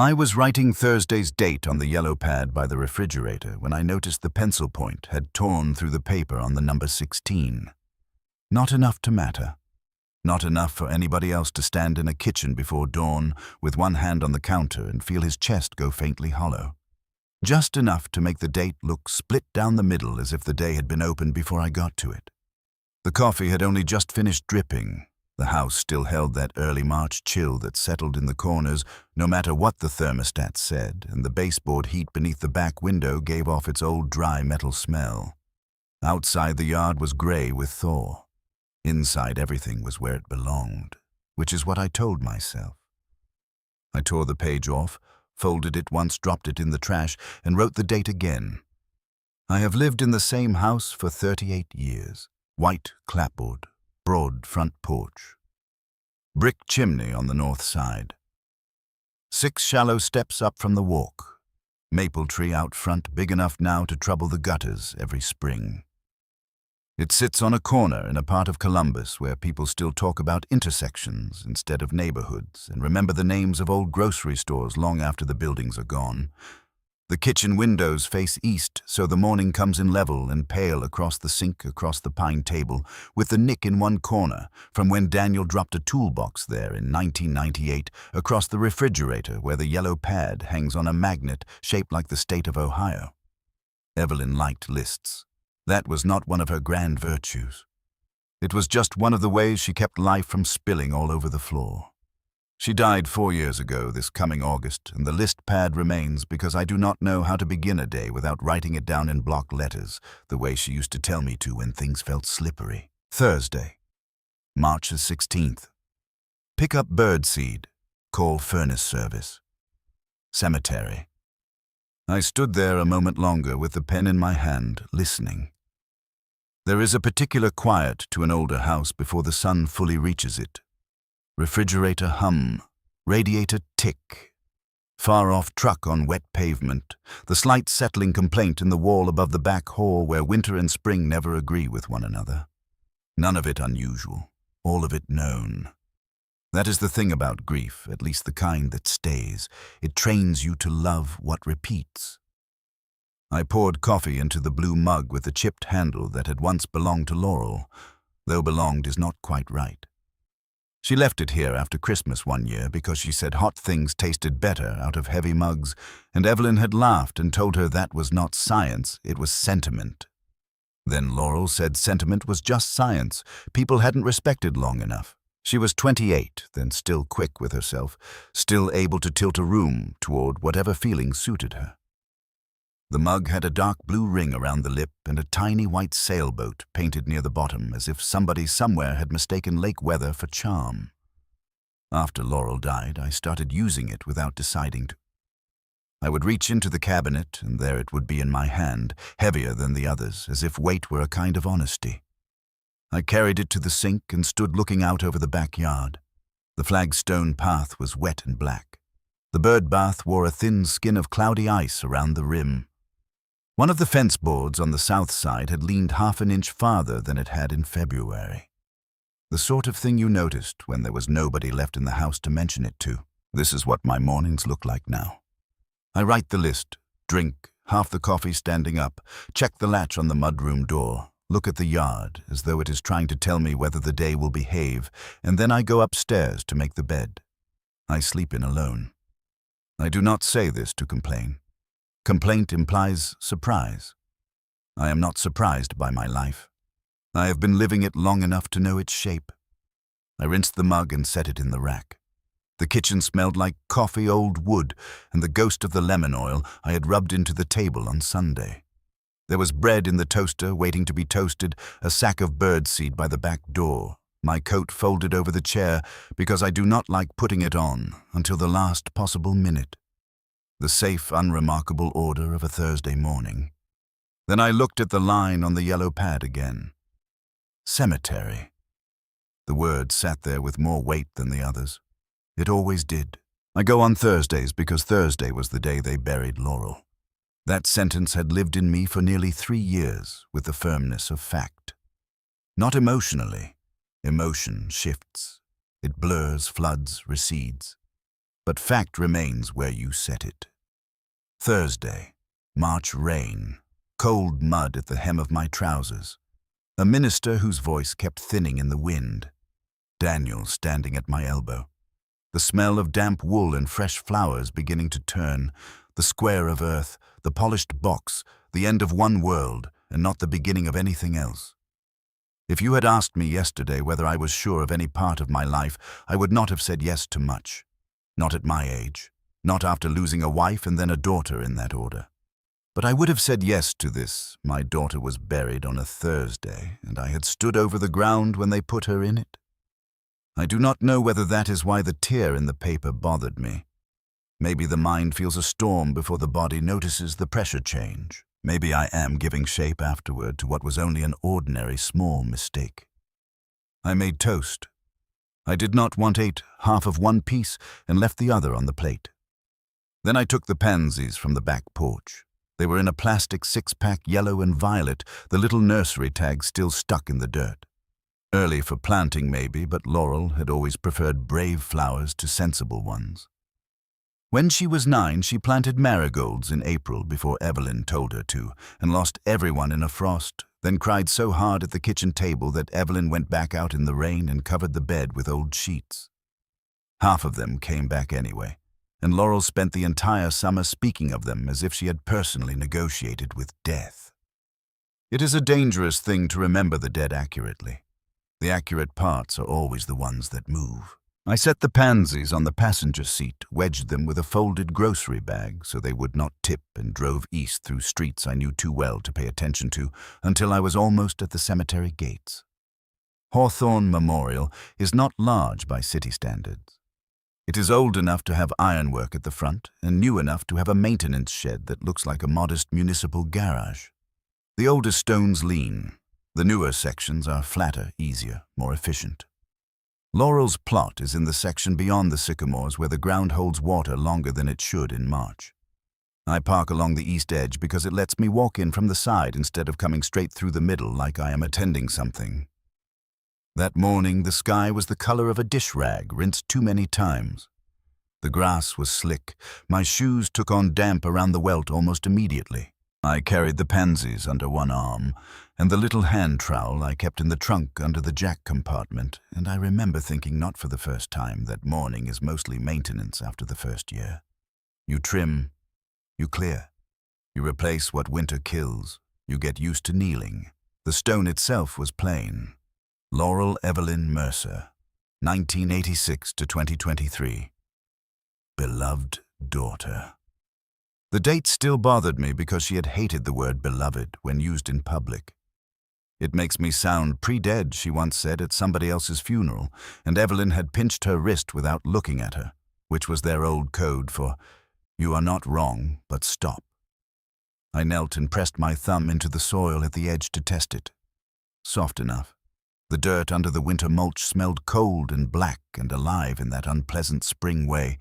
I was writing Thursday's date on the yellow pad by the refrigerator when I noticed the pencil point had torn through the paper on the number 16. Not enough to matter. Not enough for anybody else to stand in a kitchen before dawn with one hand on the counter and feel his chest go faintly hollow. Just enough to make the date look split down the middle as if the day had been opened before I got to it. The coffee had only just finished dripping. The house still held that early March chill that settled in the corners no matter what the thermostat said, and the baseboard heat beneath the back window gave off its old dry metal smell. Outside the yard was gray with thaw. Inside everything was where it belonged, which is what I told myself. I tore the page off, folded it once, dropped it in the trash, and wrote the date again. I have lived in the same house for 38 years. White clapboard, broad front porch. Brick chimney on the north side. 6 shallow steps up from the walk. Maple tree out front big enough now to trouble the gutters every spring. It sits on a corner in a part of Columbus where people still talk about intersections instead of neighborhoods and remember the names of old grocery stores long after the buildings are gone. The kitchen windows face east, so the morning comes in level and pale across the sink, across the pine table, with the nick in one corner, from when Daniel dropped a toolbox there in 1998, across the refrigerator where the yellow pad hangs on a magnet shaped like the state of Ohio. Evelyn liked lists. That was not one of her grand virtues. It was just one of the ways she kept life from spilling all over the floor. She died 4 years ago this coming August, and the list pad remains because I do not know how to begin a day without writing it down in block letters, the way she used to tell me to when things felt slippery. Thursday, March 16th. Pick up birdseed. Call furnace service. Cemetery. I stood there a moment longer with the pen in my hand, listening. There is a particular quiet to an older house before the sun fully reaches it. Refrigerator hum, radiator tick. Far-off truck on wet pavement, the slight settling complaint in the wall above the back hall where winter and spring never agree with one another. None of it unusual, all of it known. That is the thing about grief, at least the kind that stays. It trains you to love what repeats. I poured coffee into the blue mug with the chipped handle that had once belonged to Laurel, though belonged is not quite right. She left it here after Christmas one year because she said hot things tasted better out of heavy mugs, and Evelyn had laughed and told her that was not science, it was sentiment. Then Laurel said sentiment was just science, people hadn't respected long enough. She was 28, then still quick with herself, still able to tilt a room toward whatever feeling suited her. The mug had a dark blue ring around the lip and a tiny white sailboat painted near the bottom as if somebody somewhere had mistaken lake weather for charm. After Laurel died, I started using it without deciding to. I would reach into the cabinet, and there it would be in my hand, heavier than the others, as if weight were a kind of honesty. I carried it to the sink and stood looking out over the backyard. The flagstone path was wet and black. The bird bath wore a thin skin of cloudy ice around the rim. One of the fence boards on the south side had leaned half an inch farther than it had in February. The sort of thing you noticed when there was nobody left in the house to mention it to. This is what my mornings look like now. I write the list, drink, half the coffee standing up, check the latch on the mudroom door, look at the yard as though it is trying to tell me whether the day will behave, and then I go upstairs to make the bed. I sleep in alone. I do not say this to complain. Complaint implies surprise. I am not surprised by my life. I have been living it long enough to know its shape. I rinsed the mug and set it in the rack. The kitchen smelled like coffee old wood and the ghost of the lemon oil I had rubbed into the table on Sunday. There was bread in the toaster waiting to be toasted, a sack of birdseed by the back door, my coat folded over the chair because I do not like putting it on until the last possible minute. The safe, unremarkable order of a Thursday morning. Then I looked at the line on the yellow pad again. Cemetery. The word sat there with more weight than the others. It always did. I go on Thursdays because Thursday was the day they buried Laurel. That sentence had lived in me for nearly 3 years with the firmness of fact. Not emotionally. Emotion shifts. It blurs, floods, recedes. but fact remains where you set it. Thursday, March rain, cold mud at the hem of my trousers, a minister whose voice kept thinning in the wind, Daniel standing at my elbow, the smell of damp wool and fresh flowers beginning to turn, the square of earth, the polished box, the end of one world and not the beginning of anything else. If you had asked me yesterday whether I was sure of any part of my life, I would not have said yes to much. Not at my age, not after losing a wife and then a daughter in that order. But I would have said yes to this. My daughter was buried on a Thursday, and I had stood over the ground when they put her in it. I do not know whether that is why the tear in the paper bothered me. Maybe the mind feels a storm before the body notices the pressure change. Maybe I am giving shape afterward to what was only an ordinary small mistake. I made toast. I did not want ate half of one piece and left the other on the plate. Then I took the pansies from the back porch. They were in a plastic six-pack, yellow and violet, the little nursery tag still stuck in the dirt. Early for planting maybe, but Laurel had always preferred brave flowers to sensible ones. When she was 9, she planted marigolds in April before Evelyn told her to, and lost everyone in a frost, then cried so hard at the kitchen table that Evelyn went back out in the rain and covered the bed with old sheets. Half of them came back anyway, and Laurel spent the entire summer speaking of them as if she had personally negotiated with death. It is a dangerous thing to remember the dead accurately. The accurate parts are always the ones that move. I set the pansies on the passenger seat, wedged them with a folded grocery bag so they would not tip, and drove east through streets I knew too well to pay attention to until I was almost at the cemetery gates. Hawthorne Memorial is not large by city standards. It is old enough to have ironwork at the front and new enough to have a maintenance shed that looks like a modest municipal garage. The older stones lean. The newer sections are flatter, easier, more efficient. Laurel's plot is in the section beyond the sycamores where the ground holds water longer than it should in March. I park along the east edge because it lets me walk in from the side instead of coming straight through the middle like I am attending something. That morning the sky was the color of a dish rag rinsed too many times. The grass was slick. My shoes took on damp around the welt almost immediately. I carried the pansies under one arm, and the little hand trowel I kept in the trunk under the jack compartment, and I remember thinking not for the first time that mourning is mostly maintenance after the first year. You trim, you clear, you replace what winter kills, you get used to kneeling. The stone itself was plain. Laurel Evelyn Mercer, 1986 to 2023. Beloved daughter. The date still bothered me because she had hated the word beloved when used in public. It makes me sound pre-dead, she once said at somebody else's funeral, and Evelyn had pinched her wrist without looking at her, which was their old code for, "You are not wrong, but stop." I knelt and pressed my thumb into the soil at the edge to test it. Soft enough. The dirt under the winter mulch smelled cold and black and alive in that unpleasant spring way,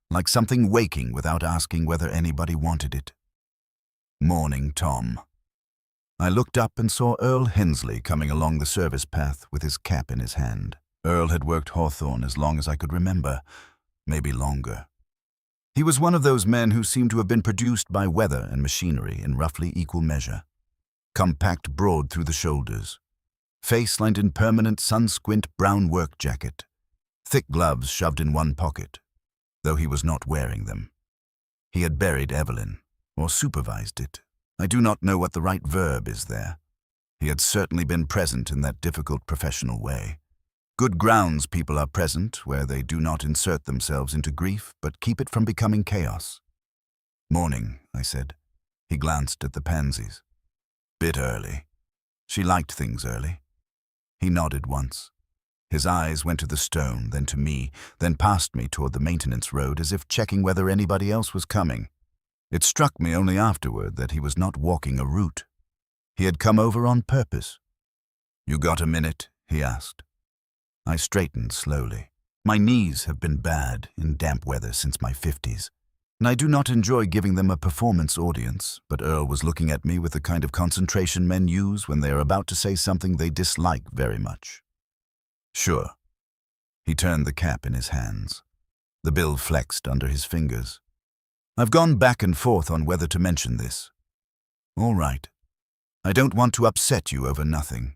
like something waking without asking whether anybody wanted it. Morning, Tom. I looked up and saw Earl Hensley coming along the service path with his cap in his hand. Earl had worked Hawthorne as long as I could remember, maybe longer. He was one of those men who seemed to have been produced by weather and machinery in roughly equal measure. Compact, broad through the shoulders. Face lined in permanent sun-squint brown work jacket. Thick gloves shoved in one pocket, though he was not wearing them. He had buried Evelyn, or supervised it. I do not know what the right verb is there. He had certainly been present in that difficult professional way. Good grounds people are present where they do not insert themselves into grief, but keep it from becoming chaos. Morning, I said. He glanced at the pansies. Bit early. She liked things early. He nodded once. His eyes went to the stone, then to me, then past me toward the maintenance road as if checking whether anybody else was coming. It struck me only afterward that he was not walking a route. He had come over on purpose. You got a minute? He asked. I straightened slowly. My knees have been bad in damp weather since my 50s, and I do not enjoy giving them a performance audience, but Earl was looking at me with the kind of concentration men use when they are about to say something they dislike very much. Sure. He turned the cap in his hands. The bill flexed under his fingers. I've gone back and forth on whether to mention this. All right. I don't want to upset you over nothing.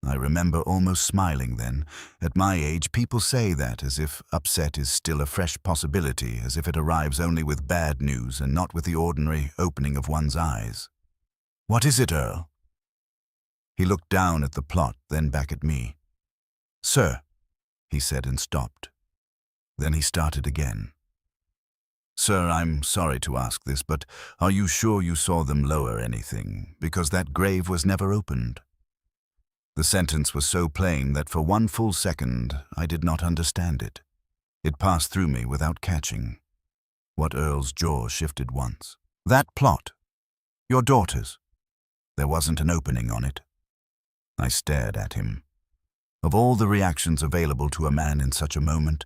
I remember almost smiling then. At my age, people say that as if upset is still a fresh possibility, as if it arrives only with bad news and not with the ordinary opening of one's eyes. What is it, Earl? He looked down at the plot, then back at me. Sir, he said and stopped. Then he started again. Sir, I'm sorry to ask this, but are you sure you saw them lower anything? Because that grave was never opened. The sentence was so plain that for one full second I did not understand it. It passed through me without catching. What Earl's jaw shifted once. That plot. Your daughter's. There wasn't an opening on it. I stared at him. Of all the reactions available to a man in such a moment,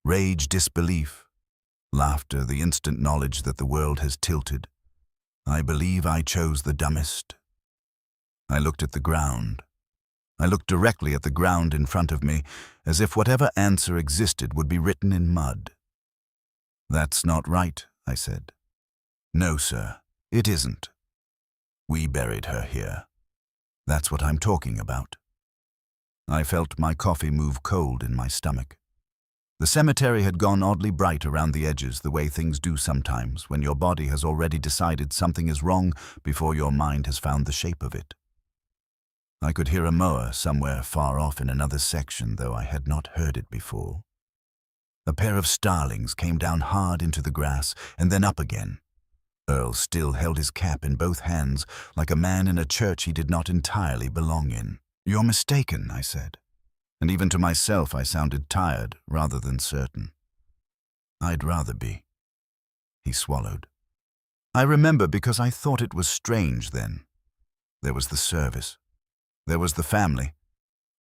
rage, disbelief, laughter, the instant knowledge that the world has tilted, I believe I chose the dumbest. I looked at the ground. I looked directly at the ground in front of me, as if whatever answer existed would be written in mud. That's not right, I said. No, sir, it isn't. We buried her here. That's what I'm talking about. I felt my coffee move cold in my stomach. The cemetery had gone oddly bright around the edges, the way things do sometimes when your body has already decided something is wrong before your mind has found the shape of it. I could hear a mower somewhere far off in another section, though I had not heard it before. A pair of starlings came down hard into the grass and then up again. Earl still held his cap in both hands, like a man in a church he did not entirely belong in. You're mistaken, I said. And even to myself I sounded tired rather than certain. I'd rather be. He swallowed. I remember because I thought it was strange then. There was the service. There was the family.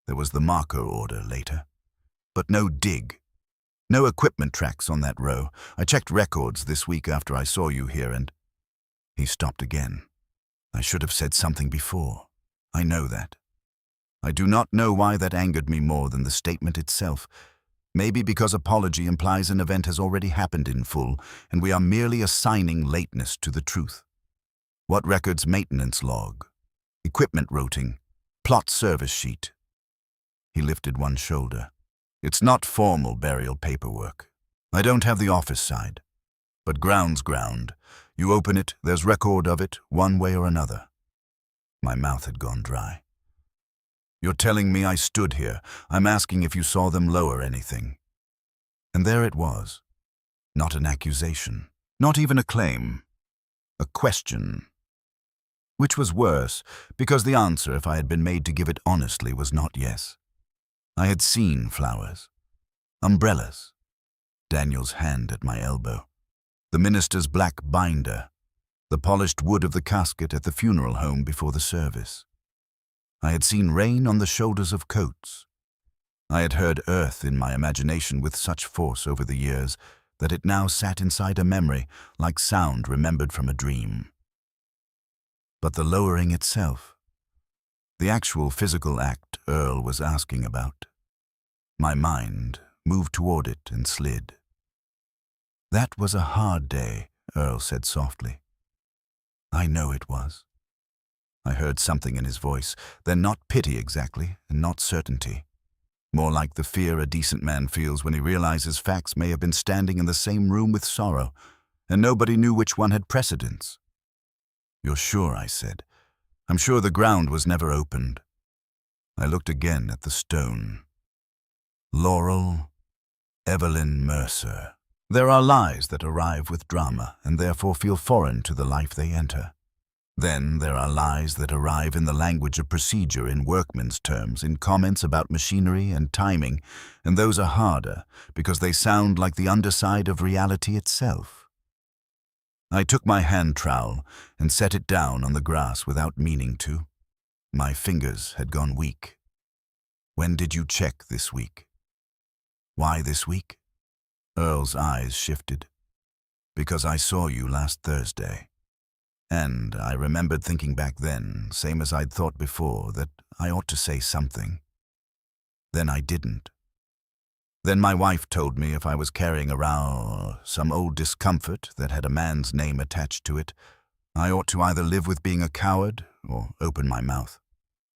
There was the marker order later. But no dig. No equipment tracks on that row. I checked records this week after I saw you here and... He stopped again. I should have said something before. I know that. I do not know why that angered me more than the statement itself. Maybe because apology implies an event has already happened in full, and we are merely assigning lateness to the truth. What records maintenance log? Equipment routing? Plot service sheet? He lifted one shoulder. It's not formal burial paperwork. I don't have the office side. But ground's ground. You open it, there's record of it, one way or another. My mouth had gone dry. You're telling me I stood here. I'm asking if you saw them lower anything. And there it was. Not an accusation. Not even a claim. A question. Which was worse, because the answer, if I had been made to give it honestly, was not yes. I had seen flowers. Umbrellas. Daniel's hand at my elbow. The minister's black binder. The polished wood of the casket at the funeral home before the service. I had seen rain on the shoulders of coats. I had heard earth in my imagination with such force over the years that it now sat inside a memory like sound remembered from a dream. But the lowering itself, the actual physical act Earl was asking about, my mind moved toward it and slid. That was a hard day, Earl said softly. I know it was. I heard something in his voice, then not pity exactly, and not certainty. More like the fear a decent man feels when he realizes facts may have been standing in the same room with sorrow, and nobody knew which one had precedence. You're sure, I said. I'm sure the ground was never opened. I looked again at the stone. Laurel, Evelyn Mercer. There are lies that arrive with drama and therefore feel foreign to the life they enter. Then there are lies that arrive in the language of procedure in workmen's terms, in comments about machinery and timing, and those are harder because they sound like the underside of reality itself. I took my hand trowel and set it down on the grass without meaning to. My fingers had gone weak. When did you check this week? Why this week? Earl's eyes shifted. Because I saw you last Thursday. And I remembered thinking back then, same as I'd thought before, that I ought to say something. Then I didn't. Then my wife told me if I was carrying around some old discomfort that had a man's name attached to it, I ought to either live with being a coward or open my mouth.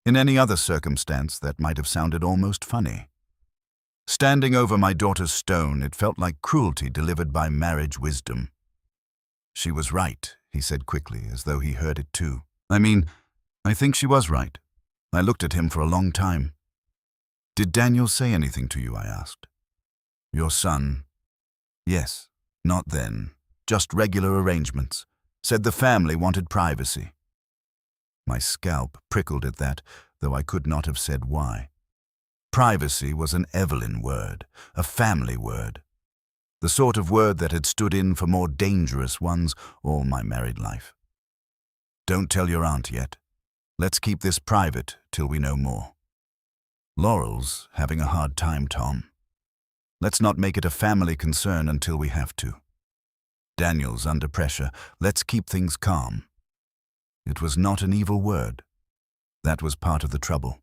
In any other circumstance, that might have sounded almost funny. Standing over my daughter's stone, it felt like cruelty delivered by marriage wisdom. "She was right," he said quickly, as though he heard it too. I think she was right. I looked at him for a long time. "Did Daniel say anything to you?" I asked. "Your son?" "Yes, not then. Just regular arrangements. Said the family wanted privacy." My scalp prickled at that, though I could not have said why. Privacy was an Evelyn word, a family word. The sort of word that had stood in for more dangerous ones all my married life. "Don't tell your aunt yet. Let's keep this private till we know more. Laurel's having a hard time, Tom. Let's not make it a family concern until we have to. Daniel's under pressure. Let's keep things calm." It was not an evil word. That was part of the trouble.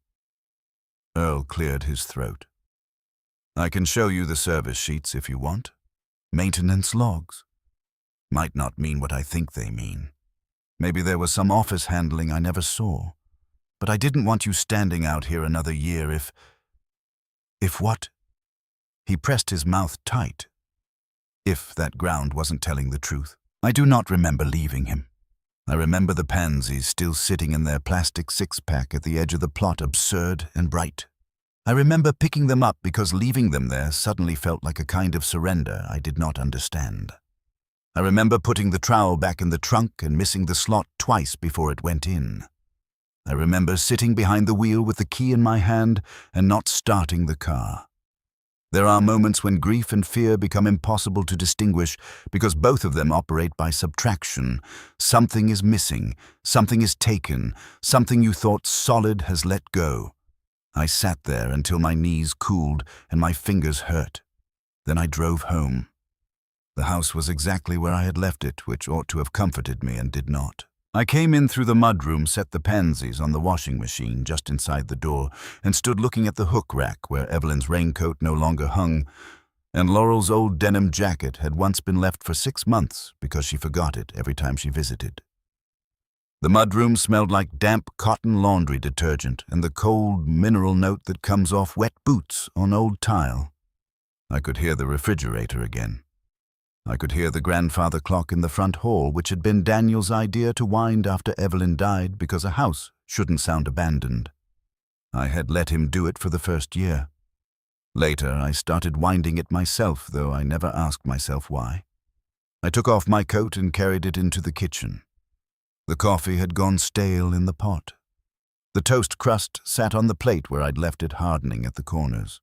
Earl cleared his throat. "I can show you the service sheets if you want. Maintenance logs. Might not mean what I think they mean. Maybe there was some office handling I never saw. But I didn't want you standing out here another year if what?" He pressed his mouth tight. If that ground wasn't telling the truth. I do not remember leaving him. I remember the pansies still sitting in their plastic six-pack at the edge of the plot, absurd and bright. I remember picking them up because leaving them there suddenly felt like a kind of surrender I did not understand. I remember putting the trowel back in the trunk and missing the slot twice before it went in. I remember sitting behind the wheel with the key in my hand and not starting the car. There are moments when grief and fear become impossible to distinguish because both of them operate by subtraction. Something is missing, something is taken, something you thought solid has let go. I sat there until my knees cooled and my fingers hurt. Then I drove home. The house was exactly where I had left it, which ought to have comforted me and did not. I came in through the mudroom, set the pansies on the washing machine just inside the door, and stood looking at the hook rack where Evelyn's raincoat no longer hung, and Laurel's old denim jacket had once been left for 6 months because she forgot it every time she visited. The mudroom smelled like damp cotton laundry detergent and the cold mineral note that comes off wet boots on old tile. I could hear the refrigerator again. I could hear the grandfather clock in the front hall, which had been Daniel's idea to wind after Evelyn died because a house shouldn't sound abandoned. I had let him do it for the first year. Later, I started winding it myself, though I never asked myself why. I took off my coat and carried it into the kitchen. The coffee had gone stale in the pot. The toast crust sat on the plate where I'd left it hardening at the corners.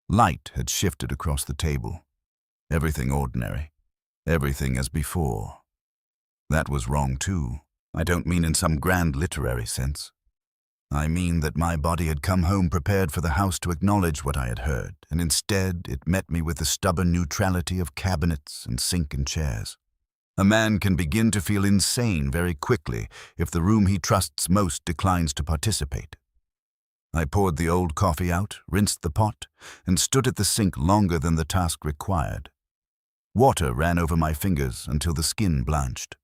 Light had shifted across the table. Everything ordinary. Everything as before. That was wrong too. I don't mean in some grand literary sense. I mean that my body had come home prepared for the house to acknowledge what I had heard, and instead it met me with the stubborn neutrality of cabinets and sink and chairs. A man can begin to feel insane very quickly if the room he trusts most declines to participate. I poured the old coffee out, rinsed the pot, and stood at the sink longer than the task required. Water ran over my fingers until the skin blanched.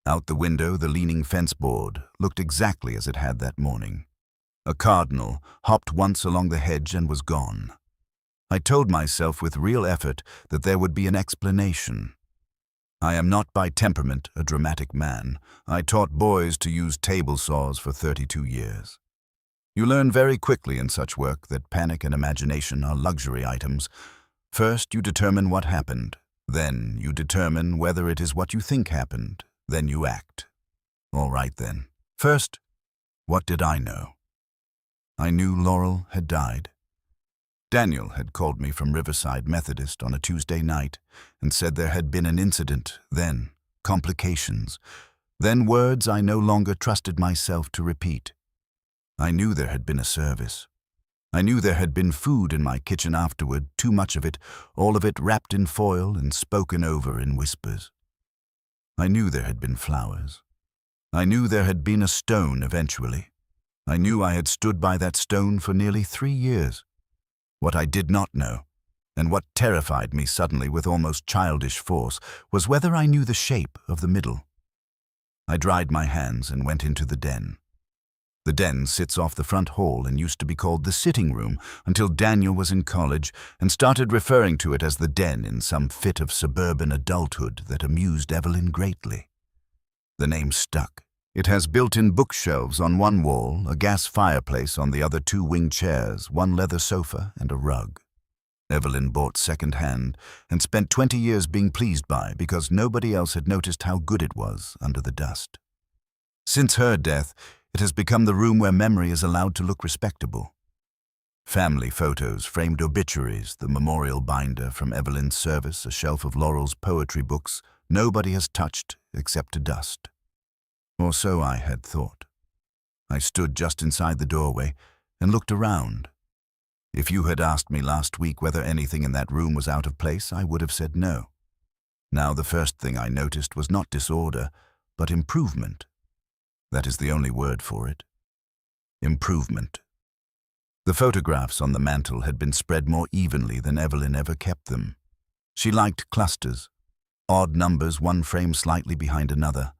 Out the window, the leaning fence board looked exactly as it had that morning. A cardinal hopped once along the hedge and was gone. I told myself with real effort that there would be an explanation. I am not by temperament a dramatic man. I taught boys to use table saws for 32 years. You learn very quickly in such work that panic and imagination are luxury items. First, you determine what happened. Then you determine whether it is what you think happened. Then you act. All right then. First, what did I know? I knew Laurel had died. Daniel had called me from Riverside Methodist on a Tuesday night and said there had been an incident, then complications, then words I no longer trusted myself to repeat. I knew there had been a service. I knew there had been food in my kitchen afterward, too much of it, all of it wrapped in foil and spoken over in whispers. I knew there had been flowers. I knew there had been a stone eventually. I knew I had stood by that stone for nearly 3 years. What I did not know, And what terrified me suddenly with almost childish force was whether I knew the shape of the middle. I dried my hands and went into the den. The den sits off the front hall and used to be called the sitting room until Daniel was in college and started referring to it as the den in some fit of suburban adulthood that amused Evelyn greatly. The name stuck. It has built-in bookshelves on one wall, a gas fireplace on the other, 2 wing chairs, 1 leather sofa, and a rug. Evelyn bought second-hand and spent 20 years being pleased by because nobody else had noticed how good it was under the dust. Since her death, it has become the room where memory is allowed to look respectable. Family photos, framed obituaries, the memorial binder from Evelyn's service, a shelf of Laurel's poetry books, nobody has touched except to dust. Or so I had thought. I stood just inside the doorway and looked around. If you had asked me last week whether anything in that room was out of place, I would have said no. Now the first thing I noticed was not disorder, but improvement. That is the only word for it. Improvement. The photographs on the mantel had been spread more evenly than Evelyn ever kept them. She liked clusters, odd numbers, one frame slightly behind another.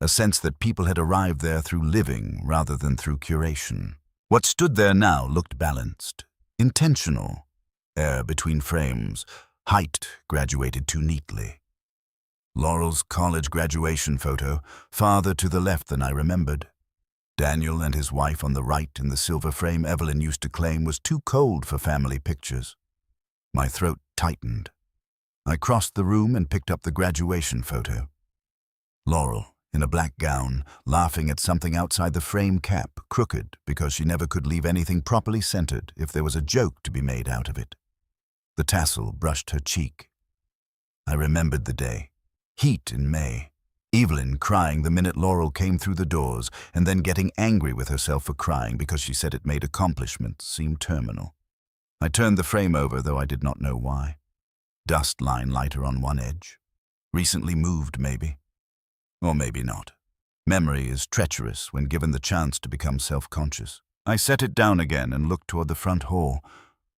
A sense that people had arrived there through living rather than through curation. What stood there now looked balanced, intentional. Air between frames, height graduated too neatly. Laurel's college graduation photo, farther to the left than I remembered. Daniel and his wife on the right in the silver frame Evelyn used to claim was too cold for family pictures. My throat tightened. I crossed the room and picked up the graduation photo. Laurel, in a black gown, laughing at something outside the frame cap, crooked because she never could leave anything properly centered if there was a joke to be made out of it. The tassel brushed her cheek. I remembered the day. Heat in May. Evelyn crying the minute Laurel came through the doors, and then getting angry with herself for crying because she said it made accomplishment seem terminal. I turned the frame over, though I did not know why. Dust line lighter on one edge. Recently moved, maybe. Or maybe not. Memory is treacherous when given the chance to become self-conscious. I set it down again and looked toward the front hall.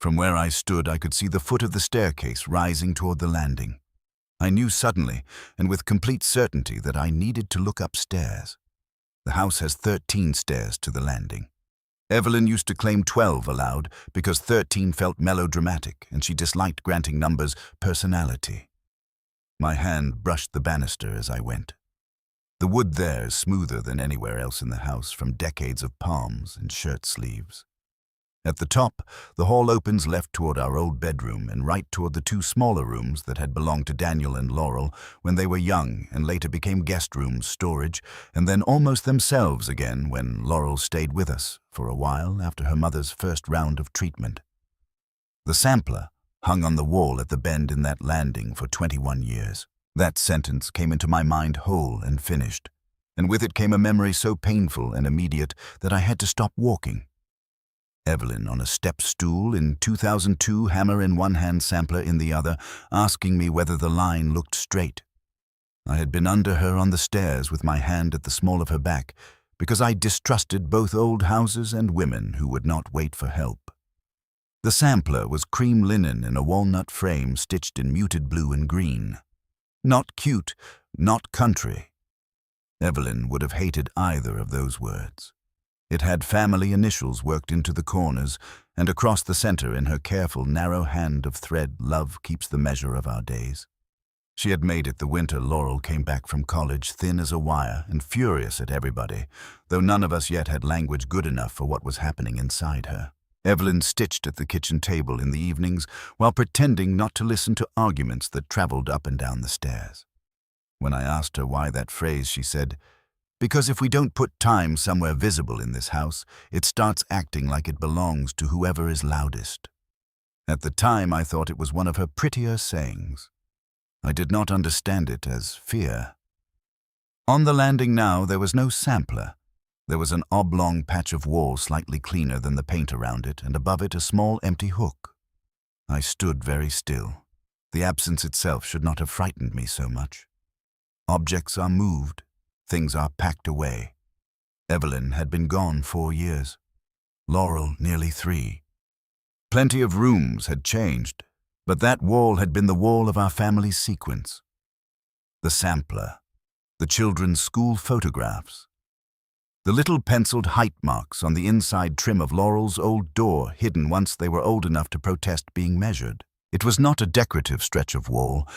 From where I stood, I could see the foot of the staircase rising toward the landing. I knew suddenly, and with complete certainty, that I needed to look upstairs. The house has 13 stairs to the landing. Evelyn used to claim 12 aloud because 13 felt melodramatic, and she disliked granting numbers personality. My hand brushed the banister as I went. The wood there is smoother than anywhere else in the house from decades of palms and shirt sleeves. At the top, the hall opens left toward our old bedroom and right toward the 2 smaller rooms that had belonged to Daniel and Laurel when they were young and later became guest rooms, storage, and then almost themselves again when Laurel stayed with us for a while after her mother's first round of treatment. The sampler hung on the wall at the bend in that landing for 21 years. That sentence came into my mind whole and finished, and with it came a memory so painful and immediate that I had to stop walking. Evelyn on a step stool in 2002, hammer in one hand, sampler in the other, asking me whether the line looked straight. I had been under her on the stairs with my hand at the small of her back because I distrusted both old houses and women who would not wait for help. The sampler was cream linen in a walnut frame stitched in muted blue and green. Not cute, not country. Evelyn would have hated either of those words. It had family initials worked into the corners, and across the center in her careful, narrow hand of thread, love keeps the measure of our days. She had made it the winter Laurel came back from college, thin as a wire and furious at everybody, though none of us yet had language good enough for what was happening inside her. Evelyn stitched at the kitchen table in the evenings while pretending not to listen to arguments that traveled up and down the stairs. When I asked her why that phrase, she said, "Because if we don't put time somewhere visible in this house, it starts acting like it belongs to whoever is loudest." At the time, I thought it was one of her prettier sayings. I did not understand it as fear. On the landing now, there was no sampler. There was an oblong patch of wall slightly cleaner than the paint around it, and above it a small empty hook. I stood very still. The absence itself should not have frightened me so much. Objects are moved. Things are packed away. Evelyn had been gone 4 years. Laurel nearly 3. Plenty of rooms had changed. But that wall had been the wall of our family sequence. The sampler, the children's school photographs, the little penciled height marks on the inside trim of Laurel's old door, hidden once they were old enough to protest being measured. It was not a decorative stretch of wall.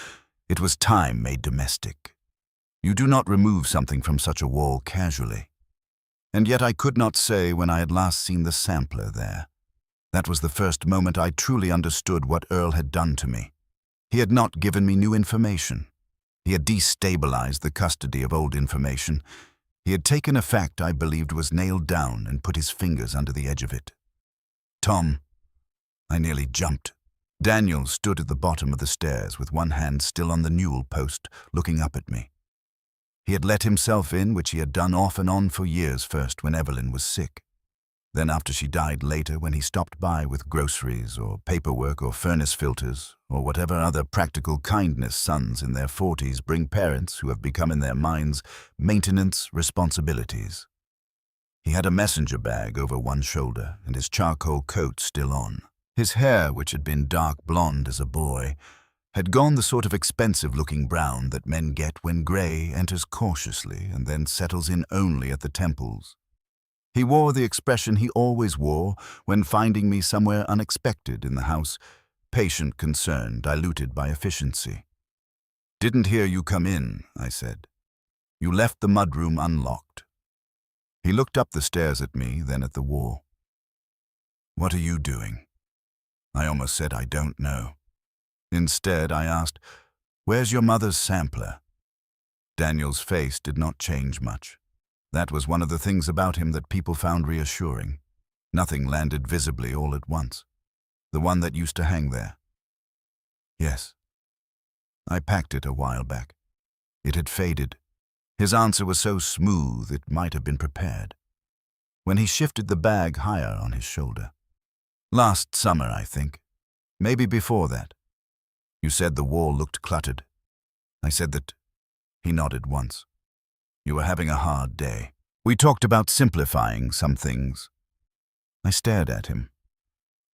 It was time made domestic. You do not remove something from such a wall casually. And yet I could not say when I had last seen the sampler there. That was the first moment I truly understood what Earl had done to me. He had not given me new information. He had destabilized the custody of old information. He had taken a fact I believed was nailed down and put his fingers under the edge of it. Tom, I nearly jumped. Daniel stood at the bottom of the stairs with one hand still on the newel post, looking up at me. He had let himself in, which he had done off and on for years, first when Evelyn was sick. Then after she died later, when he stopped by with groceries or paperwork or furnace filters or whatever other practical kindness sons in their 40s bring parents who have become in their minds maintenance responsibilities. He had a messenger bag over one shoulder and his charcoal coat still on. His hair, which had been dark blonde as a boy, had gone the sort of expensive-looking brown that men get when grey enters cautiously and then settles in only at the temples. He wore the expression he always wore when finding me somewhere unexpected in the house, patient concern diluted by efficiency. "Didn't hear you come in," I said. "You left the mudroom unlocked." He looked up the stairs at me, then at the wall. "What are you doing?" I almost said I don't know. Instead, I asked, "Where's your mother's sampler?" Daniel's face did not change much. That was one of the things about him that people found reassuring. Nothing landed visibly all at once. The one that used to hang there. "Yes. I packed it a while back. It had faded." His answer was so smooth it might have been prepared. When he shifted the bag higher on his shoulder. "Last summer, I think. Maybe before that. You said the wall looked cluttered. I said that." He nodded once. "You were having a hard day. We talked about simplifying some things." I stared at him.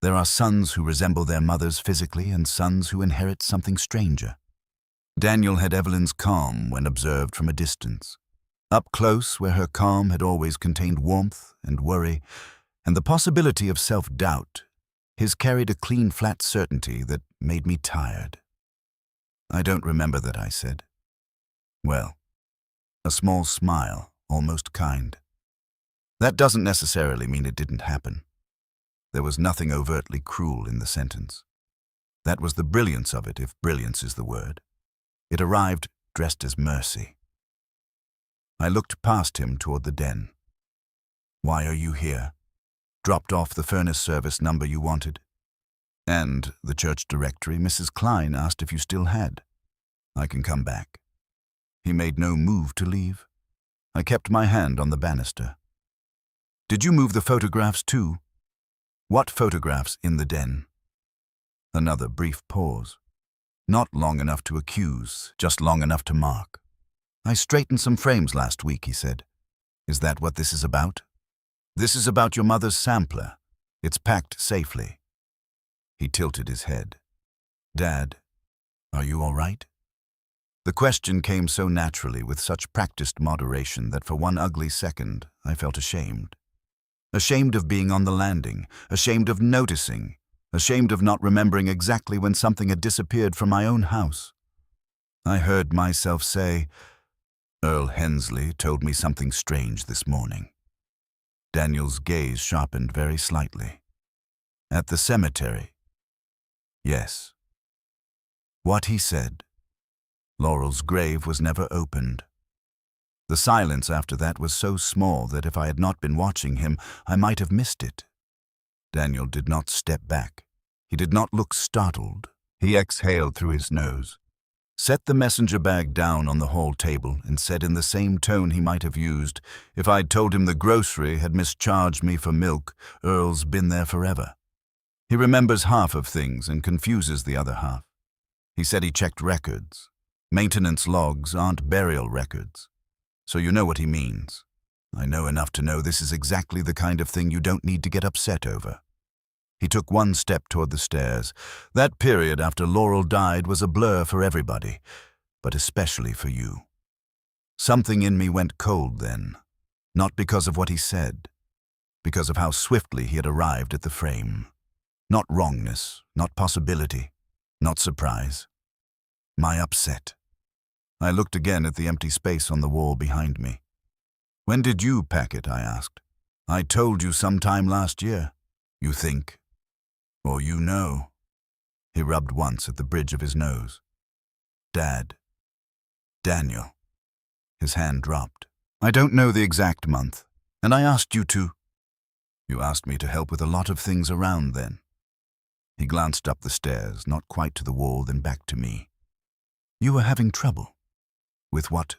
There are sons who resemble their mothers physically and sons who inherit something stranger. Daniel had Evelyn's calm when observed from a distance. Up close, where her calm had always contained warmth and worry and the possibility of self-doubt, his carried a clean, flat certainty that made me tired. "I don't remember that," I said. "Well," a small smile, almost kind. "That doesn't necessarily mean it didn't happen." There was nothing overtly cruel in the sentence. That was the brilliance of it, if brilliance is the word. It arrived dressed as mercy. I looked past him toward the den. "Why are you here? Dropped off the furnace service number you wanted?" "And the church directory. Mrs. Klein asked if you still had." "I can come back." He made no move to leave. I kept my hand on the banister. "Did you move the photographs too?" "What photographs in the den?" Another brief pause. Not long enough to accuse, just long enough to mark. "I straightened some frames last week," he said. "Is that what this is about?" "This is about your mother's sampler. It's packed safely." He tilted his head. "Dad, are you all right?" The question came so naturally, with such practiced moderation, that for one ugly second I felt ashamed. Ashamed of being on the landing, ashamed of noticing, ashamed of not remembering exactly when something had disappeared from my own house. I heard myself say, "Earl Hensley told me something strange this morning." Daniel's gaze sharpened very slightly. "At the cemetery?" "Yes." What he said. Laurel's grave was never opened. The silence after that was so small that if I had not been watching him, I might have missed it. Daniel did not step back. He did not look startled. He exhaled through his nose, set the messenger bag down on the hall table, and said in the same tone he might have used if I'd told him the grocery had mischarged me for milk, "Earl's been there forever." He remembers half of things and confuses the other half. He said he checked records. Maintenance logs aren't burial records. So you know what he means. I know enough to know this is exactly the kind of thing you don't need to get upset over. He took one step toward the stairs. That period after Laurel died was a blur for everybody, but especially for you. Something in me went cold then, not because of what he said, because of how swiftly he had arrived at the frame. Not wrongness, not possibility, not surprise. My upset. I looked again at the empty space on the wall behind me. When did you pack it? I asked. I told you sometime last year. You think. Or you know. He rubbed once at the bridge of his nose. Dad. Daniel. His hand dropped. I don't know the exact month, and I asked you to. You asked me to help with a lot of things around then. He glanced up the stairs, not quite to the wall, then back to me. You were having trouble. With what?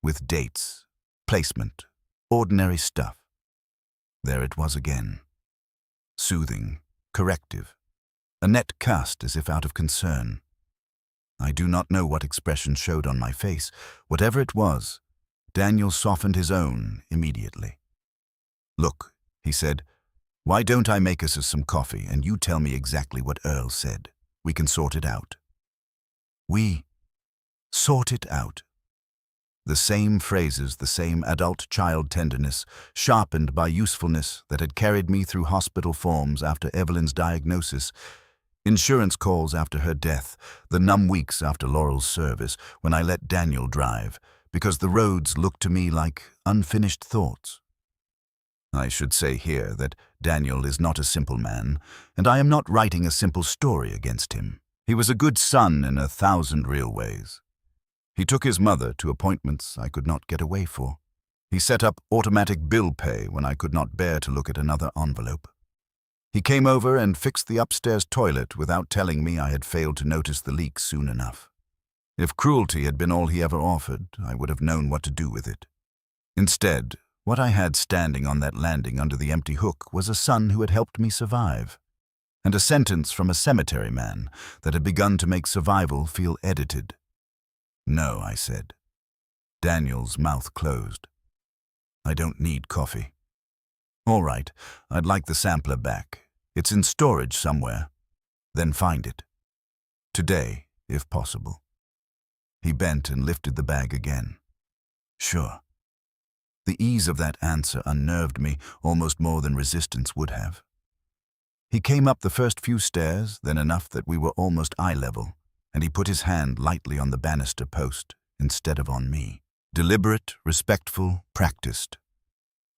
With dates, placement, ordinary stuff. There it was again. Soothing, corrective, a net cast as if out of concern. I do not know what expression showed on my face. Whatever it was, Daniel softened his own immediately. Look, he said, why don't I make us some coffee and you tell me exactly what Earl said? We can sort it out. We sort it out. The same phrases, the same adult-child tenderness, sharpened by usefulness that had carried me through hospital forms after Evelyn's diagnosis, insurance calls after her death, the numb weeks after Laurel's service, when I let Daniel drive, because the roads looked to me like unfinished thoughts. I should say here that Daniel is not a simple man, and I am not writing a simple story against him. He was a good son in 1,000 real ways. He took his mother to appointments I could not get away for. He set up automatic bill pay when I could not bear to look at another envelope. He came over and fixed the upstairs toilet without telling me I had failed to notice the leak soon enough. If cruelty had been all he ever offered, I would have known what to do with it. Instead, what I had standing on that landing under the empty hook was a son who had helped me survive, and a sentence from a cemetery man that had begun to make survival feel edited. No, I said. Daniel's mouth closed. I don't need coffee. All right, I'd like the sampler back. It's in storage somewhere. Then find it. Today, if possible. He bent and lifted the bag again. Sure. The ease of that answer unnerved me almost more than resistance would have. He came up the first few stairs, then enough that we were almost eye level, and he put his hand lightly on the banister post instead of on me. Deliberate, respectful, practiced.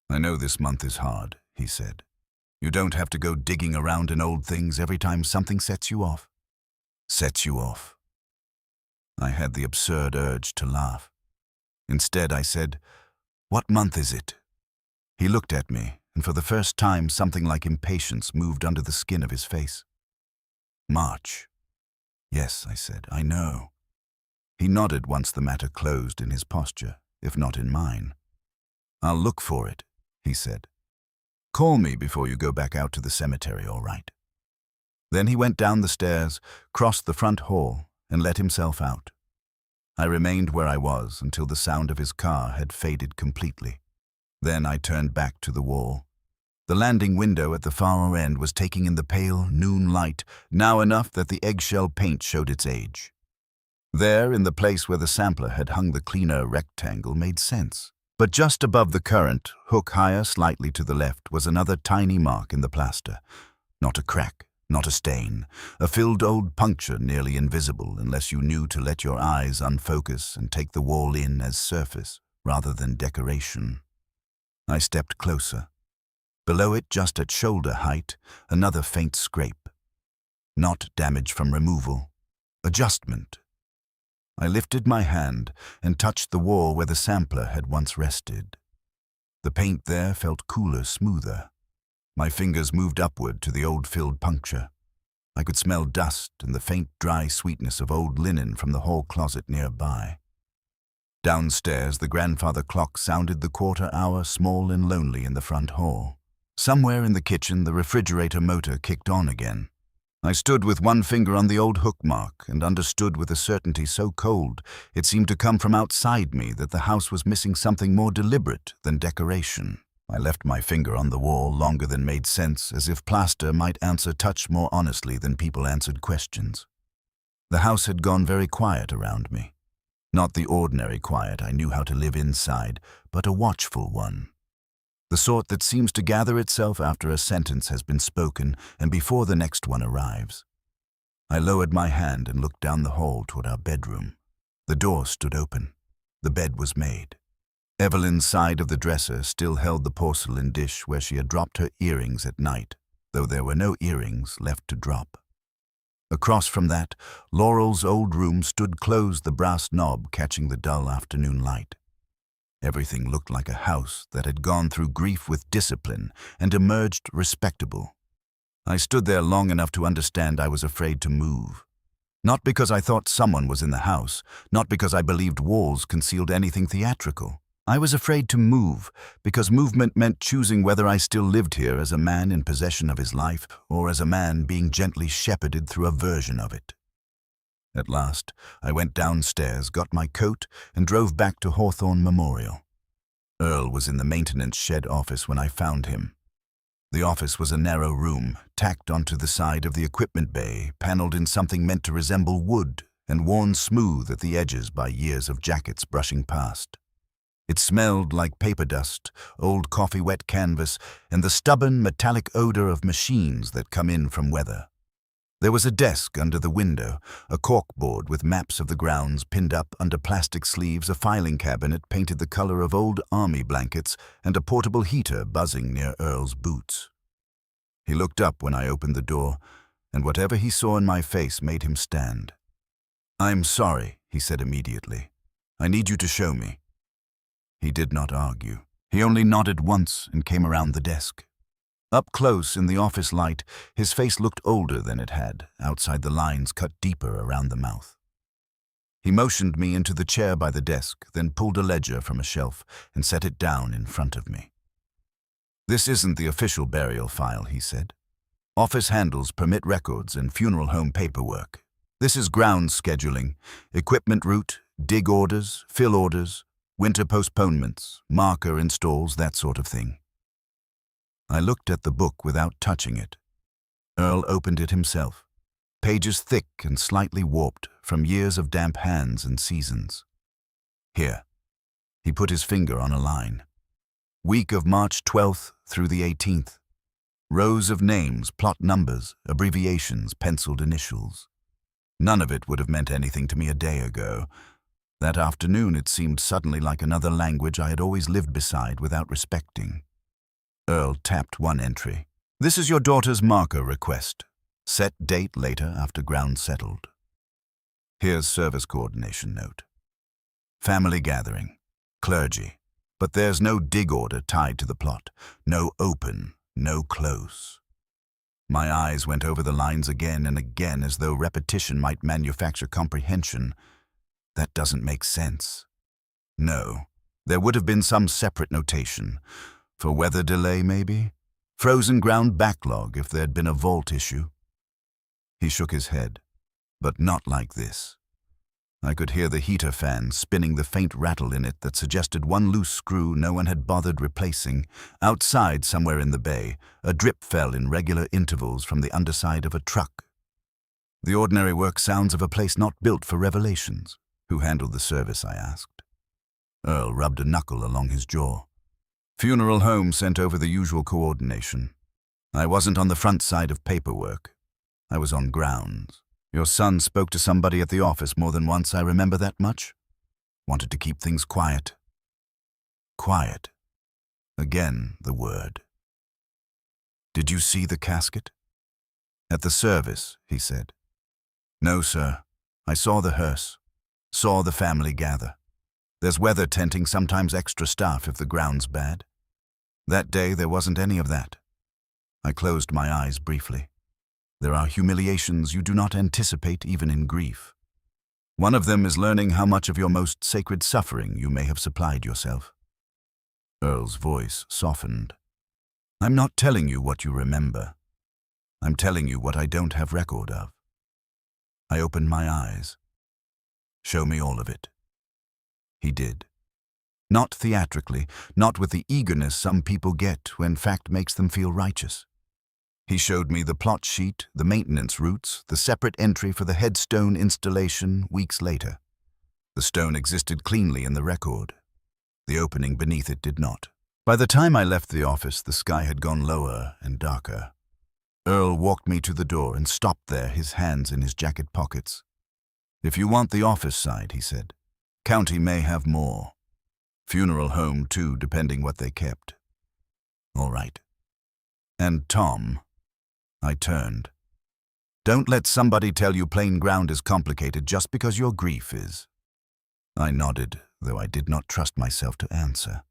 I know this month is hard, he said. You don't have to go digging around in old things every time something sets you off. Sets you off. I had the absurd urge to laugh. Instead, I said, What month is it? He looked at me, and for the first time something like impatience moved under the skin of his face. March. Yes, I said, I know. He nodded once the matter closed in his posture, if not in mine. I'll look for it, he said. Call me before you go back out to the cemetery, all right? Then he went down the stairs, crossed the front hall, and let himself out. I remained where I was until the sound of his car had faded completely. Then I turned back to the wall. The landing window at the far end was taking in the pale noon light, now enough that the eggshell paint showed its age. There, in the place where the sampler had hung the cleaner rectangle, made sense. But just above the current, hook higher slightly to the left, was another tiny mark in the plaster. Not a crack, not a stain, a filled old puncture nearly invisible unless you knew to let your eyes unfocus and take the wall in as surface rather than decoration. I stepped closer. Below it, just at shoulder height, another faint scrape. Not damage from removal. Adjustment. I lifted my hand and touched the wall where the sampler had once rested. The paint there felt cooler, smoother. My fingers moved upward to the old filled puncture. I could smell dust and the faint dry sweetness of old linen from the hall closet nearby. Downstairs, the grandfather clock sounded the quarter hour, small and lonely in the front hall. Somewhere in the kitchen, the refrigerator motor kicked on again. I stood with one finger on the old hook mark and understood with a certainty so cold it seemed to come from outside me that the house was missing something more deliberate than decoration. I left my finger on the wall longer than made sense, as if plaster might answer touch more honestly than people answered questions. The house had gone very quiet around me. Not the ordinary quiet I knew how to live inside, but a watchful one. The sort that seems to gather itself after a sentence has been spoken and before the next one arrives. I lowered my hand and looked down the hall toward our bedroom. The door stood open. The bed was made. Evelyn's side of the dresser still held the porcelain dish where she had dropped her earrings at night, though there were no earrings left to drop. Across from that, Laurel's old room stood closed, the brass knob catching the dull afternoon light. Everything looked like a house that had gone through grief with discipline and emerged respectable. I stood there long enough to understand I was afraid to move. Not because I thought someone was in the house, not because I believed walls concealed anything theatrical. I was afraid to move because movement meant choosing whether I still lived here as a man in possession of his life or as a man being gently shepherded through a version of it. At last, I went downstairs, got my coat, and drove back to Hawthorne Memorial. Earl was in the maintenance shed office when I found him. The office was a narrow room, tacked onto the side of the equipment bay, paneled in something meant to resemble wood and worn smooth at the edges by years of jackets brushing past. It smelled like paper dust, old coffee-wet canvas, and the stubborn, metallic odor of machines that come in from weather. There was a desk under the window, a corkboard with maps of the grounds pinned up under plastic sleeves, a filing cabinet painted the color of old army blankets, and a portable heater buzzing near Earl's boots. He looked up when I opened the door, and whatever he saw in my face made him stand. "I'm sorry," he said immediately. "I need you to show me." He did not argue. He only nodded once and came around the desk. Up close in the office light, his face looked older than it had, outside the lines cut deeper around the mouth. He motioned me into the chair by the desk, then pulled a ledger from a shelf and set it down in front of me. "This isn't the official burial file," he said. "Office handles permit records and funeral home paperwork. This is ground scheduling, equipment route, dig orders, fill orders, winter postponements, marker installs, that sort of thing." I looked at the book without touching it. Earl opened it himself, pages thick and slightly warped from years of damp hands and seasons. "Here." He put his finger on a line. "Week of March 12th through the 18th. Rows of names, plot numbers, abbreviations, penciled initials. None of it would have meant anything to me a day ago. That afternoon it seemed suddenly like another language I had always lived beside without respecting." Earl tapped one entry. "This is your daughter's marker request. Set date later after ground settled. Here's service coordination note. Family gathering. Clergy. But there's no dig order tied to the plot. No open, no close." My eyes went over the lines again and again as though repetition might manufacture comprehension. That doesn't make sense. No, there would have been some separate notation. For weather delay, maybe? Frozen ground backlog if there'd been a vault issue. He shook his head, but not like this. I could hear the heater fan spinning the faint rattle in it that suggested one loose screw no one had bothered replacing. Outside, somewhere in the bay, a drip fell in regular intervals from the underside of a truck. The ordinary work sounds of a place not built for revelations. "Who handled the service?" I asked. Earl rubbed a knuckle along his jaw. "Funeral home sent over the usual coordination. I wasn't on the front side of paperwork. I was on grounds. Your son spoke to somebody at the office more than once, I remember that much. Wanted to keep things quiet." Quiet. Again, the word. "Did you see the casket?" "At the service," he said. "No, sir. I saw the hearse. Saw the family gather. There's weather tenting, sometimes extra staff if the ground's bad. That day there wasn't any of that." I closed my eyes briefly. There are humiliations you do not anticipate even in grief. One of them is learning how much of your most sacred suffering you may have supplied yourself. Earl's voice softened. "I'm not telling you what you remember. I'm telling you what I don't have record of." I opened my eyes. "Show me all of it." He did. Not theatrically, not with the eagerness some people get when fact makes them feel righteous. He showed me the plot sheet, the maintenance routes, the separate entry for the headstone installation weeks later. The stone existed cleanly in the record. The opening beneath it did not. By the time I left the office, the sky had gone lower and darker. Earl walked me to the door and stopped there, his hands in his jacket pockets. "If you want the office side," he said, "county may have more. Funeral home, too, depending what they kept." "All right." "And Tom," I turned, "don't let somebody tell you plain ground is complicated just because your grief is." I nodded, though I did not trust myself to answer.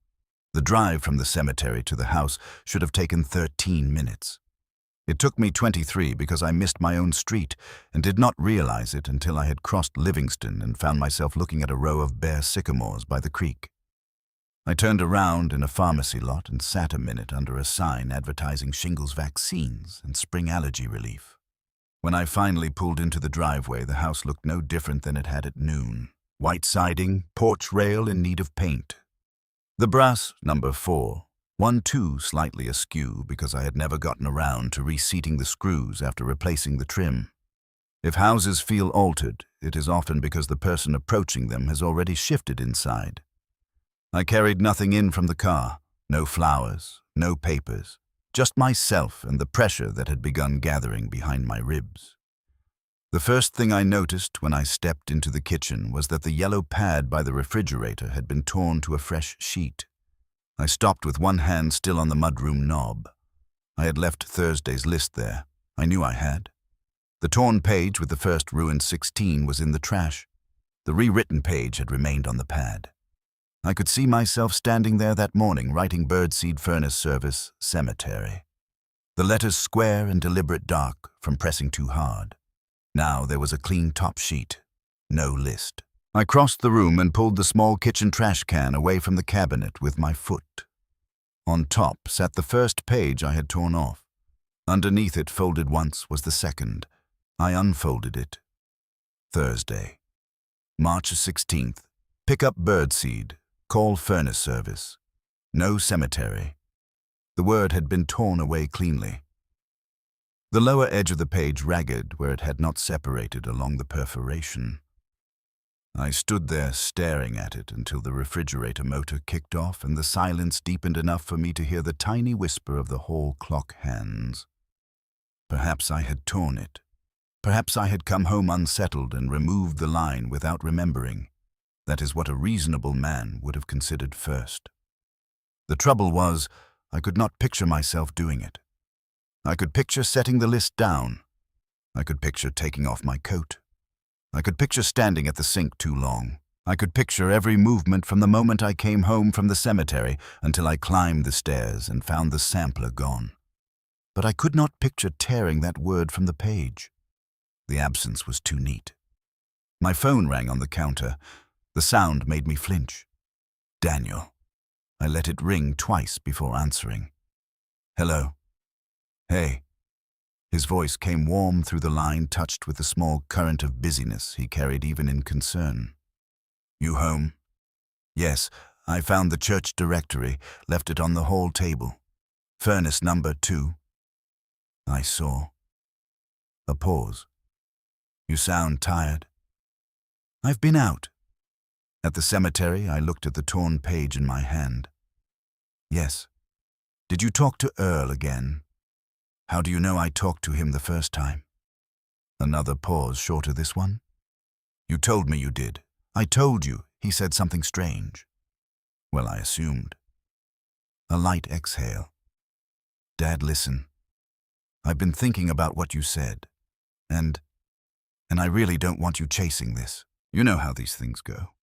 The drive from the cemetery to the house should have taken 13 minutes. It took me 23 because I missed my own street and did not realize it until I had crossed Livingston and found myself looking at a row of bare sycamores by the creek. I turned around in a pharmacy lot and sat a minute under a sign advertising shingles vaccines and spring allergy relief. When I finally pulled into the driveway, the house looked no different than it had at noon. White siding, porch rail in need of paint. The brass, number 4, one too slightly askew because I had never gotten around to reseating the screws after replacing the trim. If houses feel altered, it is often because the person approaching them has already shifted inside. I carried nothing in from the car, no flowers, no papers, just myself and the pressure that had begun gathering behind my ribs. The first thing I noticed when I stepped into the kitchen was that the yellow pad by the refrigerator had been torn to a fresh sheet. I stopped with one hand still on the mudroom knob. I had left Thursday's list there. I knew I had. The torn page with the first ruined 16 was in the trash. The rewritten page had remained on the pad. I could see myself standing there that morning writing birdseed furnace service, cemetery. The letters square and deliberate dark from pressing too hard. Now there was a clean top sheet, no list. I crossed the room and pulled the small kitchen trash can away from the cabinet with my foot. On top sat the first page I had torn off. Underneath it, folded once, was the second. I unfolded it. Thursday, March 16th. Pick up birdseed. Call furnace service. No cemetery. The word had been torn away cleanly. The lower edge of the page ragged where it had not separated along the perforation. I stood there staring at it until the refrigerator motor kicked off and the silence deepened enough for me to hear the tiny whisper of the hall clock hands. Perhaps I had torn it. Perhaps I had come home unsettled and removed the line without remembering. That is what a reasonable man would have considered first. The trouble was, I could not picture myself doing it. I could picture setting the list down. I could picture taking off my coat. I could picture standing at the sink too long. I could picture every movement from the moment I came home from the cemetery until I climbed the stairs and found the sampler gone. But I could not picture tearing that word from the page. The absence was too neat. My phone rang on the counter. The sound made me flinch. Daniel. I let it ring twice before answering. "Hello." "Hey." His voice came warm through the line, touched with the small current of busyness he carried even in concern. "You home?" "Yes, I found the church directory, left it on the hall table. Furnace number 2. I saw. A pause. "You sound tired." "I've been out." At the cemetery, I looked at the torn page in my hand. "Yes. Did you talk to Earl again? How do you know I talked to him the first time?" Another pause, shorter this one. "You told me you did." "I told you. He said something strange." "Well, I assumed." A light exhale. "Dad, listen. I've been thinking about what you said. And I really don't want you chasing this. You know how these things go.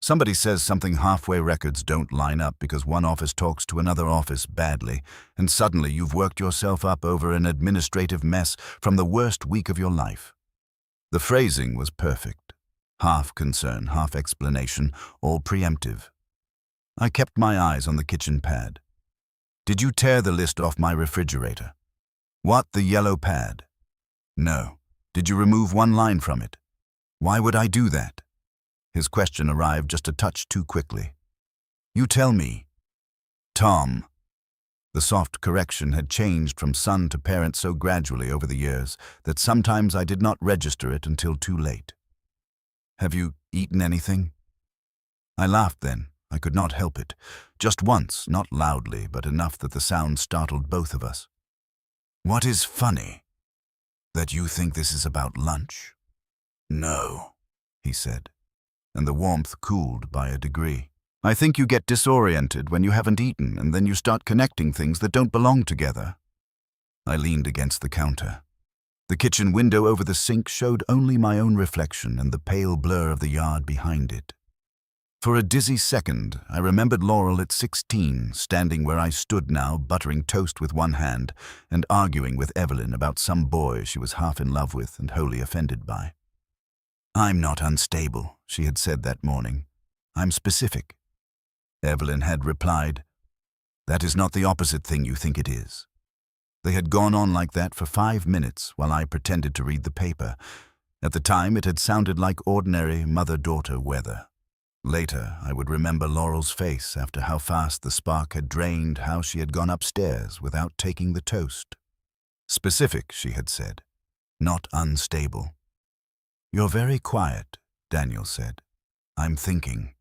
Somebody says something, halfway records don't line up because one office talks to another office badly, and suddenly you've worked yourself up over an administrative mess from the worst week of your life. The phrasing was perfect. Half concern, half explanation, all preemptive. I kept my eyes on the kitchen pad. "Did you tear the list off my refrigerator?" "What, the yellow pad?" "No. Did you remove one line from it?" "Why would I do that?" His question arrived just a touch too quickly. You tell me. Tom. The soft correction had changed from son to parent so gradually over the years that sometimes I did not register it until too late. Have you eaten anything? I laughed then. I could not help it. Just once, not loudly, but enough that the sound startled both of us. What is funny? That you think this is about lunch? No, he said, and the warmth cooled by a degree. I think you get disoriented when you haven't eaten, and then you start connecting things that don't belong together. I leaned against the counter. The kitchen window over the sink showed only my own reflection and the pale blur of the yard behind it. For a dizzy second, I remembered Laurel at 16, standing where I stood now, buttering toast with one hand and arguing with Evelyn about some boy she was half in love with and wholly offended by. I'm not unstable, she had said that morning. I'm specific. Evelyn had replied, that is not the opposite thing you think it is. They had gone on like that for 5 minutes while I pretended to read the paper. At the time, it had sounded like ordinary mother-daughter weather. Later, I would remember Laurel's face after how fast the spark had drained, how she had gone upstairs without taking the toast. Specific, she had said, not unstable. You're very quiet, Daniel said. I'm thinking.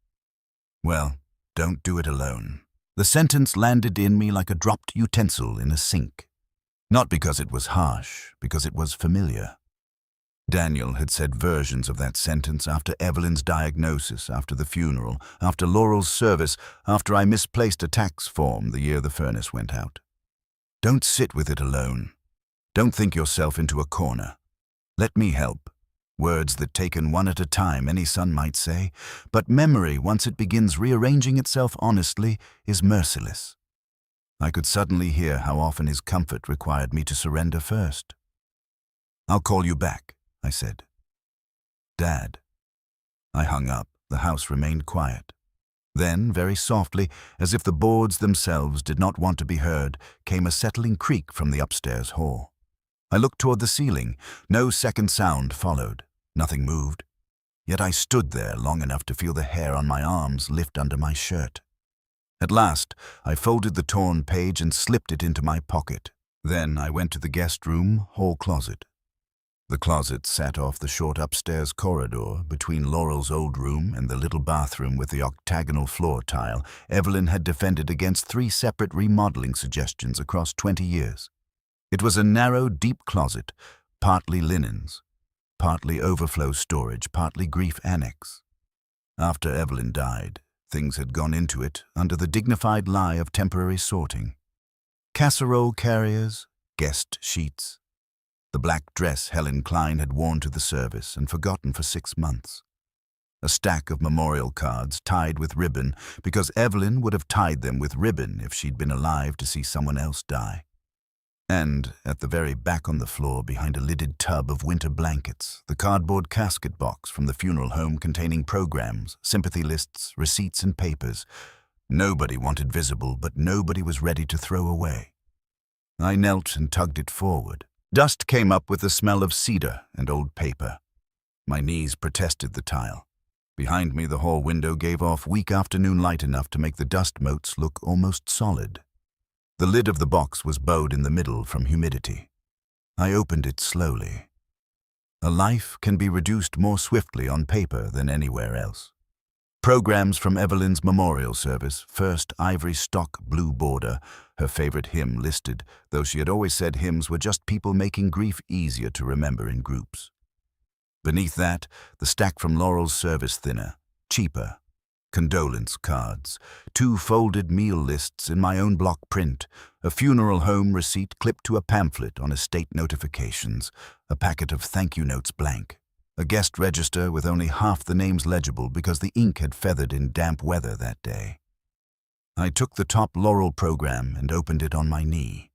Well, don't do it alone. The sentence landed in me like a dropped utensil in a sink. Not because it was harsh, because it was familiar. Daniel had said versions of that sentence after Evelyn's diagnosis, after the funeral, after Laurel's service, after I misplaced a tax form the year the furnace went out. Don't sit with it alone. Don't think yourself into a corner. Let me help. Words that taken one at a time, any son might say, but memory, once it begins rearranging itself honestly, is merciless. I could suddenly hear how often his comfort required me to surrender first. I'll call you back, I said. Dad. I hung up. The house remained quiet. Then, very softly, as if the boards themselves did not want to be heard, came a settling creak from the upstairs hall. I looked toward the ceiling. No second sound followed. Nothing moved. Yet I stood there long enough to feel the hair on my arms lift under my shirt. At last, I folded the torn page and slipped it into my pocket. Then I went to the guest room, hall closet. The closet sat off the short upstairs corridor between Laurel's old room and the little bathroom with the octagonal floor tile Evelyn had defended against 3 separate remodeling suggestions across 20 years. It was a narrow, deep closet, partly linens, partly overflow storage, partly grief annex. After Evelyn died, things had gone into it under the dignified lie of temporary sorting. Casserole carriers, guest sheets, the black dress Helen Klein had worn to the service and forgotten for 6 months. A stack of memorial cards tied with ribbon because Evelyn would have tied them with ribbon if she'd been alive to see someone else die. And, at the very back on the floor behind a lidded tub of winter blankets, the cardboard casket box from the funeral home containing programs, sympathy lists, receipts and papers. Nobody wanted visible, but nobody was ready to throw away. I knelt and tugged it forward. Dust came up with the smell of cedar and old paper. My knees protested the tile. Behind me, the hall window gave off weak afternoon light enough to make the dust motes look almost solid. The lid of the box was bowed in the middle from humidity. I opened it slowly. A life can be reduced more swiftly on paper than anywhere else. Programs from Evelyn's memorial service, first ivory stock blue border, her favorite hymn listed, though she had always said hymns were just people making grief easier to remember in groups. Beneath that, the stack from Laurel's service thinner, cheaper. Condolence cards, 2 folded meal lists in my own block print, a funeral home receipt clipped to a pamphlet on estate notifications, a packet of thank you notes blank, a guest register with only half the names legible because the ink had feathered in damp weather that day. I took the top Laurel program and opened it on my knee.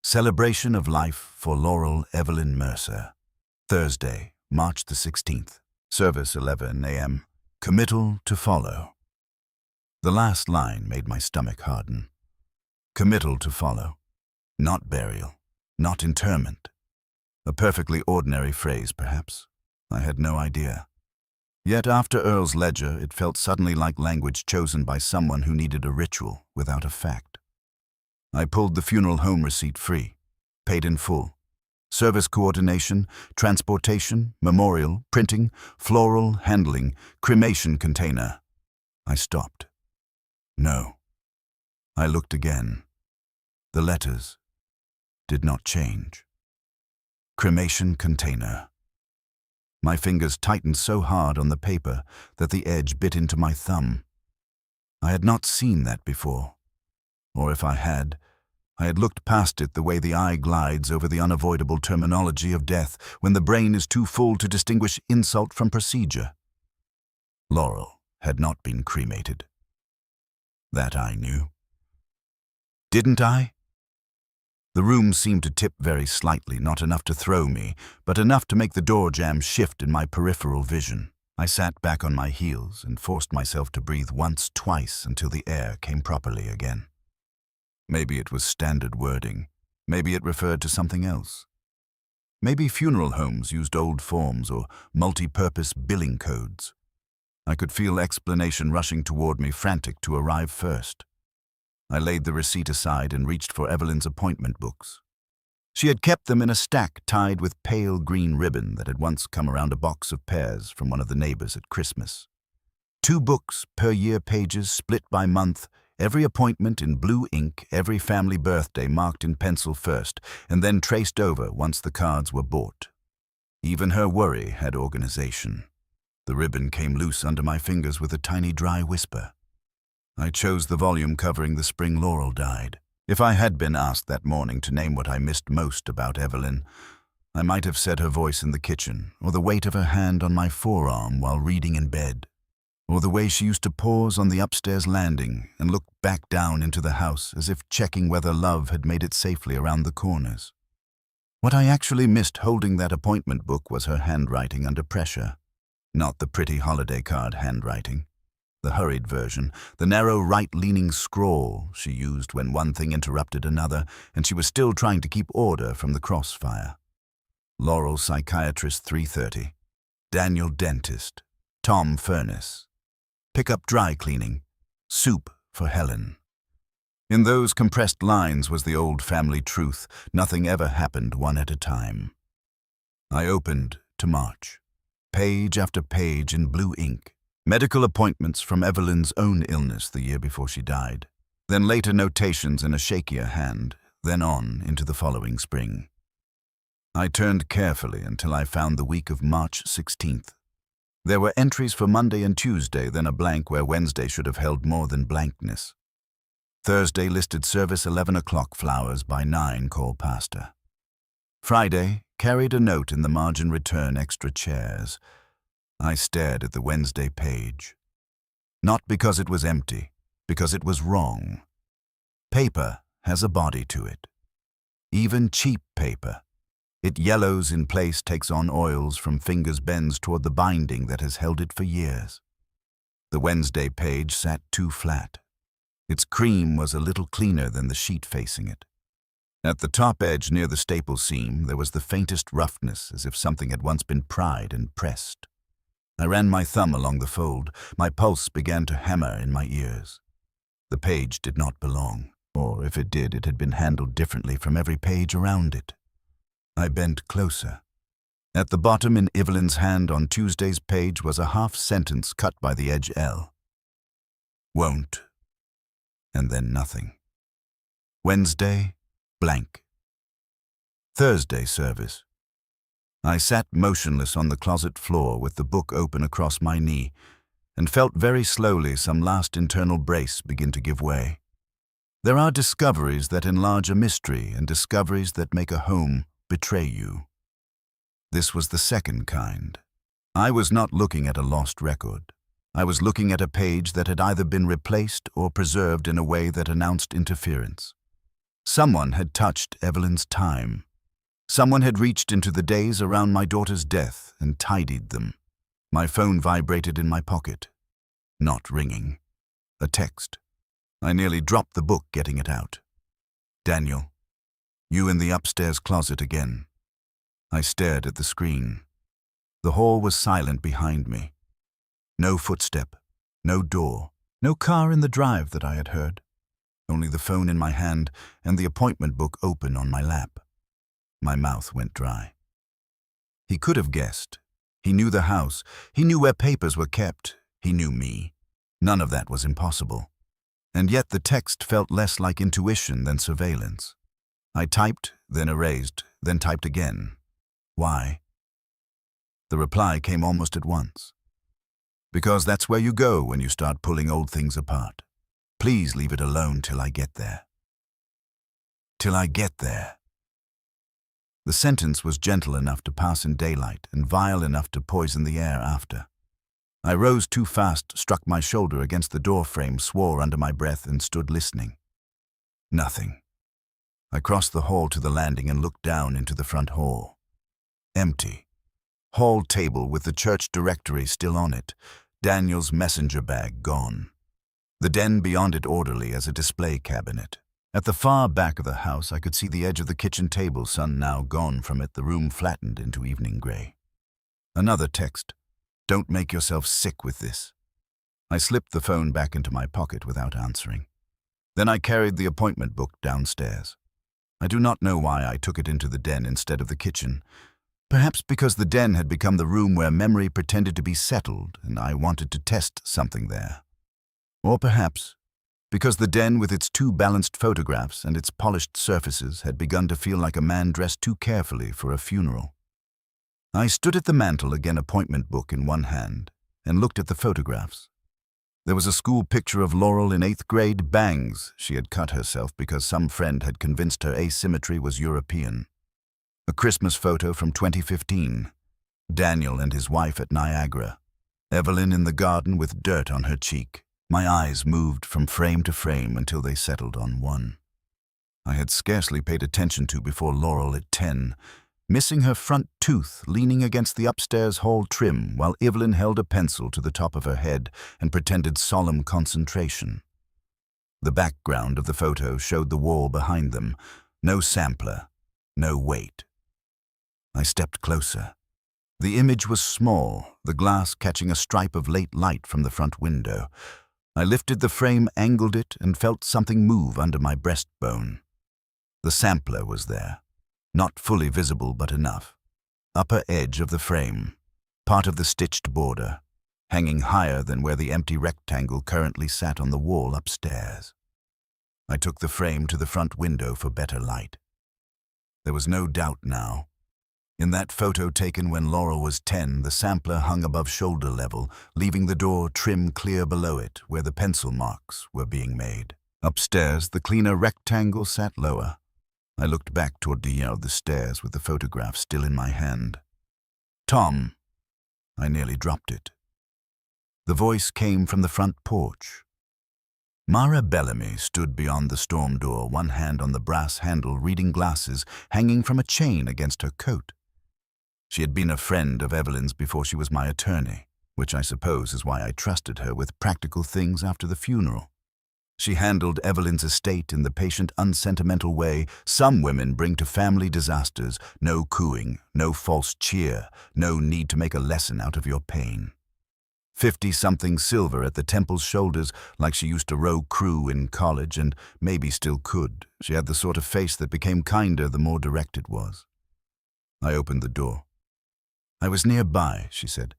Celebration of life for Laurel Evelyn Mercer. Thursday, March the 16th. Service 11 a.m. Committal to follow. The last line made my stomach harden. Committal to follow. Not burial. Not interment. A perfectly ordinary phrase, perhaps. I had no idea. Yet after Earl's ledger, it felt suddenly like language chosen by someone who needed a ritual without a fact. I pulled the funeral home receipt free, paid in full. Service coordination, transportation, memorial, printing, floral, handling, cremation container. I stopped. No. I looked again. The letters did not change. Cremation container. My fingers tightened so hard on the paper that the edge bit into my thumb. I had not seen that before. Or if I had looked past it the way the eye glides over the unavoidable terminology of death when the brain is too full to distinguish insult from procedure. Laurel had not been cremated. That I knew. Didn't I? The room seemed to tip very slightly, not enough to throw me, but enough to make the door jamb shift in my peripheral vision. I sat back on my heels and forced myself to breathe once, twice, until the air came properly again. Maybe it was standard wording. Maybe it referred to something else. Maybe funeral homes used old forms or multi-purpose billing codes. I could feel explanation rushing toward me, frantic to arrive first. I laid the receipt aside and reached for Evelyn's appointment books. She had kept them in a stack tied with pale green ribbon that had once come around a box of pears from one of the neighbors at Christmas. 2 books per year pages split by month, every appointment in blue ink, every family birthday marked in pencil first, and then traced over once the cards were bought. Even her worry had organization. The ribbon came loose under my fingers with a tiny dry whisper. I chose the volume covering the spring Laurel died. If I had been asked that morning to name what I missed most about Evelyn, I might have said her voice in the kitchen, or the weight of her hand on my forearm while reading in bed, or the way she used to pause on the upstairs landing and look back down into the house as if checking whether love had made it safely around the corners. What I actually missed holding that appointment book was her handwriting under pressure. Not the pretty holiday card handwriting. The hurried version, the narrow right-leaning scrawl she used when one thing interrupted another and she was still trying to keep order from the crossfire. Laurel psychiatrist 3:30. Daniel dentist. Tom furnace. Pick up dry cleaning. Soup for Helen. In those compressed lines was the old family truth. Nothing ever happened one at a time. I opened to March. Page after page in blue ink. Medical appointments from Evelyn's own illness the year before she died. Then later notations in a shakier hand, then on into the following spring. I turned carefully until I found the week of March 16th. There were entries for Monday and Tuesday, then a blank where Wednesday should have held more than blankness. Thursday listed service 11 o'clock, flowers by 9, call pastor. Friday carried a note in the margin, return extra chairs. I stared at the Wednesday page. Not because it was empty, because it was wrong. Paper has a body to it. Even cheap paper. It yellows in place, takes on oils from fingers, bends toward the binding that has held it for years. The Wednesday page sat too flat. Its cream was a little cleaner than the sheet facing it. At the top edge near the staple seam, there was the faintest roughness, as if something had once been pried and pressed. I ran my thumb along the fold. My pulse began to hammer in my ears. The page did not belong, or if it did, it had been handled differently from every page around it. I bent closer. At the bottom in Evelyn's hand on Tuesday's page was a half sentence cut by the edge L. Won't. And then nothing. Wednesday, blank. Thursday service. I sat motionless on the closet floor with the book open across my knee and felt very slowly some last internal brace begin to give way. There are discoveries that enlarge a mystery and discoveries that make a home betray you. This was the second kind. I was not looking at a lost record. I was looking at a page that had either been replaced or preserved in a way that announced interference. Someone had touched Evelyn's time. Someone had reached into the days around my daughter's death and tidied them. My phone vibrated in my pocket. Not ringing. A text. I nearly dropped the book getting it out. Daniel, you in the upstairs closet again. I stared at the screen. The hall was silent behind me. No footstep, no door, no car in the drive that I had heard. Only the phone in my hand and the appointment book open on my lap. My mouth went dry. He could have guessed. He knew the house. He knew where papers were kept. He knew me. None of that was impossible. And yet the text felt less like intuition than surveillance. I typed, then erased, then typed again. Why? The reply came almost at once. Because that's where you go when you start pulling old things apart. Please leave it alone till I get there. Till I get there. The sentence was gentle enough to pass in daylight and vile enough to poison the air after. I rose too fast, struck my shoulder against the door frame, swore under my breath, and stood listening. Nothing. I crossed the hall to the landing and looked down into the front hall. Empty. Hall table with the church directory still on it. Daniel's messenger bag gone. The den beyond it orderly as a display cabinet. At the far back of the house, I could see the edge of the kitchen table, sun now gone from it, the room flattened into evening gray. Another text. Don't make yourself sick with this. I slipped the phone back into my pocket without answering. Then I carried the appointment book downstairs. I do not know why I took it into the den instead of the kitchen. Perhaps because the den had become the room where memory pretended to be settled and I wanted to test something there. Or perhaps because the den with its two balanced photographs and its polished surfaces had begun to feel like a man dressed too carefully for a funeral. I stood at the mantel, again appointment book in one hand, and looked at the photographs. There was a school picture of Laurel in 8th grade, bangs. She had cut herself because some friend had convinced her asymmetry was European. A Christmas photo from 2015. Daniel and his wife at Niagara. Evelyn in the garden with dirt on her cheek. My eyes moved from frame to frame until they settled on one. I had scarcely paid attention to before Laurel at 10, missing her front tooth, leaning against the upstairs hall trim while Evelyn held a pencil to the top of her head and pretended solemn concentration. The background of the photo showed the wall behind them. No sampler, no weight. I stepped closer. The image was small, the glass catching a stripe of late light from the front window. I lifted the frame, angled it, and felt something move under my breastbone. The sampler was there. Not fully visible, but enough. Upper edge of the frame, part of the stitched border, hanging higher than where the empty rectangle currently sat on the wall upstairs. I took the frame to the front window for better light. There was no doubt now. In that photo taken when Laurel was 10, the sampler hung above shoulder level, leaving the door trim clear below it, where the pencil marks were being made. Upstairs, the cleaner rectangle sat lower. I looked back toward the end of the stairs with the photograph still in my hand. Tom. I nearly dropped it. The voice came from the front porch. Mara Bellamy stood beyond the storm door, one hand on the brass handle, reading glasses hanging from a chain against her coat. She had been a friend of Evelyn's before she was my attorney, which I suppose is why I trusted her with practical things after the funeral. She handled Evelyn's estate in the patient, unsentimental way some women bring to family disasters. No cooing, no false cheer, no need to make a lesson out of your pain. 50-something silver at the temple's shoulders, like she used to row crew in college and maybe still could. She had the sort of face that became kinder the more direct it was. I opened the door. I was nearby, she said.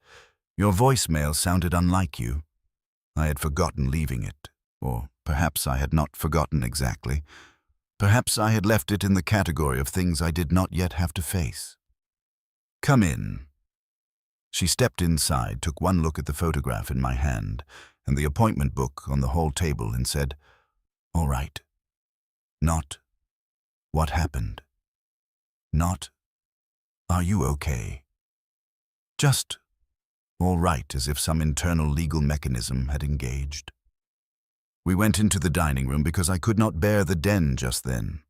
Your voicemail sounded unlike you. I had forgotten leaving it, or perhaps I had not forgotten exactly. Perhaps I had left it in the category of things I did not yet have to face. Come in. She stepped inside, took one look at the photograph in my hand and the appointment book on the hall table and said, All right. Not, what happened? Not, are you okay? Just, all right, as if some internal legal mechanism had engaged. We went into the dining room because I could not bear the den just then.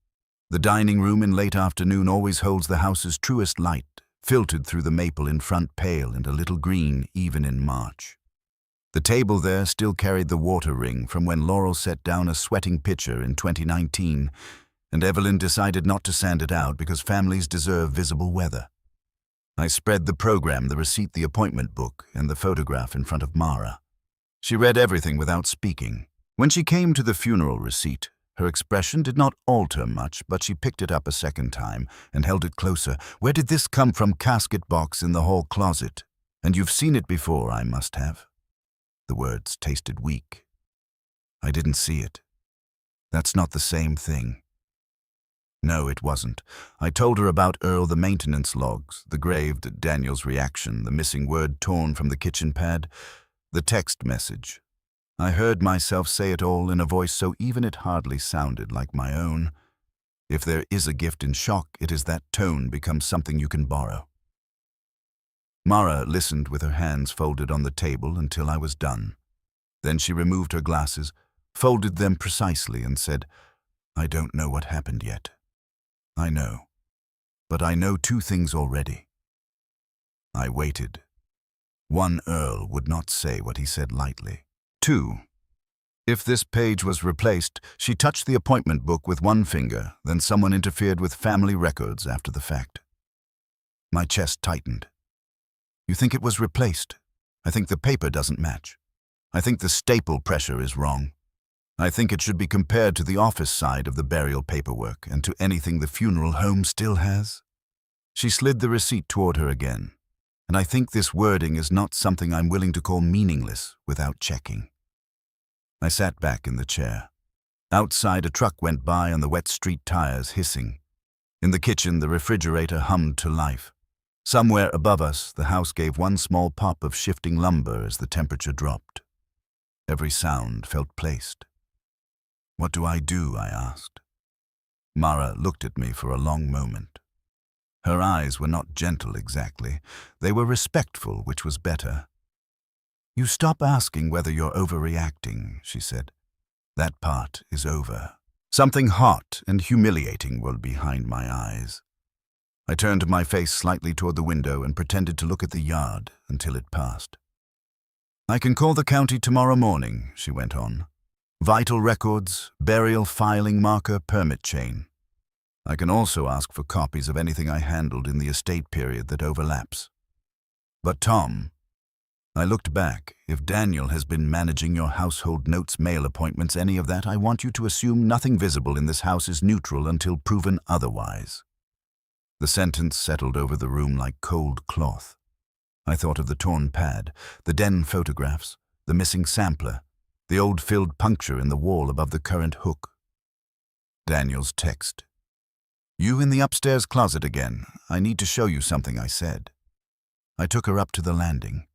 The dining room in late afternoon always holds the house's truest light, filtered through the maple in front, pale and a little green even in March. The table there still carried the water ring from when Laurel set down a sweating pitcher in 2019, and Evelyn decided not to sand it out because families deserve visible weather. I spread the program, the receipt, the appointment book, and the photograph in front of Mara. She read everything without speaking. When she came to the funeral receipt, her expression did not alter much, but she picked it up a second time and held it closer. "Where did this come from?" "Casket box in the hall closet. And you've seen it before, I must have." The words tasted weak. "I didn't see it." "That's not the same thing." No, it wasn't. I told her about Earl, the maintenance logs, the grave, Daniel's reaction, the missing word torn from the kitchen pad, the text message. I heard myself say it all in a voice so even it hardly sounded like my own. If there is a gift in shock, it is that tone becomes something you can borrow. Mara listened with her hands folded on the table until I was done. Then she removed her glasses, folded them precisely, and said, "I don't know what happened yet. I know. But I know two things already." I waited. One, Earl would not say what he said lightly. Two, if this page was replaced, she touched the appointment book with one finger, then someone interfered with family records after the fact. My chest tightened. "You think it was replaced?" "I think the paper doesn't match. I think the staple pressure is wrong. I think it should be compared to the office side of the burial paperwork and to anything the funeral home still has." She slid the receipt toward her again. "And I think this wording is not something I'm willing to call meaningless without checking." I sat back in the chair. Outside, a truck went by on the wet street tires, hissing. In the kitchen, the refrigerator hummed to life. Somewhere above us, the house gave one small pop of shifting lumber as the temperature dropped. Every sound felt placed. "What do?" I asked. Mara looked at me for a long moment. Her eyes were not gentle exactly. They were respectful, which was better. "You stop asking whether you're overreacting," she said. "That part is over." Something hot and humiliating were behind my eyes. I turned my face slightly toward the window and pretended to look at the yard until it passed. "I can call the county tomorrow morning," she went on. "Vital records, burial filing marker, permit chain. I can also ask for copies of anything I handled in the estate period that overlaps. But Tom," I looked back, "if Daniel has been managing your household notes, mail appointments, any of that, I want you to assume nothing visible in this house is neutral until proven otherwise." The sentence settled over the room like cold cloth. I thought of the torn pad, the den photographs, the missing sampler, the old filled puncture in the wall above the current hook. Daniel's text. "You in the upstairs closet again. I need to show you something," I said. I took her up to the landing.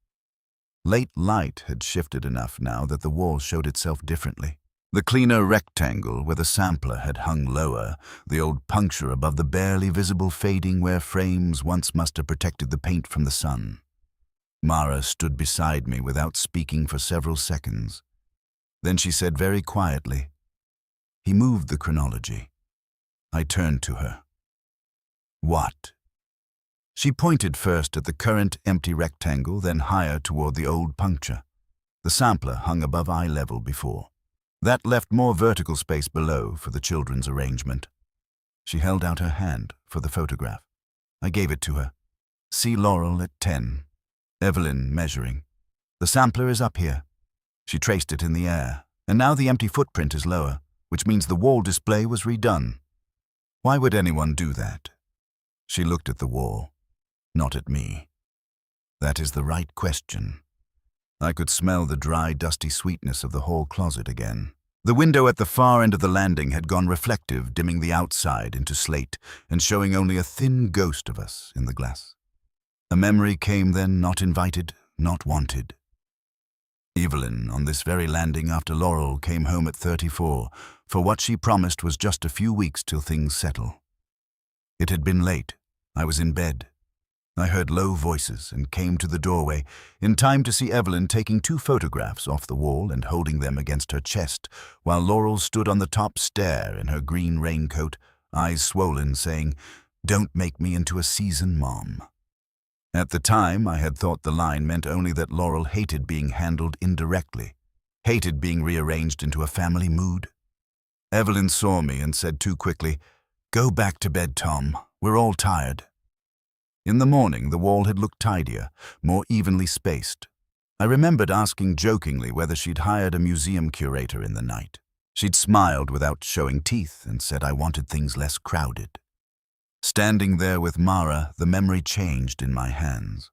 Late light had shifted enough now that the wall showed itself differently. The cleaner rectangle where the sampler had hung lower, the old puncture above the barely visible fading where frames once must have protected the paint from the sun. Mara stood beside me without speaking for several seconds. Then she said very quietly, "He moved the chronology." I turned to her. "What?" She pointed first at the current empty rectangle, then higher toward the old puncture. The sampler hung above eye level before. That left more vertical space below for the children's arrangement. She held out her hand for the photograph. I gave it to her. "See Laurel at 10. Evelyn measuring. The sampler is up here." She traced it in the air, and now the empty footprint is lower, which means the wall display was redone. Why would anyone do that? She looked at the wall, not at me. That is the right question. I could smell the dry, dusty sweetness of the hall closet again. The window at the far end of the landing had gone reflective, dimming the outside into slate and showing only a thin ghost of us in the glass. A memory came then, not invited, not wanted. Evelyn, on this very landing after Laurel, came home at 34, for what she promised was just a few weeks till things settle. It had been late. I was in bed. I heard low voices and came to the doorway, in time to see Evelyn taking 2 photographs off the wall and holding them against her chest, while Laurel stood on the top stair in her green raincoat, eyes swollen, saying, "Don't make me into a seasoned mom." At the time, I had thought the line meant only that Laurel hated being handled indirectly, hated being rearranged into a family mood. Evelyn saw me and said too quickly, "Go back to bed, Tom. We're all tired." In the morning, the wall had looked tidier, more evenly spaced. I remembered asking jokingly whether she'd hired a museum curator in the night. She'd smiled without showing teeth and said I wanted things less crowded. Standing there with Mara, the memory changed in my hands.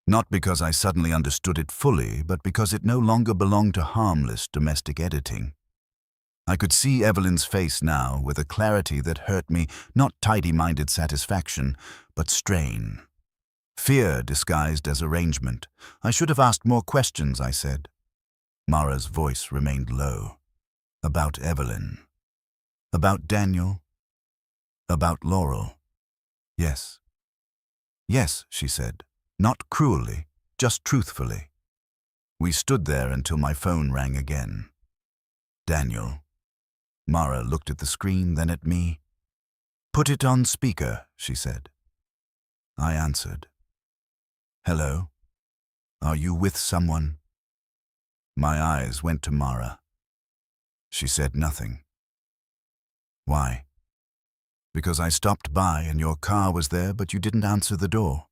Not because I suddenly understood it fully, but because it no longer belonged to harmless domestic editing. I could see Evelyn's face now with a clarity that hurt me, not tidy-minded satisfaction, but strain. Fear disguised as arrangement. I should have asked more questions, I said. Mara's voice remained low. About Evelyn. About Daniel. About Laurel. Yes. Yes, she said. Not cruelly, just truthfully. We stood there until my phone rang again. Daniel. Mara looked at the screen, then at me. Put it on speaker, she said. I answered. Hello? Are you with someone? My eyes went to Mara. She said nothing. Why? Because I stopped by and your car was there, but you didn't answer the door.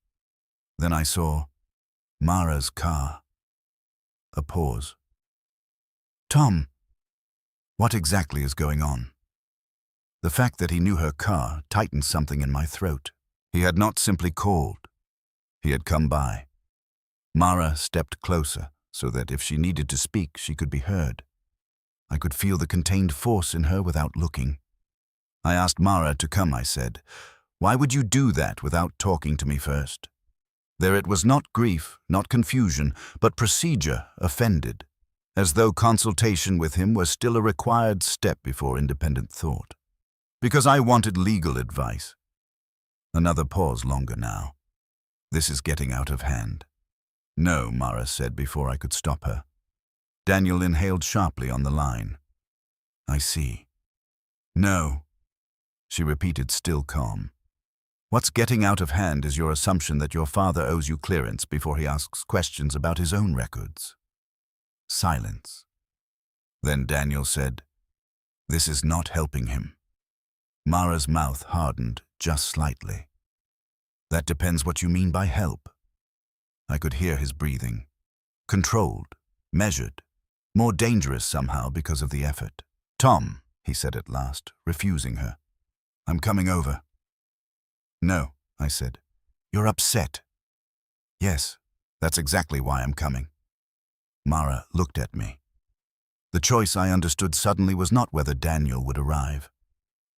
Then I saw Mara's car. A pause. Tom, what exactly is going on? The fact that he knew her car tightened something in my throat. He had not simply called. He had come by. Mara stepped closer so that if she needed to speak, she could be heard. I could feel the contained force in her without looking. I asked Mara to come, I said. Why would you do that without talking to me first? There it was not grief, not confusion, but procedure offended, as though consultation with him was still a required step before independent thought. Because I wanted legal advice. Another pause longer now. This is getting out of hand. No, Mara said before I could stop her. Daniel inhaled sharply on the line. I see. No, she repeated, still calm. What's getting out of hand is your assumption that your father owes you clearance before he asks questions about his own records. Silence. Then Daniel said, This is not helping him. Mara's mouth hardened just slightly. That depends what you mean by help. I could hear his breathing. Controlled, measured, more dangerous somehow because of the effort. Tom, he said at last, refusing her. I'm coming over. No, I said. You're upset. Yes, that's exactly why I'm coming. Mara looked at me. The choice, I understood suddenly, was not whether Daniel would arrive.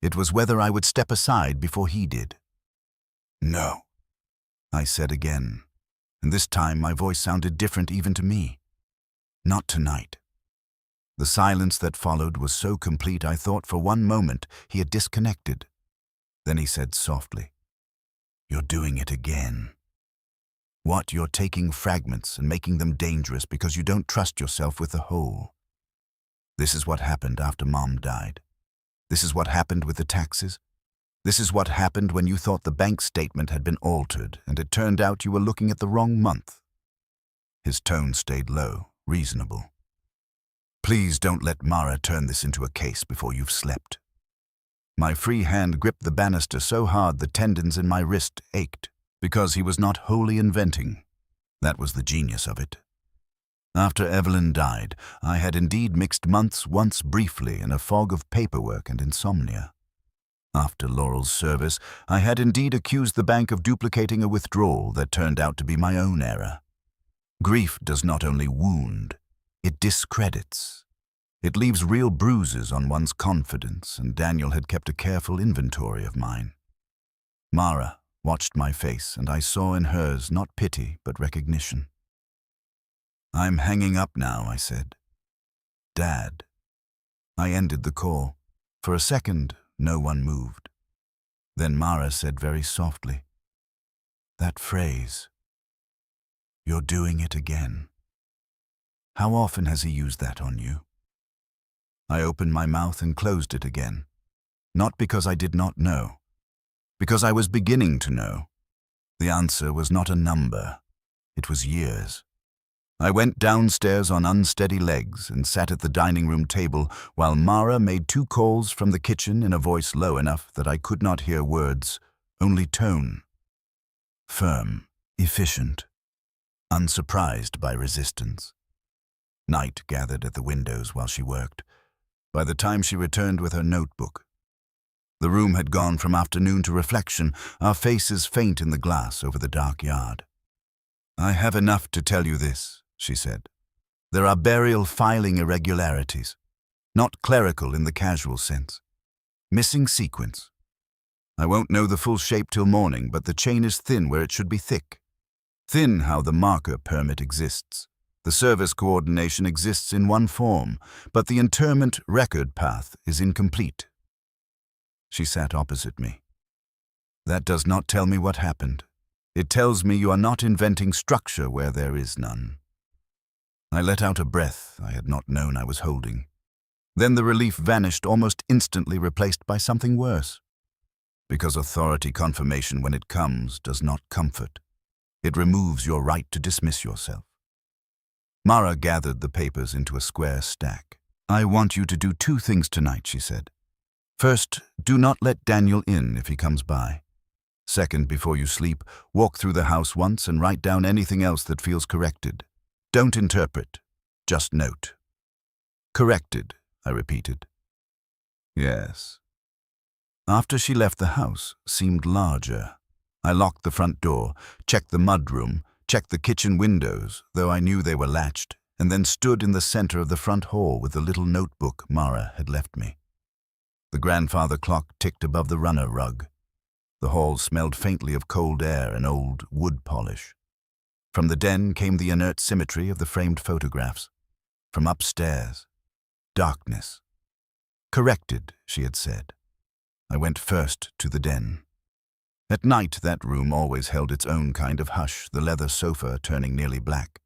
It was whether I would step aside before he did. No, I said again, and this time my voice sounded different even to me. Not tonight. The silence that followed was so complete I thought for one moment he had disconnected. Then he said softly, You're doing it again. What, you're taking fragments and making them dangerous because you don't trust yourself with the whole. This is what happened after Mom died. This is what happened with the taxes. This is what happened when you thought the bank statement had been altered and it turned out you were looking at the wrong month. His tone stayed low, reasonable. Please don't let Mara turn this into a case before you've slept. My free hand gripped the banister so hard the tendons in my wrist ached, because he was not wholly inventing. That was the genius of it. After Evelyn died, I had indeed mixed months once briefly in a fog of paperwork and insomnia. After Laurel's service, I had indeed accused the bank of duplicating a withdrawal that turned out to be my own error. Grief does not only wound, it discredits. It leaves real bruises on one's confidence, and Daniel had kept a careful inventory of mine. Mara watched my face, and I saw in hers not pity but recognition. I'm hanging up now, I said. Dad. I ended the call. For a second, no one moved. Then Mara said very softly, That phrase, you're doing it again. How often has he used that on you? I opened my mouth and closed it again. Not because I did not know. Because I was beginning to know. The answer was not a number. It was years. I went downstairs on unsteady legs and sat at the dining room table while Mara made 2 calls from the kitchen in a voice low enough that I could not hear words, only tone. firm, efficient, unsurprised by resistance. Night gathered at the windows while she worked. By the time she returned with her notebook, the room had gone from afternoon to reflection, our faces faint in the glass over the dark yard. "I have enough to tell you this," she said. "There are burial filing irregularities, not clerical in the casual sense. Missing sequence. I won't know the full shape till morning, but the chain is thin where it should be thick. Thin how the marker permit exists. The service coordination exists in one form, but the interment record path is incomplete." She sat opposite me. "That does not tell me what happened. It tells me you are not inventing structure where there is none." I let out a breath I had not known I was holding. Then the relief vanished almost instantly, replaced by something worse. Because authority confirmation, when it comes, does not comfort. It removes your right to dismiss yourself. Mara gathered the papers into a square stack. "I want you to do 2 things tonight," she said. "First, do not let Daniel in if he comes by. Second, before you sleep, walk through the house once and write down anything else that feels corrected. Don't interpret, just note." "Corrected," I repeated. "Yes." After she left, the house seemed larger. I locked the front door, checked the mudroom, checked the kitchen windows, though I knew they were latched, and then stood in the center of the front hall with the little notebook Mara had left me. The grandfather clock ticked above the runner rug. The hall smelled faintly of cold air and old wood polish. From the den came the inert symmetry of the framed photographs. From upstairs, darkness. "Corrected," she had said. I went first to the den. At night, that room always held its own kind of hush, the leather sofa turning nearly black,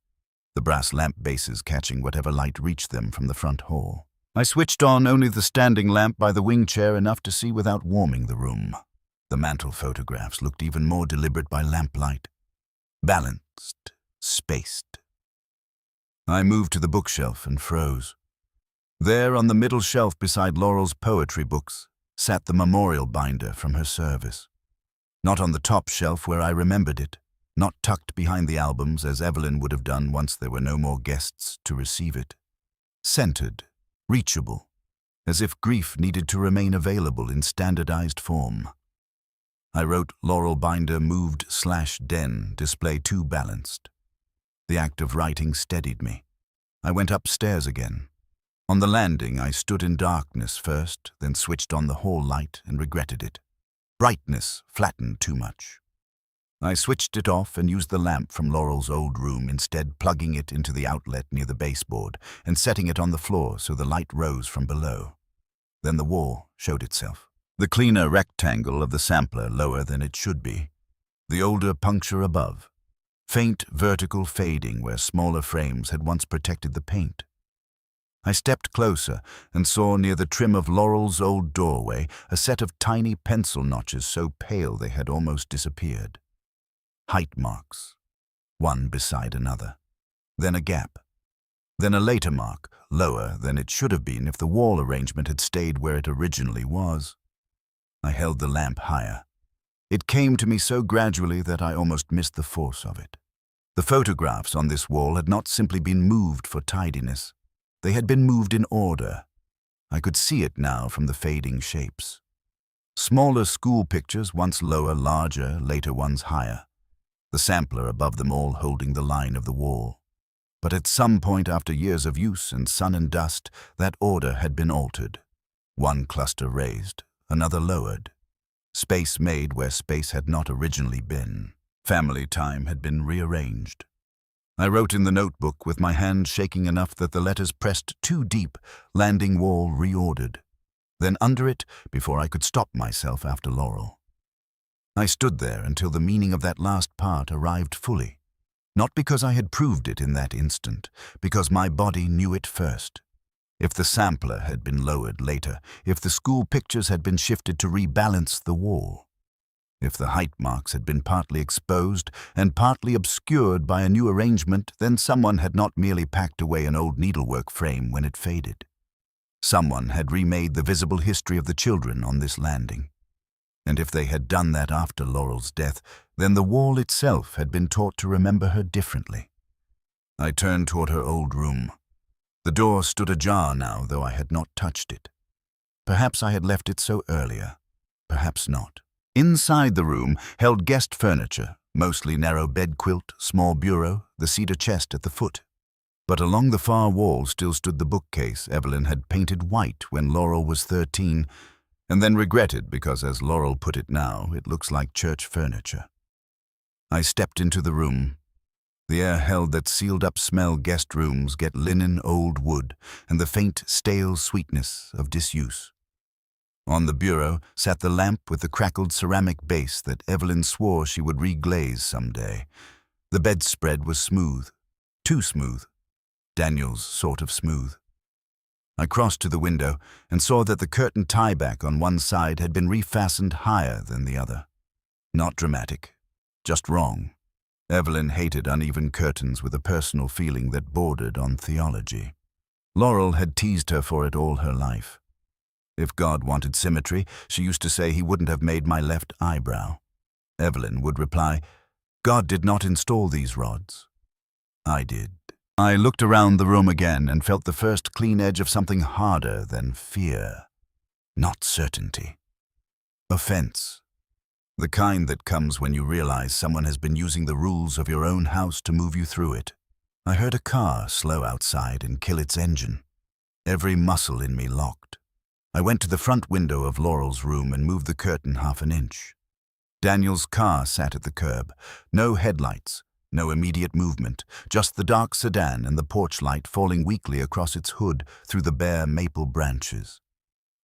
the brass lamp bases catching whatever light reached them from the front hall. I switched on only the standing lamp by the wing chair, enough to see without warming the room. The mantel photographs looked even more deliberate by lamplight. Balanced, spaced. I moved to the bookshelf and froze. There, on the middle shelf beside Laurel's poetry books, sat the memorial binder from her service. Not on the top shelf where I remembered it, not tucked behind the albums as Evelyn would have done once there were no more guests to receive it. Centered, reachable, as if grief needed to remain available in standardized form. I wrote Laurel binder moved/den, display 2 balanced. The act of writing steadied me. I went upstairs again. On the landing, I stood in darkness first, then switched on the hall light and regretted it. Brightness flattened too much. I switched it off and used the lamp from Laurel's old room, instead plugging it into the outlet near the baseboard and setting it on the floor so the light rose from below. Then the wall showed itself. The cleaner rectangle of the sampler lower than it should be. The older puncture above. Faint vertical fading where smaller frames had once protected the paint. I stepped closer and saw near the trim of Laurel's old doorway a set of tiny pencil notches so pale they had almost disappeared. Height marks, one beside another. Then a gap. Then a later mark, lower than it should have been if the wall arrangement had stayed where it originally was. I held the lamp higher. It came to me so gradually that I almost missed the force of it. The photographs on this wall had not simply been moved for tidiness. They had been moved in order. I could see it now from the fading shapes. Smaller school pictures, once lower, larger, later ones higher. The sampler above them all holding the line of the wall. But at some point after years of use and sun and dust, that order had been altered. One cluster raised, another lowered. Space made where space had not originally been. Family time had been rearranged. I wrote in the notebook with my hand shaking enough that the letters pressed too deep, landing wall reordered. Then under it, before I could stop myself after Laurel. I stood there until the meaning of that last part arrived fully. Not because I had proved it in that instant, because my body knew it first. If the sampler had been lowered later, if the school pictures had been shifted to rebalance the wall, if the height marks had been partly exposed and partly obscured by a new arrangement, then someone had not merely packed away an old needlework frame when it faded. Someone had remade the visible history of the children on this landing. And if they had done that after Laurel's death, then the wall itself had been taught to remember her differently. I turned toward her old room. The door stood ajar now, though I had not touched it. Perhaps I had left it so earlier. Perhaps not. Inside the room held guest furniture, mostly narrow bed quilt, small bureau, the cedar chest at the foot. But along the far wall still stood the bookcase Evelyn had painted white when Laurel was 13, and then regretted because, as Laurel put it now, it looks like church furniture. I stepped into the room. The air held that sealed-up smell guest rooms get: linen, old wood, and the faint, stale sweetness of disuse. On the bureau sat the lamp with the crackled ceramic base that Evelyn swore she would reglaze someday. The bedspread was smooth. Too smooth. Daniel's sort of smooth. I crossed to the window and saw that the curtain tie-back on one side had been refastened higher than the other. Not dramatic, just wrong. Evelyn hated uneven curtains with a personal feeling that bordered on theology. Laurel had teased her for it all her life. If God wanted symmetry, she used to say he wouldn't have made my left eyebrow. Evelyn would reply, God did not install these rods. I did. I looked around the room again and felt the first clean edge of something harder than fear. Not certainty. Offense. The kind that comes when you realize someone has been using the rules of your own house to move you through it. I heard a car slow outside and kill its engine. Every muscle in me locked. I went to the front window of Laurel's room and moved the curtain half an inch. Daniel's car sat at the curb. No headlights. No immediate movement, just the dark sedan and the porch light falling weakly across its hood through the bare maple branches.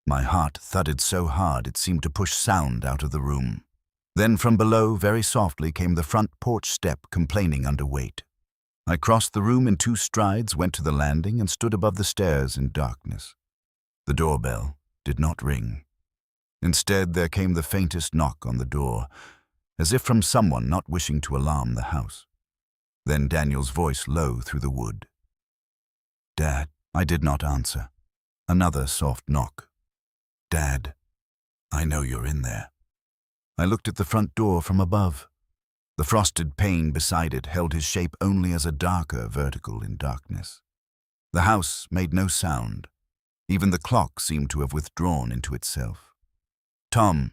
My heart thudded so hard it seemed to push sound out of the room. Then from below, very softly, came the front porch step complaining under weight. I crossed the room in 2 strides, went to the landing, and stood above the stairs in darkness. The doorbell did not ring. Instead, there came the faintest knock on the door, as if from someone not wishing to alarm the house. Then Daniel's voice low through the wood. Dad. I did not answer. Another soft knock. Dad, I know you're in there. I looked at the front door from above. The frosted pane beside it held his shape only as a darker vertical in darkness. The house made no sound. Even the clock seemed to have withdrawn into itself. Tom,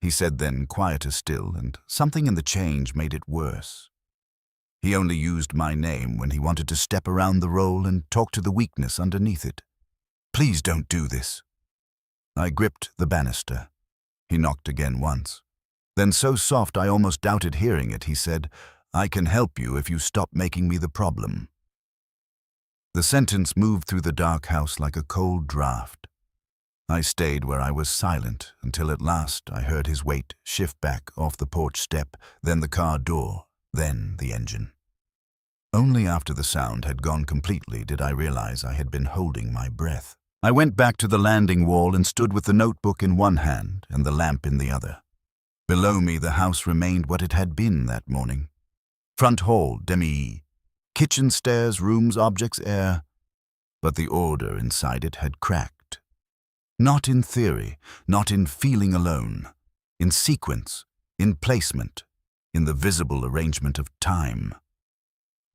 he said then, quieter still, and something in the change made it worse. He only used my name when he wanted to step around the role and talk to the weakness underneath it. Please don't do this. I gripped the banister. He knocked again once. Then so soft I almost doubted hearing it, he said, I can help you if you stop making me the problem. The sentence moved through the dark house like a cold draft. I stayed where I was silent until at last I heard his weight shift back off the porch step, then the car door, then the engine. Only after the sound had gone completely did I realize I had been holding my breath. I went back to the landing wall and stood with the notebook in one hand and the lamp in the other. Below me the house remained what it had been that morning. Front hall, demi, kitchen, stairs, rooms, objects, air. But the order inside it had cracked. Not in theory, not in feeling alone. In sequence, in placement, in the visible arrangement of time.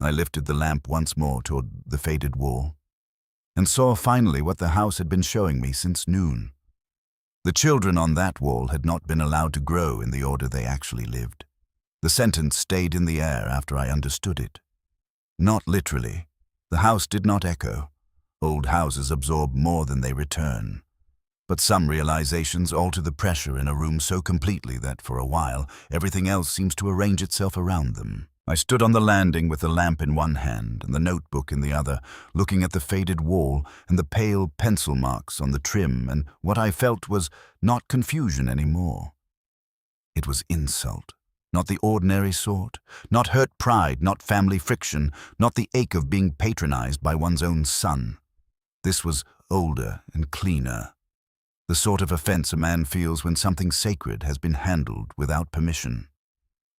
I lifted the lamp once more toward the faded wall and saw finally what the house had been showing me since noon. The children on that wall had not been allowed to grow in the order they actually lived. The sentence stayed in the air after I understood it. Not literally. The house did not echo. Old houses absorb more than they return. But some realizations alter the pressure in a room so completely that, for a while, everything else seems to arrange itself around them. I stood on the landing with the lamp in one hand and the notebook in the other, looking at the faded wall and the pale pencil marks on the trim, and what I felt was not confusion anymore. It was insult, not the ordinary sort, not hurt pride, not family friction, not the ache of being patronized by one's own son. This was older and cleaner. The sort of offense a man feels when something sacred has been handled without permission.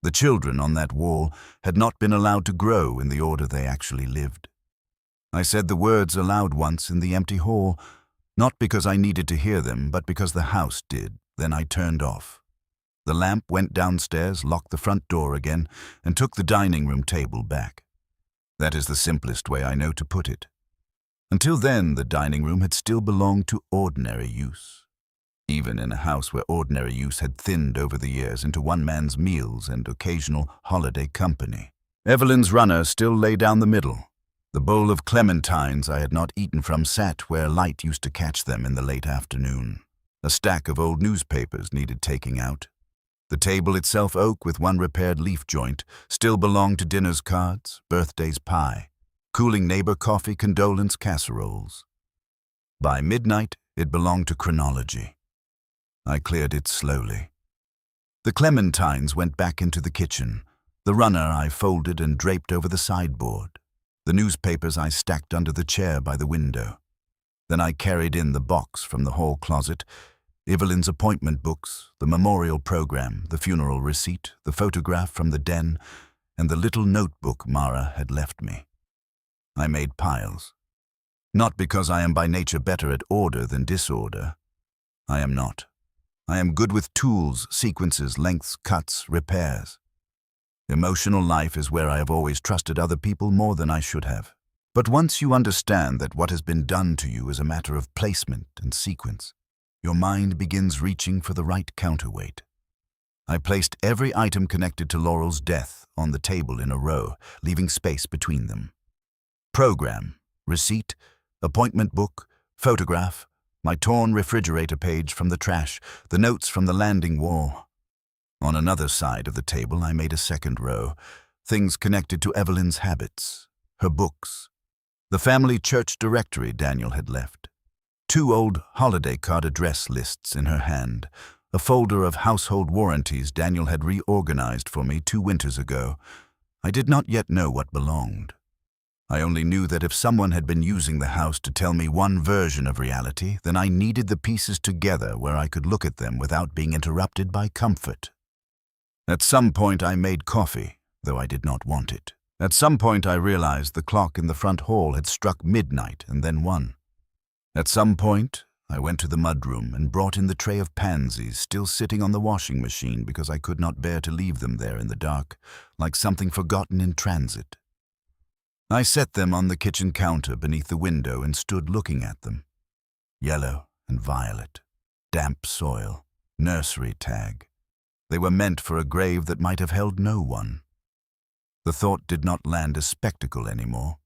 The children on that wall had not been allowed to grow in the order they actually lived. I said the words aloud once in the empty hall, not because I needed to hear them, but because the house did. Then I turned off. The lamp went downstairs, locked the front door again, and took the dining room table back. That is the simplest way I know to put it. Until then, the dining room had still belonged to ordinary use, even in a house where ordinary use had thinned over the years into one man's meals and occasional holiday company. Evelyn's runner still lay down the middle. The bowl of clementines I had not eaten from sat where light used to catch them in the late afternoon. A stack of old newspapers needed taking out. The table itself, oak with one repaired leaf joint, still belonged to dinner's cards, birthday's pie, cooling neighbor coffee, condolence casseroles. By midnight, it belonged to chronology. I cleared it slowly. The clementines went back into the kitchen. The runner I folded and draped over the sideboard. The newspapers I stacked under the chair by the window. Then I carried in the box from the hall closet, Evelyn's appointment books, the memorial program, the funeral receipt, the photograph from the den, and the little notebook Mara had left me. I made piles. Not because I am by nature better at order than disorder. I am not. I am good with tools, sequences, lengths, cuts, repairs. Emotional life is where I have always trusted other people more than I should have. But once you understand that what has been done to you is a matter of placement and sequence, your mind begins reaching for the right counterweight. I placed every item connected to Laurel's death on the table in a row, leaving space between them. Program, receipt, appointment book, photograph, my torn refrigerator page from the trash, the notes from the landing wall. On another side of the table, I made a second row, things connected to Evelyn's habits, her books, the family church directory Daniel had left, 2 old holiday card address lists in her hand, a folder of household warranties Daniel had reorganized for me 2 winters ago. I did not yet know what belonged. I only knew that if someone had been using the house to tell me one version of reality, then I needed the pieces together where I could look at them without being interrupted by comfort. At some point I made coffee, though I did not want it. At some point I realized the clock in the front hall had struck midnight and then 1. At some point I went to the mudroom and brought in the tray of pansies still sitting on the washing machine because I could not bear to leave them there in the dark, like something forgotten in transit. I set them on the kitchen counter beneath the window and stood looking at them. Yellow and violet, damp soil, nursery tag. They were meant for a grave that might have held no one. The thought did not land as spectacle anymore.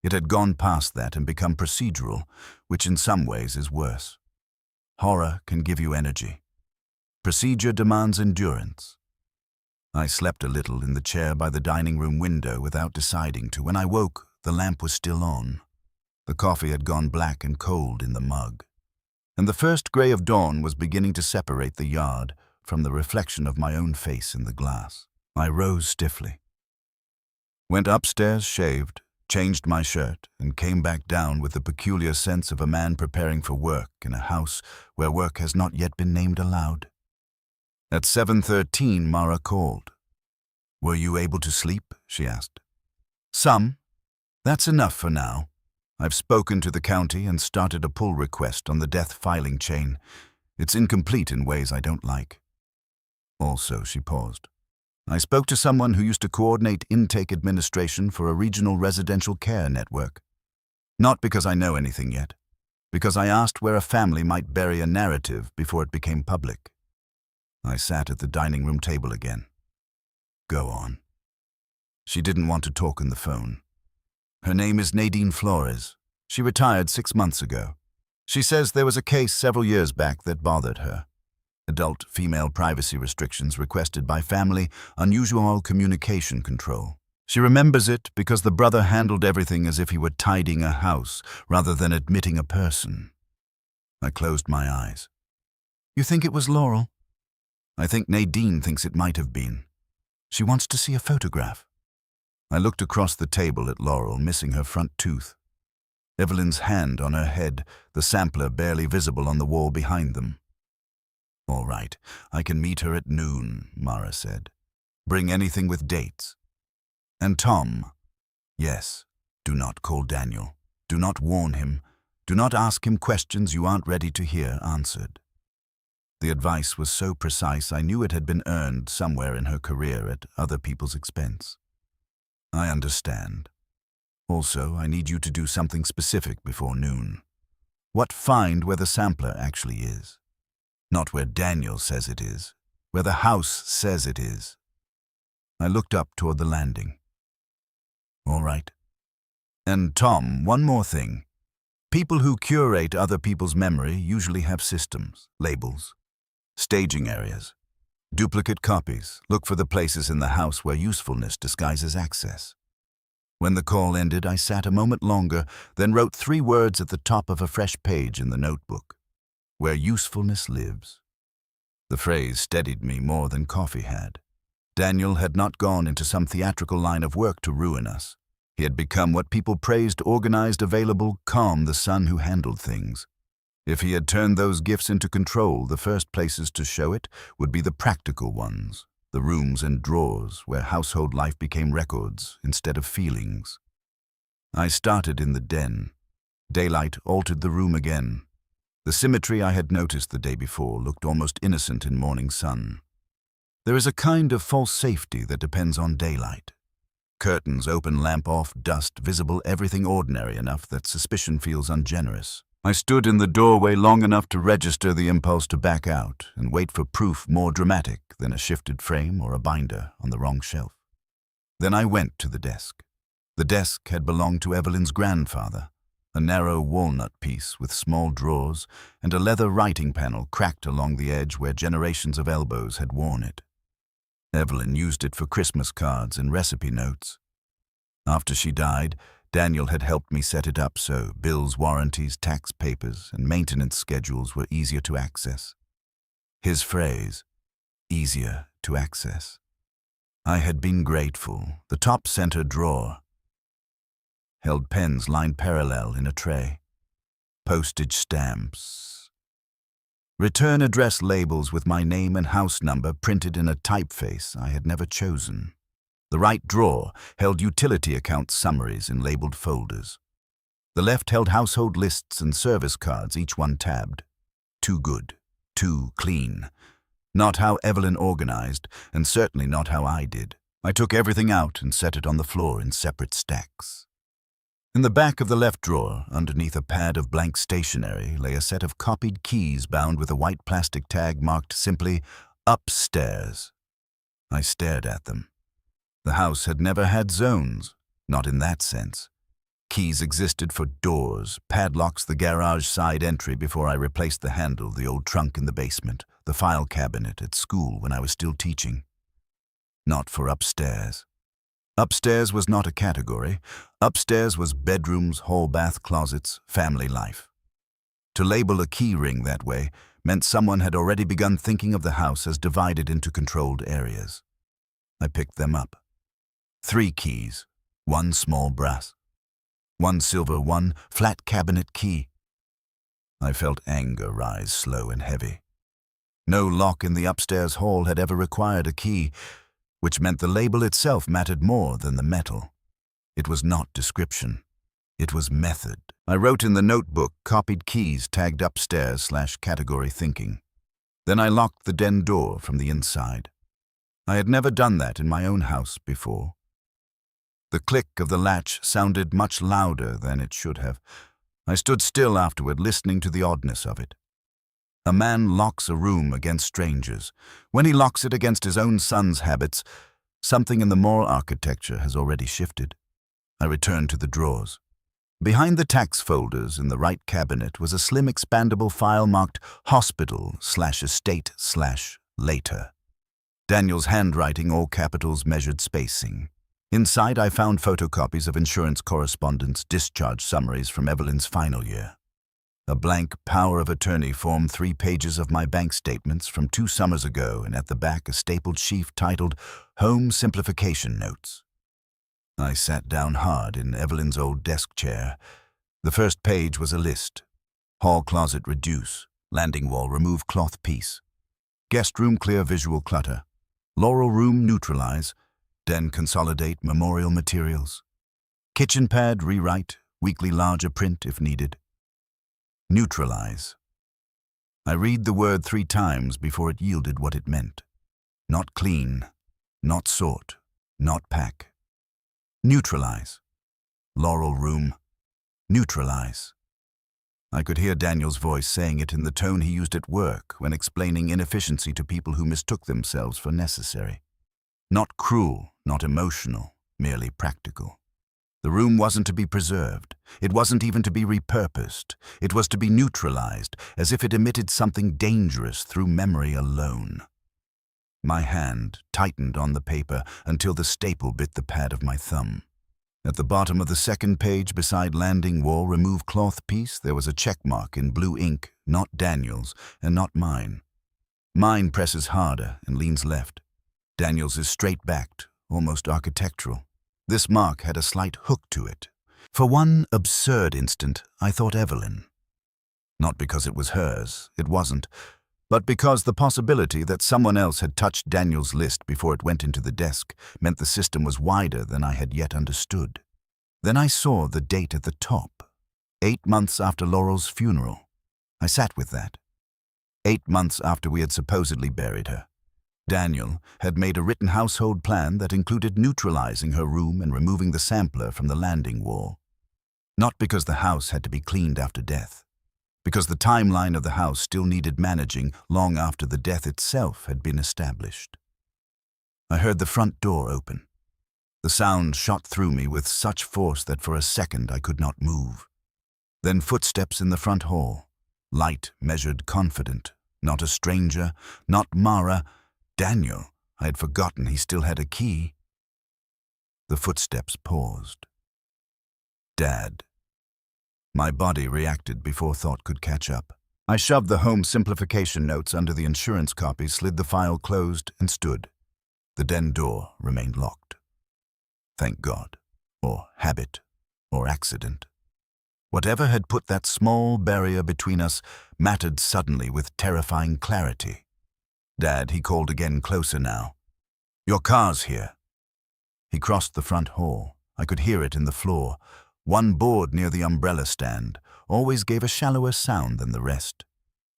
It had gone past that and become procedural, which in some ways is worse. Horror can give you energy. Procedure demands endurance. I slept a little in the chair by the dining room window without deciding to. When I woke, the lamp was still on. The coffee had gone black and cold in the mug, and the first gray of dawn was beginning to separate the yard from the reflection of my own face in the glass. I rose stiffly, went upstairs, shaved, changed my shirt, and came back down with the peculiar sense of a man preparing for work in a house where work has not yet been named aloud. At 7:13, Mara called. "Were you able to sleep?" she asked. "Some. That's enough for now. I've spoken to the county and started a pull request on the death filing chain. It's incomplete in ways I don't like." Also, she paused. "I spoke to someone who used to coordinate intake administration for a regional residential care network. Not because I know anything yet, because I asked where a family might bury a narrative before it became public." I sat at the dining room table again. "Go on." She didn't want to talk on the phone. "Her name is Nadine Flores. She retired 6 months ago. She says there was a case several years back that bothered her. Adult female privacy restrictions requested by family, unusual communication control. She remembers it because the brother handled everything as if he were tidying a house rather than admitting a person." I closed my eyes. "You think it was Laurel?" "I think Nadine thinks it might have been. She wants to see a photograph." I looked across the table at Laurel, missing her front tooth. Evelyn's hand on her head, the sampler barely visible on the wall behind them. "All right, I can meet her at noon," Mara said. "Bring anything with dates. And Tom." "Yes, do not call Daniel. Do not warn him. Do not ask him questions you aren't ready to hear answered." The advice was so precise I knew it had been earned somewhere in her career at other people's expense. I understand. Also, I need you to do something specific before noon. Find where the sampler actually is. Not where Daniel says it is, where the house says it is. I looked up toward the landing. All right. And Tom, one more thing. People who curate other people's memory usually have systems, labels, staging areas, duplicate copies. Look for the places in the house where usefulness disguises access. When the call ended, I sat a moment longer, then wrote 3 words at the top of a fresh page in the notebook. Where usefulness lives. The phrase steadied me more than coffee had. Daniel had not gone into some theatrical line of work to ruin us. He had become what people praised: organized, available, calm, the son who handled things. If he had turned those gifts into control, the first places to show it would be the practical ones, the rooms and drawers where household life became records instead of feelings. I started in the den. Daylight altered the room again. The symmetry I had noticed the day before looked almost innocent in morning sun. There is a kind of false safety that depends on daylight. Curtains open, lamp off, dust visible, everything ordinary enough that suspicion feels ungenerous. I stood in the doorway long enough to register the impulse to back out and wait for proof more dramatic than a shifted frame or a binder on the wrong shelf. Then I went to the desk. The desk had belonged to Evelyn's grandfather, a narrow walnut piece with small drawers and a leather writing panel cracked along the edge where generations of elbows had worn it. Evelyn used it for Christmas cards and recipe notes. After she died, Daniel had helped me set it up so bills, warranties, tax papers, and maintenance schedules were easier to access. His phrase, easier to access. I had been grateful. The top center drawer held pens lined parallel in a tray, postage stamps, return address labels with my name and house number printed in a typeface I had never chosen. The right drawer held utility account summaries in labeled folders. The left held household lists and service cards, each one tabbed. Too good, too clean. Not how Evelyn organized, and certainly not how I did. I took everything out and set it on the floor in separate stacks. In the back of the left drawer, underneath a pad of blank stationery, lay a set of copied keys bound with a white plastic tag marked simply, "Upstairs." I stared at them. The house had never had zones, not in that sense. Keys existed for doors, padlocks, the garage side entry before I replaced the handle, the old trunk in the basement, the file cabinet at school when I was still teaching. Not for upstairs. Upstairs was not a category. Upstairs was bedrooms, hall, bath, closets, family life. To label a key ring that way meant someone had already begun thinking of the house as divided into controlled areas. I picked them up. 3 keys, 1 small brass, 1 silver, 1 flat cabinet key. I felt anger rise slow and heavy. No lock in the upstairs hall had ever required a key, which meant the label itself mattered more than the metal. It was not description. It was method. I wrote in the notebook copied keys tagged upstairs/category thinking. Then I locked the den door from the inside. I had never done that in my own house before. The click of the latch sounded much louder than it should have. I stood still afterward, listening to the oddness of it. A man locks a room against strangers. When he locks it against his own son's habits, something in the moral architecture has already shifted. I returned to the drawers. Behind the tax folders in the right cabinet was a slim expandable file marked hospital/estate/later. Daniel's handwriting, all capitals, measured spacing. Inside, I found photocopies of insurance correspondence, discharge summaries from Evelyn's final year. A blank power of attorney form 3 pages of my bank statements from 2 summers ago, and at the back a stapled sheaf titled Home Simplification Notes. I sat down hard in Evelyn's old desk chair. The first page was a list. Hall closet reduce, landing wall remove cloth piece. Guest room clear visual clutter. Laurel room neutralize. Den consolidate memorial materials. Kitchen pad rewrite, weekly larger print if needed. Neutralize. I read the word 3 times before it yielded what it meant. Not clean, not sort, not pack. Neutralize. Laurel room. Neutralize. I could hear Daniel's voice saying it in the tone he used at work when explaining inefficiency to people who mistook themselves for necessary. Not cruel, not emotional, merely practical. The room wasn't to be preserved. It wasn't even to be repurposed. It was to be neutralized, as if it emitted something dangerous through memory alone. My hand tightened on the paper until the staple bit the pad of my thumb. At the bottom of the second page beside landing wall remove cloth piece, there was a check mark in blue ink, not Daniel's and not mine. Mine presses harder and leans left. Daniel's is straight-backed, almost architectural. This mark had a slight hook to it. For one absurd instant, I thought Evelyn. Not because it was hers, it wasn't, but because the possibility that someone else had touched Daniel's list before it went into the desk meant the system was wider than I had yet understood. Then I saw the date at the top, 8 months after Laurel's funeral. I sat with that. 8 months after we had supposedly buried her. Daniel had made a written household plan that included neutralizing her room and removing the sampler from the landing wall. Not because the house had to be cleaned after death, because the timeline of the house still needed managing long after the death itself had been established. I heard the front door open. The sound shot through me with such force that for a second I could not move. Then footsteps in the front hall, light, measured, confident, not a stranger, not Mara, Daniel. I had forgotten he still had a key. The footsteps paused. Dad. My body reacted before thought could catch up. I shoved the home simplification notes under the insurance copy, slid the file closed, and stood. The den door remained locked. Thank God. Or habit. Or accident. Whatever had put that small barrier between us mattered suddenly with terrifying clarity. Dad, he called again, closer now. Your car's here. He crossed the front hall. I could hear it in the floor. One board near the umbrella stand always gave a shallower sound than the rest.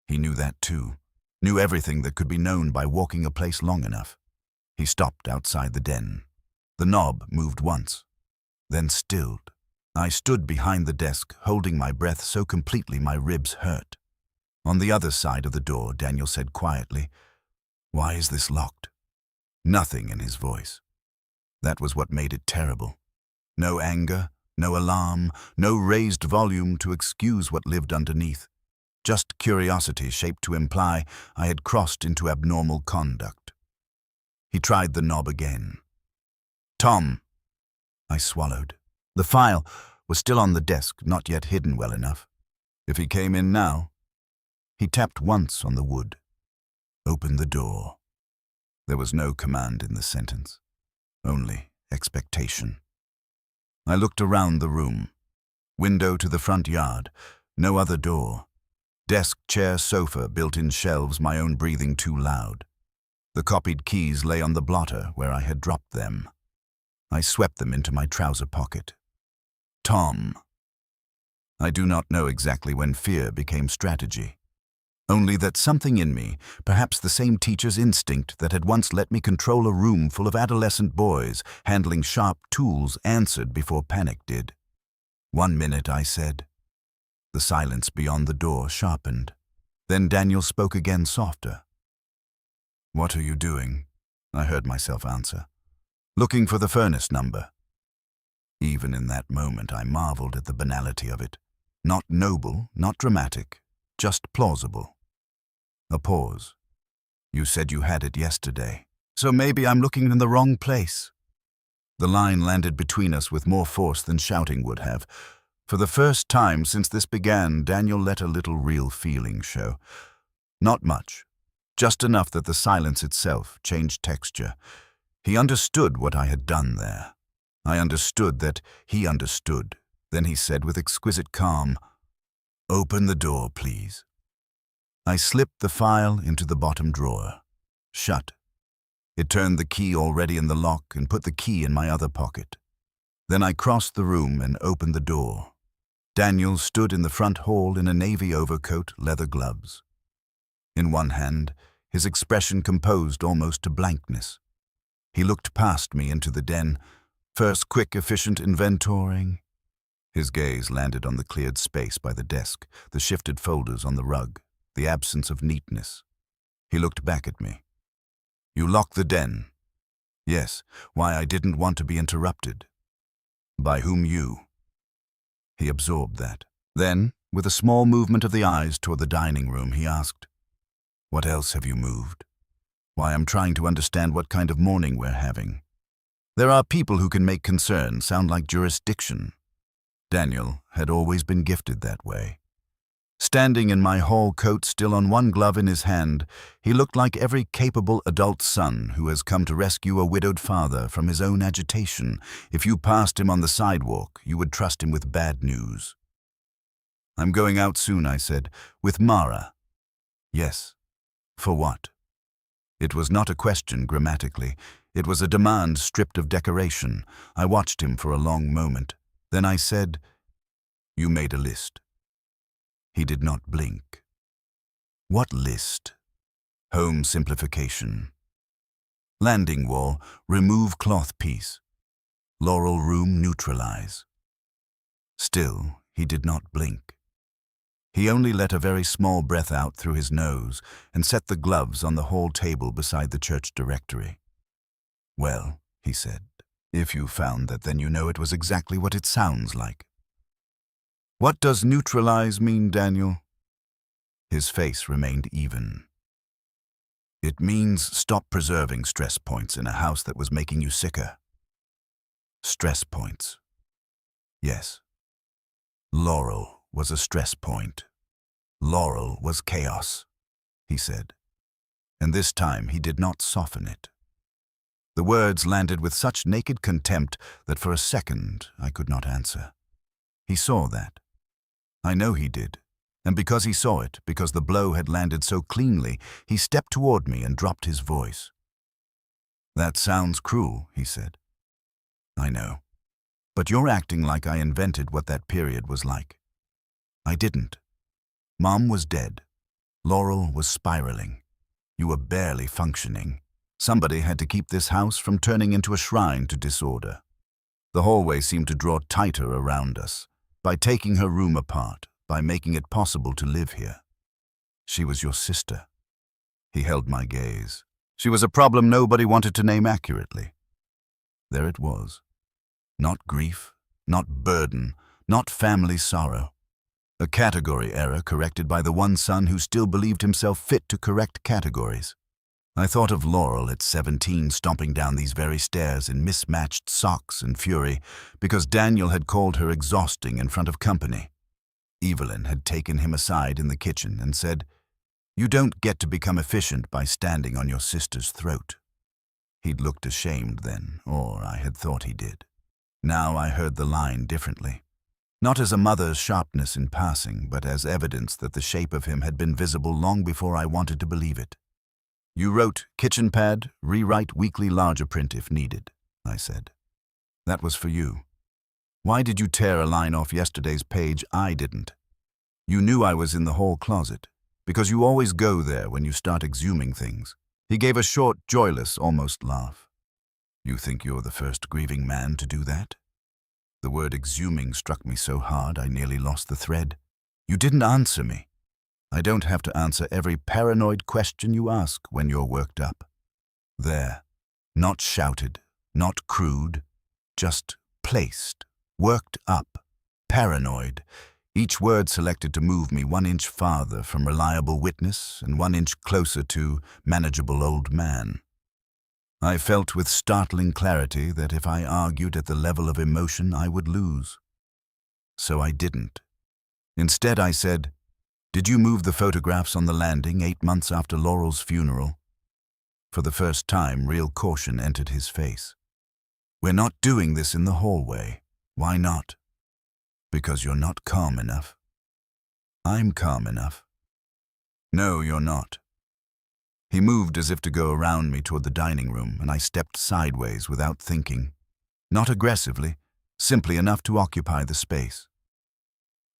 He knew that too. Knew everything that could be known by walking a place long enough. He stopped outside the den. The knob moved once, then stilled. I stood behind the desk, holding my breath so completely my ribs hurt. On the other side of the door, Daniel said quietly, "Why is this locked?" Nothing in his voice. That was what made it terrible. No anger, no alarm, no raised volume to excuse what lived underneath. Just curiosity shaped to imply I had crossed into abnormal conduct. He tried the knob again. "Tom." I swallowed. The file was still on the desk, not yet hidden well enough. If he came in now. He tapped once on the wood. Open the door. There was no command in the sentence, only expectation. I looked around the room. Window to the front yard, no other door. Desk, chair, sofa, built-in shelves, my own breathing too loud. The copied keys lay on the blotter where I had dropped them. I swept them into my trouser pocket. Tom. I do not know exactly when fear became strategy. Only that something in me, perhaps the same teacher's instinct that had once let me control a room full of adolescent boys handling sharp tools, answered before panic did. 1 minute, I said. The silence beyond the door sharpened. Then Daniel spoke again, softer. "What are you doing?" I heard myself answer. "Looking for the furnace number." Even in that moment I marveled at the banality of it. Not noble, not dramatic, just plausible. A pause. "You said you had it yesterday. So maybe I'm looking in the wrong place." The line landed between us with more force than shouting would have. For the first time since this began, Daniel let a little real feeling show. Not much, just enough that the silence itself changed texture. He understood what I had done there. I understood that he understood. Then he said with exquisite calm, "Open the door, please." I slipped the file into the bottom drawer. Shut. It turned the key already in the lock and put the key in my other pocket. Then I crossed the room and opened the door. Daniel stood in the front hall in a navy overcoat, leather gloves. In one hand, his expression composed almost to blankness. He looked past me into the den, first quick, efficient inventorying. His gaze landed on the cleared space by the desk, the shifted folders on the rug, the absence of neatness. He looked back at me. You locked the den. Yes, why I didn't want to be interrupted. By whom you? He absorbed that. Then, with a small movement of the eyes toward the dining room, he asked, What else have you moved? Why, I'm trying to understand what kind of morning we're having. There are people who can make concern sound like jurisdiction. Daniel had always been gifted that way. Standing in my hall coat, still on one glove in his hand, he looked like every capable adult son who has come to rescue a widowed father from his own agitation. If you passed him on the sidewalk, you would trust him with bad news. I'm going out soon, I said, with Mara. Yes. For what? It was not a question grammatically. It was a demand stripped of decoration. I watched him for a long moment. Then I said, You made a list. He did not blink. What list? Home simplification. Landing wall, remove cloth piece. Laurel room, neutralize. Still, he did not blink. He only let a very small breath out through his nose and set the gloves on the hall table beside the church directory. Well, he said, if you found that, then you know it was exactly what it sounds like. What does neutralize mean, Daniel? His face remained even. It means stop preserving stress points in a house that was making you sicker. Stress points. Yes. Laurel was a stress point. Laurel was chaos, he said. And this time he did not soften it. The words landed with such naked contempt that for a second I could not answer. He saw that. I know he did. And because he saw it, because the blow had landed so cleanly, he stepped toward me and dropped his voice. That sounds cruel, he said. I know. But you're acting like I invented what that period was like. I didn't. Mom was dead. Laurel was spiraling. You were barely functioning. Somebody had to keep this house from turning into a shrine to disorder. The hallway seemed to draw tighter around us. By taking her room apart, by making it possible to live here. She was your sister. He held my gaze. She was a problem nobody wanted to name accurately. There it was. Not grief, not burden, not family sorrow. A category error corrected by the one son who still believed himself fit to correct categories. I thought of Laurel at 17 stomping down these very stairs in mismatched socks and fury because Daniel had called her exhausting in front of company. Evelyn had taken him aside in the kitchen and said, You don't get to become efficient by standing on your sister's throat. He'd looked ashamed then, or I had thought he did. Now I heard the line differently. Not as a mother's sharpness in passing, but as evidence that the shape of him had been visible long before I wanted to believe it. You wrote, kitchen pad, rewrite weekly larger print if needed, I said. That was for you. Why did you tear a line off yesterday's page I didn't? You knew I was in the hall closet, because you always go there when you start exhuming things. He gave a short, joyless, almost laugh. You think you're the first grieving man to do that? The word exhuming struck me so hard I nearly lost the thread. You didn't answer me. I don't have to answer every paranoid question you ask when you're worked up. There. Not shouted, not crude, just placed, worked up, paranoid, each word selected to move me 1 inch farther from reliable witness and 1 inch closer to manageable old man. I felt with startling clarity that if I argued at the level of emotion, I would lose. So I didn't. Instead, I said, Did you move the photographs on the landing 8 months after Laurel's funeral? For the first time, real caution entered his face. We're not doing this in the hallway. Why not? Because you're not calm enough. I'm calm enough. No, you're not. He moved as if to go around me toward the dining room, and I stepped sideways without thinking. Not aggressively, simply enough to occupy the space.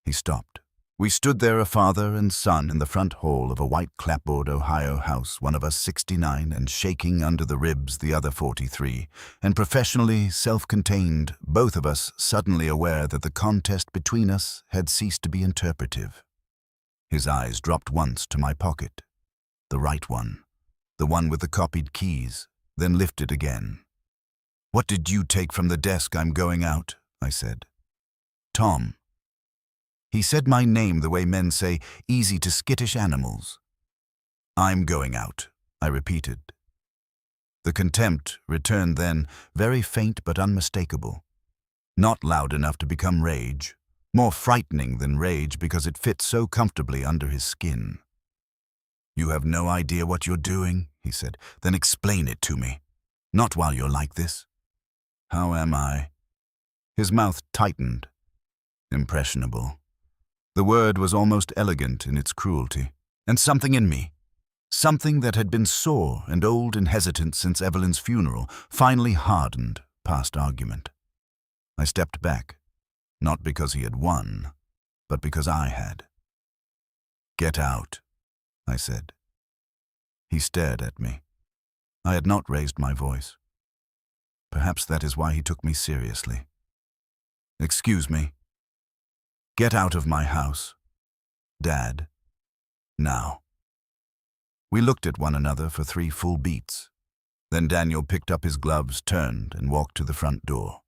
He stopped. We stood there, a father and son, in the front hall of a white clapboard Ohio house, one of us 69 and shaking under the ribs, the other 43, and professionally self-contained, both of us suddenly aware that the contest between us had ceased to be interpretive. His eyes dropped once to my pocket, the right one, the one with the copied keys, then lifted again. "What did you take from the desk? I'm going out," I said. "Tom." He said my name the way men say easy to skittish animals. "I'm going out," I repeated. The contempt returned then, very faint but unmistakable. Not loud enough to become rage, more frightening than rage because it fit so comfortably under his skin. "You have no idea what you're doing," he said. "Then explain it to me. Not while you're like this." "How am I?" His mouth tightened. Impressionable. The word was almost elegant in its cruelty. And something in me, something that had been sore and old and hesitant since Evelyn's funeral, finally hardened past argument. I stepped back, not because he had won, but because I had. "Get out," I said. He stared at me. I had not raised my voice. Perhaps that is why he took me seriously. "Excuse me. Get out of my house. Dad. Now." We looked at one another for 3 full beats. Then Daniel picked up his gloves, turned, and walked to the front door.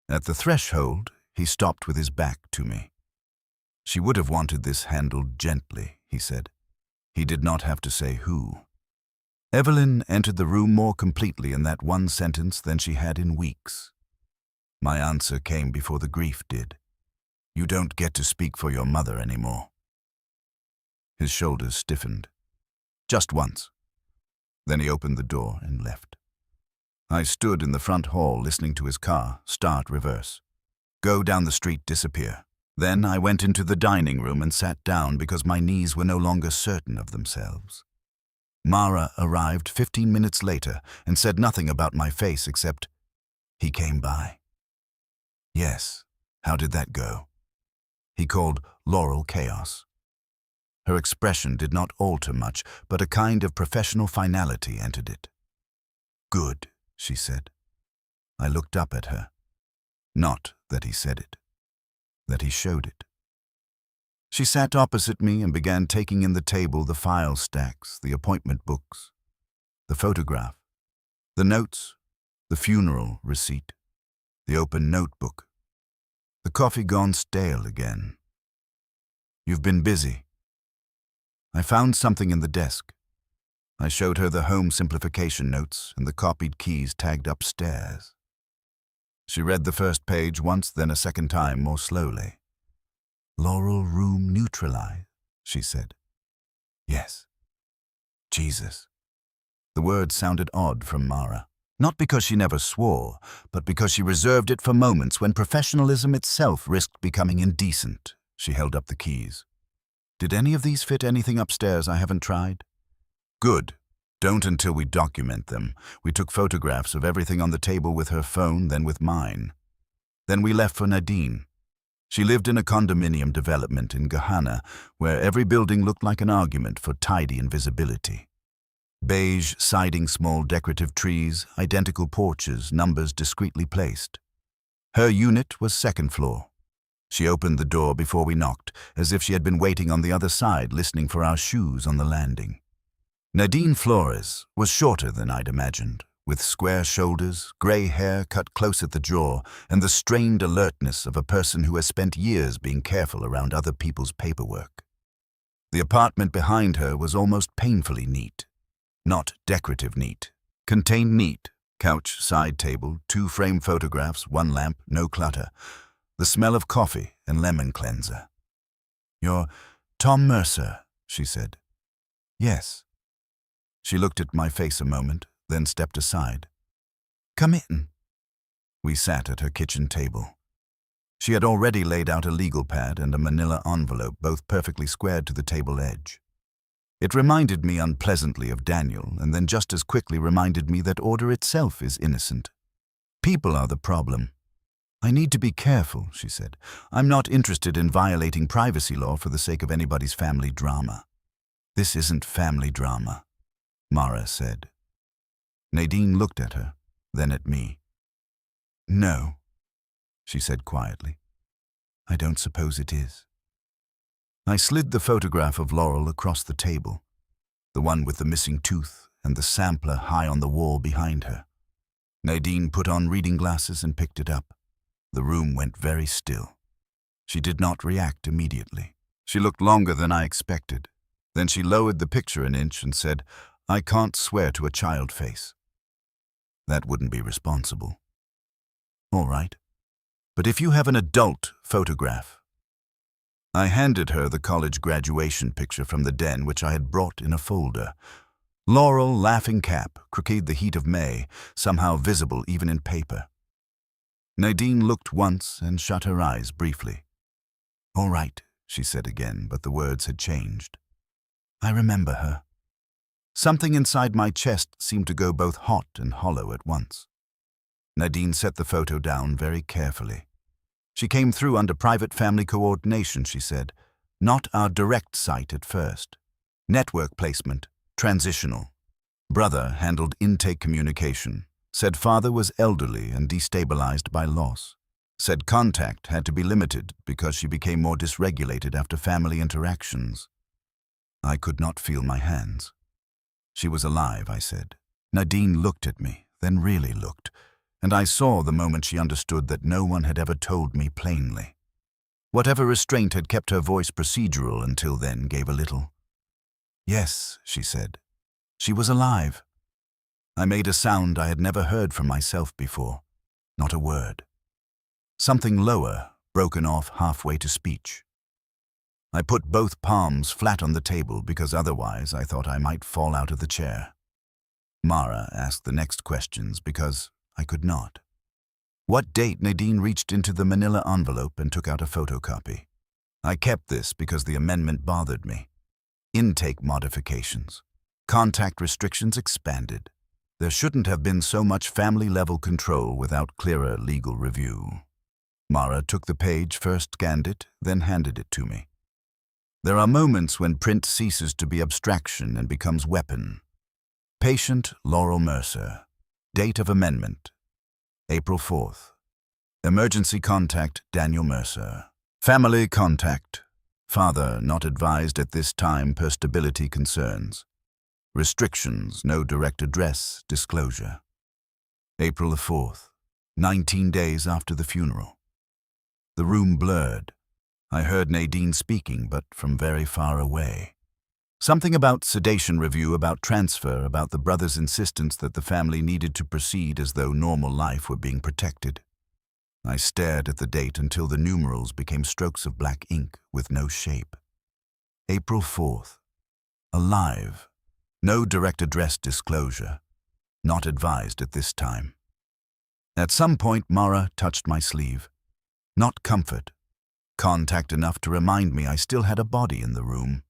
At the threshold, he stopped with his back to me. "She would have wanted this handled gently," he said. He did not have to say who. Evelyn entered the room more completely in that one sentence than she had in weeks. My answer came before the grief did. "You don't get to speak for your mother anymore." His shoulders stiffened. Just once. Then he opened the door and left. I stood in the front hall listening to his car start, reverse, go down the street, disappear. Then I went into the dining room and sat down because my knees were no longer certain of themselves. Mara arrived 15 minutes later and said nothing about my face except, "He came by." Yes, how did that go? He called Laurel chaos. Her expression did not alter much, but a kind of professional finality entered it. "Good," she said. I looked up at her. Not that he said it, that he showed it. She sat opposite me and began taking in the table, the file stacks, the appointment books, the photograph, the notes, the funeral receipt, the open notebook. The coffee gone stale again. "You've been busy." I found something in the desk. I showed her the home simplification notes and the copied keys tagged upstairs. She read the first page once, then a second time more slowly. "Laurel room neutralized," she said. "Yes." Jesus. The word sounded odd from Mara. Not because she never swore, but because she reserved it for moments when professionalism itself risked becoming indecent. She held up the keys. "Did any of these fit anything upstairs I haven't tried?" "Good. Don't until we document them." We took photographs of everything on the table with her phone, then with mine. Then we left for Nadine. She lived in a condominium development in Gahanna, where every building looked like an argument for tidy invisibility. Beige siding, small decorative trees, identical porches, numbers discreetly placed. Her unit was second floor. She opened the door before we knocked, as if she had been waiting on the other side, listening for our shoes on the landing. Nadine Flores was shorter than I'd imagined, with square shoulders, gray hair cut close at the jaw, and the strained alertness of a person who has spent years being careful around other people's paperwork. The apartment behind her was almost painfully neat. Not decorative neat. Contained neat. Couch, side table, 2 frame photographs, 1 lamp, no clutter. The smell of coffee and lemon cleanser. "You're Tom Mercer," she said. "Yes." She looked at my face a moment, then stepped aside. "Come in." We sat at her kitchen table. She had already laid out a legal pad and a manila envelope, both perfectly squared to the table edge. It reminded me unpleasantly of Daniel, and then just as quickly reminded me that order itself is innocent. People are the problem. I need to be careful, she said. I'm not interested in violating privacy law for the sake of anybody's family drama. This isn't family drama, Mara said. Nadine looked at her, then at me. No, she said quietly. I don't suppose it is. I slid the photograph of Laurel across the table, the one with the missing tooth and the sampler high on the wall behind her. Nadine put on reading glasses and picked it up. The room went very still. She did not react immediately. She looked longer than I expected. Then she lowered the picture an inch and said, I can't swear to a child face. That wouldn't be responsible. All right. But if you have an adult photograph. I handed her the college graduation picture from the den which I had brought in a folder. Laurel, laughing cap, croqueted the heat of May, somehow visible even in paper. Nadine looked once and shut her eyes briefly. All right, she said again, but the words had changed. I remember her. Something inside my chest seemed to go both hot and hollow at once. Nadine set the photo down very carefully. She came through under private family coordination, she said. Not our direct site at first. Network placement, transitional. Brother handled intake communication. Said father was elderly and destabilized by loss. Said contact had to be limited because she became more dysregulated after family interactions. I could not feel my hands. She was alive, I said. Nadine looked at me, then really looked, and I saw the moment she understood that no one had ever told me plainly. Whatever restraint had kept her voice procedural until then gave a little. Yes, she said. She was alive. I made a sound I had never heard from myself before. Not a word. Something lower, broken off halfway to speech. I put both palms flat on the table because otherwise I thought I might fall out of the chair. Mara asked the next questions because I could not. What date Nadine reached into the manila envelope and took out a photocopy. I kept this because the amendment bothered me. Intake modifications. Contact restrictions expanded. There shouldn't have been so much family-level control without clearer legal review. Mara took the page, first scanned it, then handed it to me. There are moments when print ceases to be abstraction and becomes weapon. Patient Laurel Mercer. Date of amendment. April 4th. Emergency contact Daniel Mercer. Family contact. Father not advised at this time per stability concerns. Restrictions, no direct address, disclosure. April the 4th, 19 days after the funeral. The room blurred. I heard Nadine speaking, but from very far away. Something about sedation review, about transfer, about the brother's insistence that the family needed to proceed as though normal life were being protected. I stared at the date until the numerals became strokes of black ink with no shape. April 4th. Alive. No direct address disclosure. Not advised at this time. At some point, Mara touched my sleeve. Not comfort. Contact enough to remind me I still had a body in the room.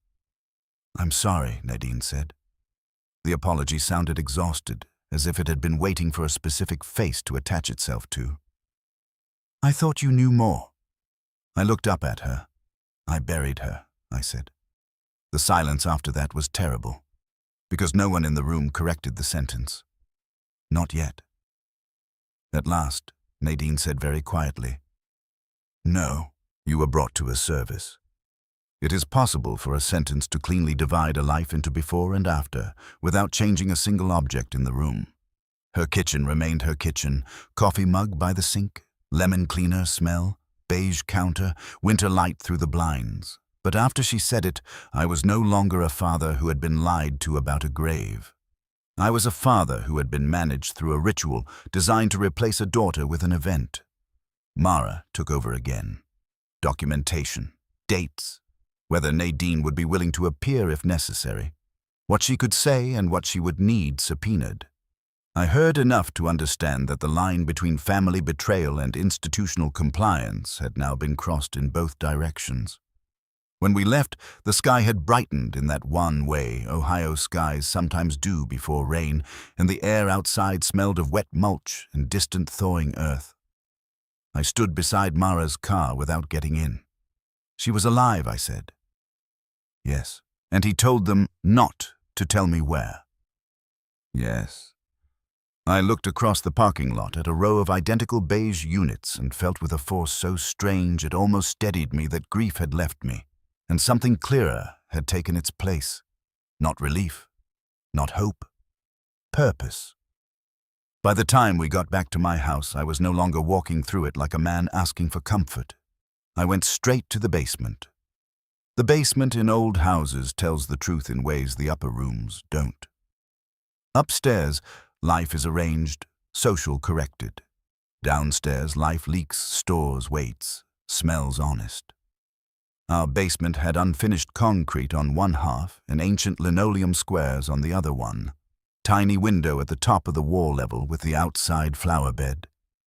I'm sorry, Nadine said. The apology sounded exhausted, as if it had been waiting for a specific face to attach itself to. I thought you knew more. I looked up at her. I buried her, I said. The silence after that was terrible, because no one in the room corrected the sentence. Not yet. At last, Nadine said very quietly, No, you were brought to a service. It is possible for a sentence to cleanly divide a life into before and after, without changing a single object in the room. Her kitchen remained her kitchen, coffee mug by the sink, lemon cleaner smell, beige counter, winter light through the blinds. But after she said it, I was no longer a father who had been lied to about a grave. I was a father who had been managed through a ritual designed to replace a daughter with an event. Mara took over again. Documentation, dates, whether Nadine would be willing to appear if necessary, what she could say and what she would need subpoenaed. I heard enough to understand that the line between family betrayal and institutional compliance had now been crossed in both directions. When we left, the sky had brightened in that one way Ohio skies sometimes do before rain, and the air outside smelled of wet mulch and distant thawing earth. I stood beside Mara's car without getting in. She was alive, I said. Yes. And he told them not to tell me where. Yes. I looked across the parking lot at a row of identical beige units and felt with a force so strange it almost steadied me that grief had left me, and something clearer had taken its place. Not relief, not hope, purpose. By the time we got back to my house, I was no longer walking through it like a man asking for comfort. I went straight to the basement. The basement in old houses tells the truth in ways the upper rooms don't. Upstairs, life is arranged, social corrected. Downstairs, life leaks, stores, waits, smells honest. Our basement had unfinished concrete on one half and ancient linoleum squares on the other one. Tiny window at the top of the wall level with the outside flower bed.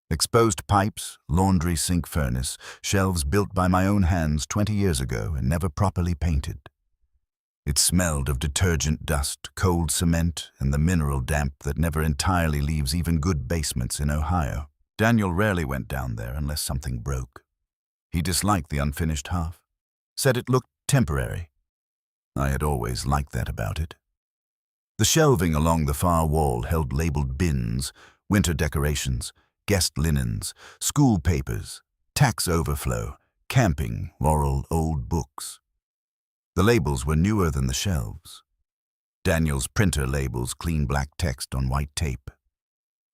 Exposed pipes, laundry sink furnace, shelves built by my own hands 20 years ago and never properly painted. It smelled of detergent dust, cold cement, and the mineral damp that never entirely leaves even good basements in Ohio. Daniel rarely went down there unless something broke. He disliked the unfinished half, said it looked temporary. I had always liked that about it. The shelving along the far wall held labeled bins, winter decorations, guest linens, school papers, tax overflow, camping, Laurel, old books. The labels were newer than the shelves. Daniel's printer labels clean black text on white tape.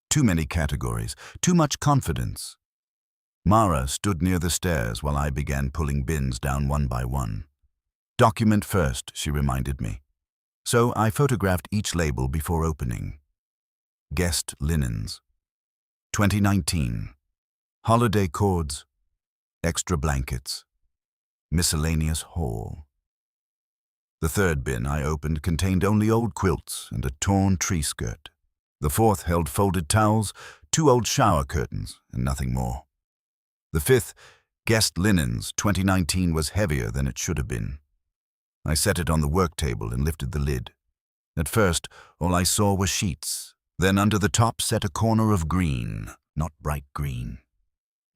Too many categories, too much confidence. Mara stood near the stairs while I began pulling bins down one by one. Document first, she reminded me. So I photographed each label before opening. Guest linens. 2019. Holiday cords. Extra blankets. Miscellaneous haul. The third bin I opened contained only old quilts and a torn tree skirt. The fourth held folded towels, 2 old shower curtains, and nothing more. The fifth, guest linens, 2019, was heavier than it should have been. I set it on the work table and lifted the lid. At first, all I saw were sheets. Then under the top sat a corner of green, not bright green.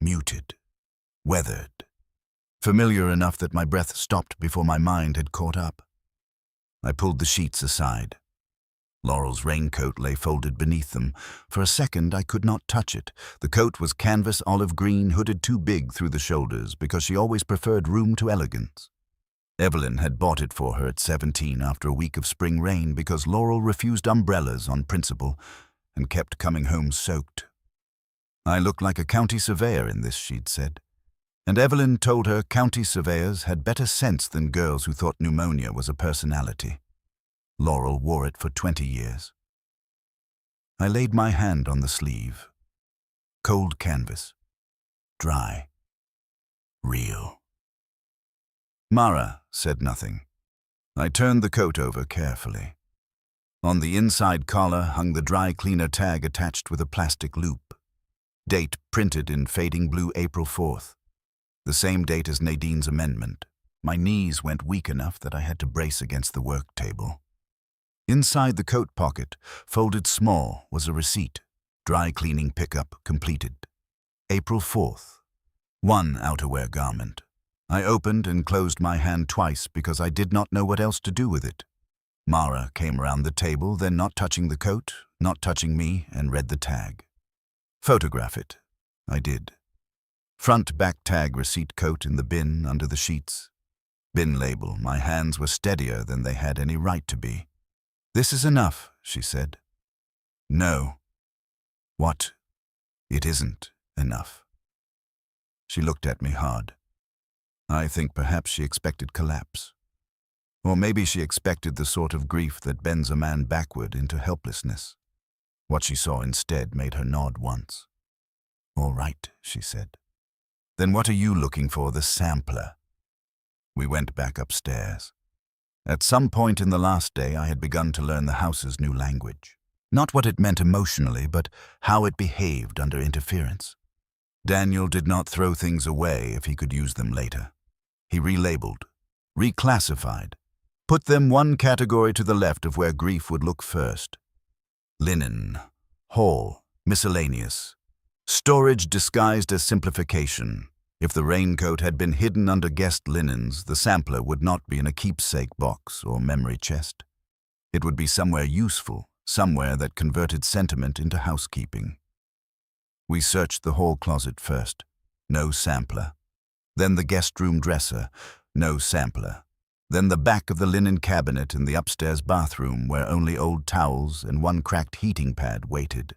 Muted. Weathered. Familiar enough that my breath stopped before my mind had caught up. I pulled the sheets aside. Laurel's raincoat lay folded beneath them. For a second, I could not touch it. The coat was canvas olive green, hooded too big through the shoulders because she always preferred room to elegance. Evelyn had bought it for her at 17 after a week of spring rain because Laurel refused umbrellas on principle and kept coming home soaked. I looked like a county surveyor in this, she'd said. And Evelyn told her county surveyors had better sense than girls who thought pneumonia was a personality. Laurel wore it for 20 years. I laid my hand on the sleeve. Cold canvas. Dry. Real. Mara said nothing. I turned the coat over carefully. On the inside collar hung the dry cleaner tag attached with a plastic loop. Date printed in fading blue, April 4th. The same date as Nadine's amendment. My knees went weak enough that I had to brace against the work table. Inside the coat pocket, folded small, was a receipt. Dry cleaning pickup completed. April 4th. 1 outerwear garment. I opened and closed my hand twice because I did not know what else to do with it. Mara came around the table, then not touching the coat, not touching me, and read the tag. Photograph it. I did. Front back tag receipt coat in the bin under the sheets. Bin label. My hands were steadier than they had any right to be. This is enough, she said. No. What? It isn't enough. She looked at me hard. I think perhaps she expected collapse. Or maybe she expected the sort of grief that bends a man backward into helplessness. What she saw instead made her nod once. All right, she said. Then what are you looking for, the sampler? We went back upstairs. At some point in the last day, I had begun to learn the house's new language. Not what it meant emotionally, but how it behaved under interference. Daniel did not throw things away if he could use them later. He relabeled, reclassified, put them one category to the left of where grief would look first. Linen, haul, miscellaneous, Storage disguised as simplification. If the raincoat had been hidden under guest linens, the sampler would not be in a keepsake box or memory chest. It would be somewhere useful, somewhere that converted sentiment into housekeeping. We searched the hall closet first. No sampler. Then the guest room dresser. No sampler. Then the back of the linen cabinet in the upstairs bathroom where only old towels and one cracked heating pad waited.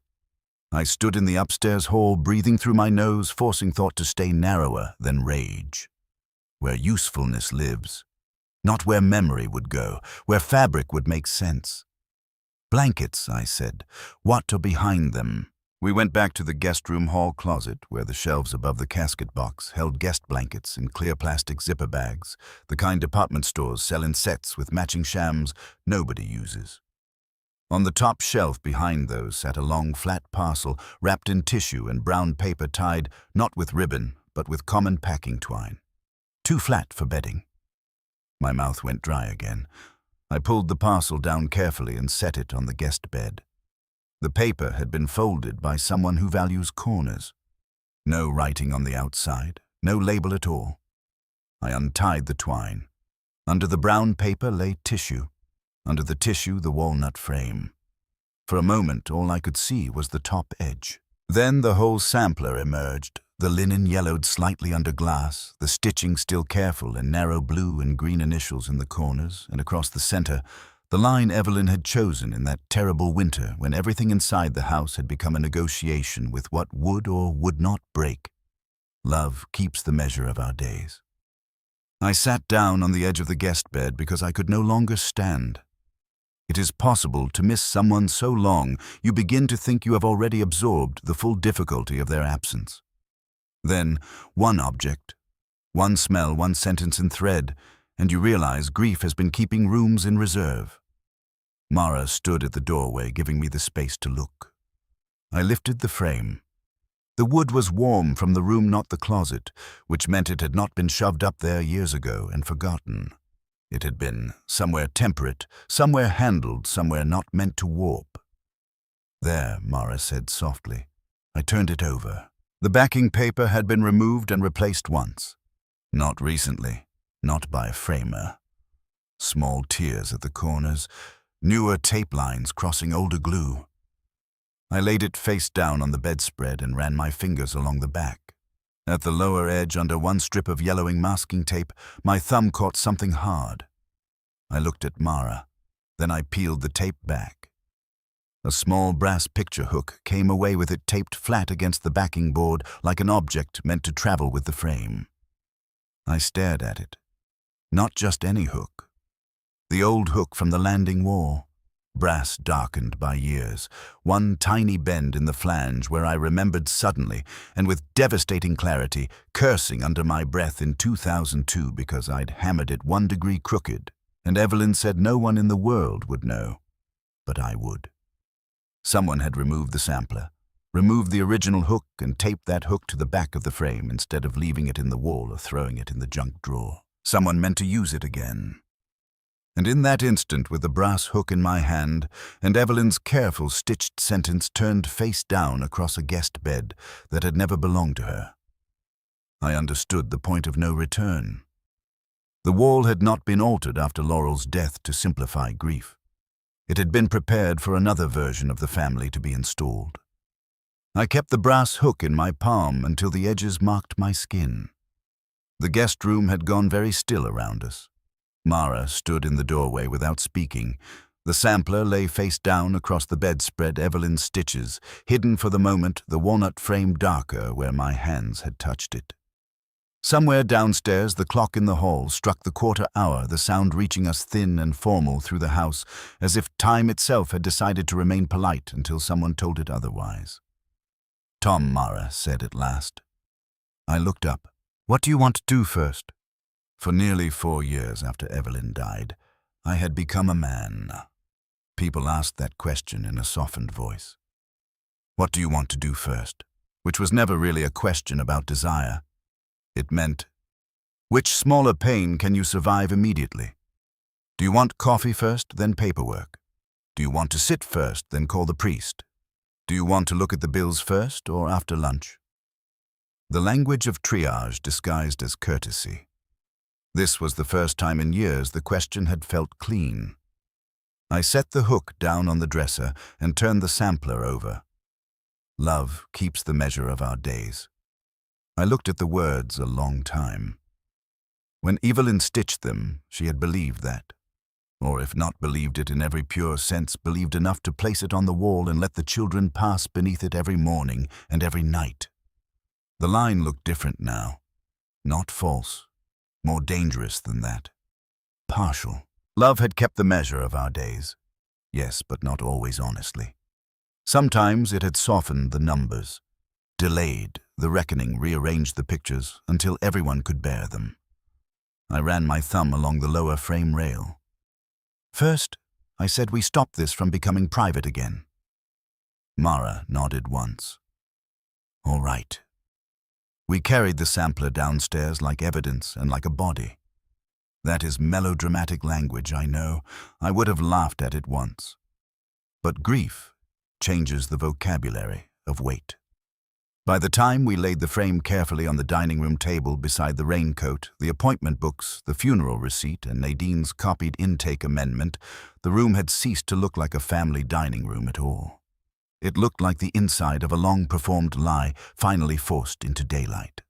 I stood in the upstairs hall, breathing through my nose, forcing thought to stay narrower than rage. Where usefulness lives. Not where memory would go, where fabric would make sense. Blankets, I said. What are behind them? We went back to the guest room hall closet, where the shelves above the casket box held guest blankets in clear plastic zipper bags, the kind department stores sell in sets with matching shams nobody uses. On the top shelf behind those sat a long flat parcel wrapped in tissue and brown paper tied not with ribbon but with common packing twine. Too flat for bedding. My mouth went dry again. I pulled the parcel down carefully and set it on the guest bed. The paper had been folded by someone who values corners. No writing on the outside, no label at all. I untied the twine. Under the brown paper lay tissue. Under the tissue, the walnut frame. For a moment, all I could see was the top edge. Then the whole sampler emerged, the linen yellowed slightly under glass, the stitching still careful and narrow blue and green initials in the corners, and across the center, the line Evelyn had chosen in that terrible winter when everything inside the house had become a negotiation with what would or would not break. Love keeps the measure of our days. I sat down on the edge of the guest bed because I could no longer stand. It is possible to miss someone so long you begin to think you have already absorbed the full difficulty of their absence. Then, one object, one smell, one sentence in thread, and you realize grief has been keeping rooms in reserve. Mara stood at the doorway, giving me the space to look. I lifted the frame. The wood was warm from the room, not the closet, which meant it had not been shoved up there years ago and forgotten. It had been somewhere temperate, somewhere handled, somewhere not meant to warp. There, Mara said softly. I turned it over. The backing paper had been removed and replaced once. Not recently, not by a framer. Small tears at the corners, newer tape lines crossing older glue. I laid it face down on the bedspread and ran my fingers along the back. At the lower edge, under one strip of yellowing masking tape, my thumb caught something hard. I looked at Mara. Then I peeled the tape back. A small brass picture hook came away with it taped flat against the backing board like an object meant to travel with the frame. I stared at it. Not just any hook. The old hook from the landing wall. Brass darkened by years, one tiny bend in the flange where I remembered suddenly, and with devastating clarity, cursing under my breath in 2002 because I'd hammered it 1 degree crooked, and Evelyn said no one in the world would know. But I would. Someone had removed the sampler, removed the original hook and taped that hook to the back of the frame instead of leaving it in the wall or throwing it in the junk drawer. Someone meant to use it again. And in that instant, with the brass hook in my hand, and Evelyn's careful stitched sentence turned face down across a guest bed that had never belonged to her, I understood the point of no return. The wall had not been altered after Laurel's death to simplify grief. It had been prepared for another version of the family to be installed. I kept the brass hook in my palm until the edges marked my skin. The guest room had gone very still around us. Mara stood in the doorway without speaking. The sampler lay face down across the bedspread, Evelyn's stitches, hidden for the moment, the walnut frame darker where my hands had touched it. Somewhere downstairs, the clock in the hall struck the quarter hour, the sound reaching us thin and formal through the house, as if time itself had decided to remain polite until someone told it otherwise. "Tom," Mara said at last. I looked up. "What do you want to do first?" For nearly 4 years after Evelyn died, I had become a man. People asked that question in a softened voice. "What do you want to do first?" Which was never really a question about desire. It meant, which smaller pain can you survive immediately? Do you want coffee first, then paperwork? Do you want to sit first, then call the priest? Do you want to look at the bills first or after lunch? The language of triage disguised as courtesy. This was the first time in years the question had felt clean. I set the hook down on the dresser and turned the sampler over. Love keeps the measure of our days. I looked at the words a long time. When Evelyn stitched them, she had believed that. Or if not believed it in every pure sense, believed enough to place it on the wall and let the children pass beneath it every morning and every night. The line looked different now. Not false. More dangerous than that. Partial. Love had kept the measure of our days. Yes, but not always honestly. Sometimes it had softened the numbers. Delayed the reckoning, rearranged the pictures until everyone could bear them. I ran my thumb along the lower frame rail. First, I said we stop this from becoming private again. Mara nodded once. All right. We carried the sampler downstairs like evidence and like a body. That is melodramatic language, I know. I would have laughed at it once. But grief changes the vocabulary of weight. By the time we laid the frame carefully on the dining room table beside the raincoat, the appointment books, the funeral receipt, and Nadine's copied intake amendment, the room had ceased to look like a family dining room at all. It looked like the inside of a long-performed lie finally forced into daylight.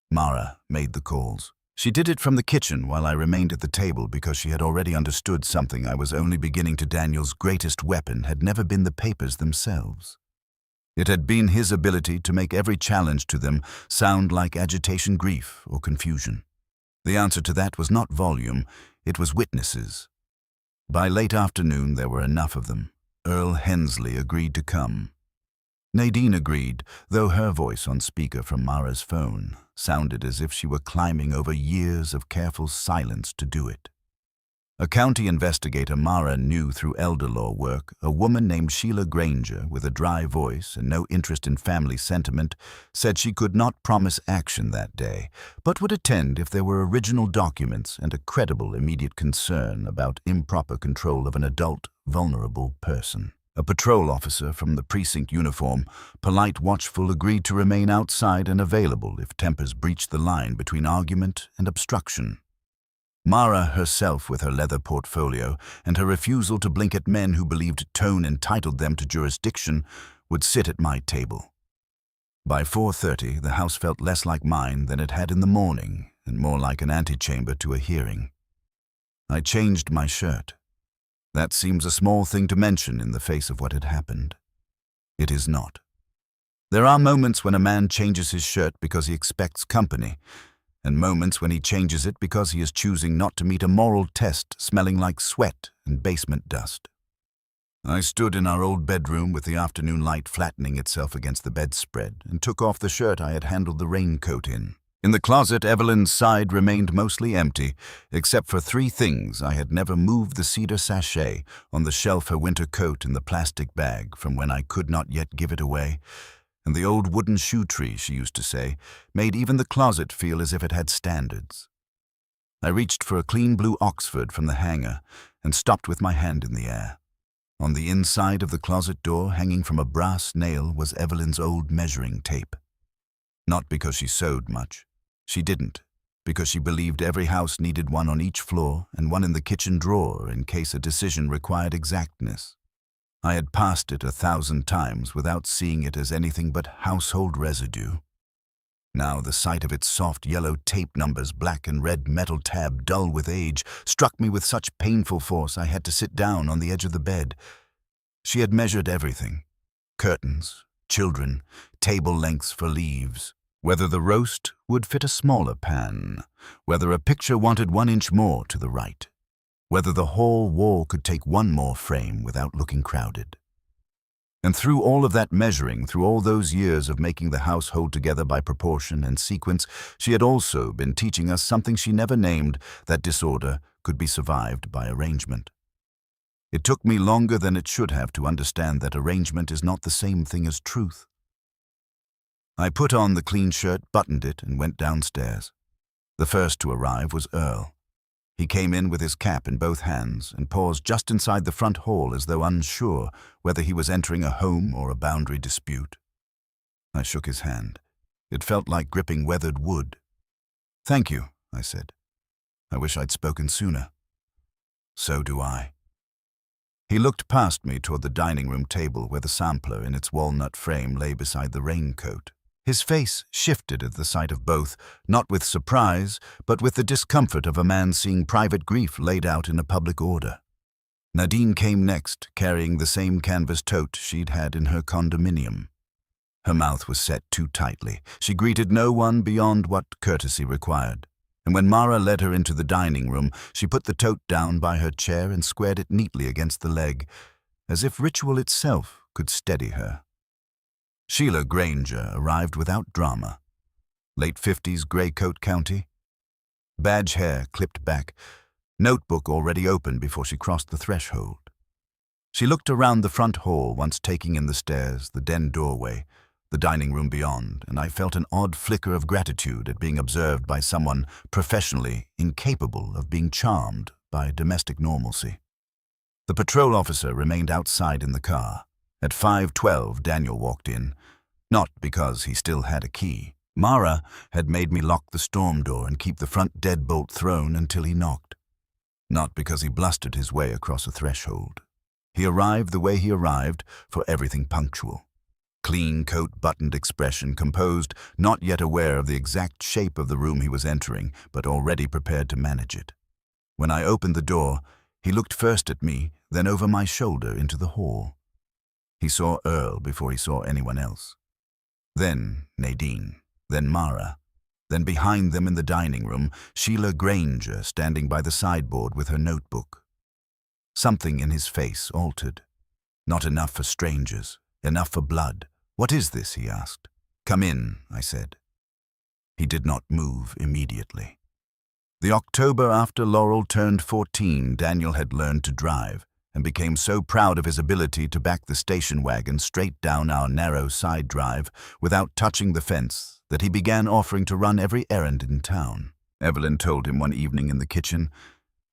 Mara made the calls. She did it from the kitchen while I remained at the table because she had already understood something I was only beginning to. Daniel's greatest weapon had never been the papers themselves. It had been his ability to make every challenge to them sound like agitation, grief, or confusion. The answer to that was not volume, it was witnesses. By late afternoon there were enough of them. Earl Hensley agreed to come. Nadine agreed, though her voice on speaker from Mara's phone sounded as if she were climbing over years of careful silence to do it. A county investigator Mara knew through elder law work, a woman named Sheila Granger, with a dry voice and no interest in family sentiment, said she could not promise action that day, but would attend if there were original documents and a credible immediate concern about improper control of an adult, vulnerable person. A patrol officer from the precinct uniform, polite, watchful, agreed to remain outside and available if tempers breached the line between argument and obstruction. Mara herself, with her leather portfolio and her refusal to blink at men who believed tone entitled them to jurisdiction, would sit at my table. By 4:30, the house felt less like mine than it had in the morning, and more like an antechamber to a hearing. I changed my shirt. That seems a small thing to mention in the face of what had happened. It is not. There are moments when a man changes his shirt because he expects company, and moments when he changes it because he is choosing not to meet a moral test smelling like sweat and basement dust. I stood in our old bedroom with the afternoon light flattening itself against the bedspread and took off the shirt I had handled the raincoat in. In the closet, Evelyn's side remained mostly empty, except for 3 things. I had never moved the cedar sachet on the shelf, her winter coat in the plastic bag from when I could not yet give it away, and the old wooden shoe tree, she used to say, made even the closet feel as if it had standards. I reached for a clean blue Oxford from the hanger and stopped with my hand in the air. On the inside of the closet door, hanging from a brass nail, was Evelyn's old measuring tape. Not because she sewed much. She didn't, because she believed every house needed one on each floor and one in the kitchen drawer in case a decision required exactness. I had passed it 1,000 times without seeing it as anything but household residue. Now the sight of its soft yellow tape numbers, black and red metal tab dull with age, struck me with such painful force I had to sit down on the edge of the bed. She had measured everything. Curtains, children, table lengths for leaves, whether the roast would fit a smaller pan, whether a picture wanted 1 inch more to the right, whether the whole wall could take 1 more frame without looking crowded. And through all of that measuring, through all those years of making the house hold together by proportion and sequence, she had also been teaching us something she never named, that disorder could be survived by arrangement. It took me longer than it should have to understand that arrangement is not the same thing as truth. I put on the clean shirt, buttoned it, and went downstairs. The first to arrive was Earl. He came in with his cap in both hands and paused just inside the front hall as though unsure whether he was entering a home or a boundary dispute. I shook his hand. It felt like gripping weathered wood. "Thank you," I said. "I wish I'd spoken sooner." "So do I." He looked past me toward the dining room table where the sampler in its walnut frame lay beside the raincoat. His face shifted at the sight of both, not with surprise, but with the discomfort of a man seeing private grief laid out in a public order. Nadine came next, carrying the same canvas tote she'd had in her condominium. Her mouth was set too tightly. She greeted no one beyond what courtesy required. And when Mara led her into the dining room, she put the tote down by her chair and squared it neatly against the leg, as if ritual itself could steady her. Sheila Granger arrived without drama. Late 50s Greycoat County. Badge hair clipped back, notebook already open before she crossed the threshold. She looked around the front hall, once taking in the stairs, the den doorway, the dining room beyond, and I felt an odd flicker of gratitude at being observed by someone professionally incapable of being charmed by domestic normalcy. The patrol officer remained outside in the car. At 5:12, Daniel walked in, not because he still had a key. Mara had made me lock the storm door and keep the front deadbolt thrown until he knocked, not because he blustered his way across a threshold. He arrived the way he arrived, for everything punctual. Clean coat-buttoned expression, composed, not yet aware of the exact shape of the room he was entering, but already prepared to manage it. When I opened the door, he looked first at me, then over my shoulder into the hall. He saw Earl before he saw anyone else. Then Nadine, then Mara, then behind them in the dining room, Sheila Granger standing by the sideboard with her notebook. Something in his face altered. Not enough for strangers, enough for blood. "What is this?" he asked. "Come in," I said. He did not move immediately. The October after Laurel turned 14, Daniel had learned to drive, and became so proud of his ability to back the station wagon straight down our narrow side drive without touching the fence that he began offering to run every errand in town. Evelyn told him one evening in the kitchen,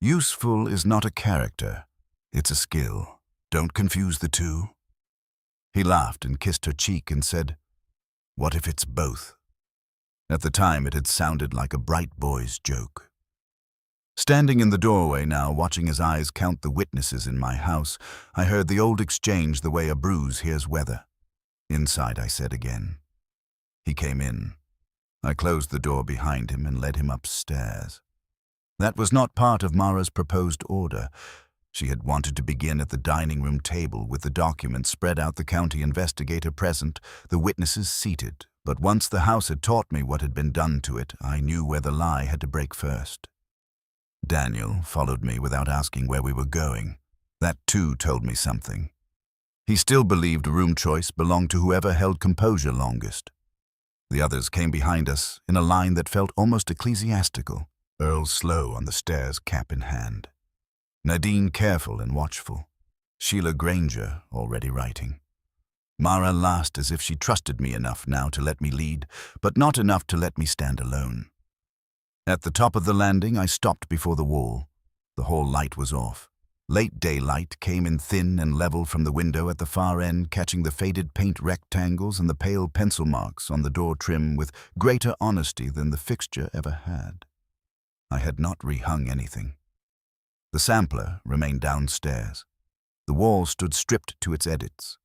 "Useful is not a character, it's a skill. Don't confuse the two." He laughed and kissed her cheek and said, "What if it's both?" At the time it had sounded like a bright boy's joke. Standing in the doorway now, watching his eyes count the witnesses in my house, I heard the old exchange the way a breeze hears weather. "Inside," I said again. He came in. I closed the door behind him and led him upstairs. That was not part of Mara's proposed order. She had wanted to begin at the dining room table with the documents spread out, the county investigator present, the witnesses seated. But once the house had taught me what had been done to it, I knew where the lie had to break first. Daniel followed me without asking where we were going. That too told me something. He still believed room choice belonged to whoever held composure longest. The others came behind us in a line that felt almost ecclesiastical. Earl slow on the stairs, cap in hand. Nadine careful and watchful. Sheila Granger already writing. Mara last, as if she trusted me enough now to let me lead, but not enough to let me stand alone. At the top of the landing, I stopped before the wall. The hall light was off. Late daylight came in thin and level from the window at the far end, catching the faded paint rectangles and the pale pencil marks on the door trim with greater honesty than the fixture ever had. I had not rehung anything. The sampler remained downstairs. The wall stood stripped to its edits.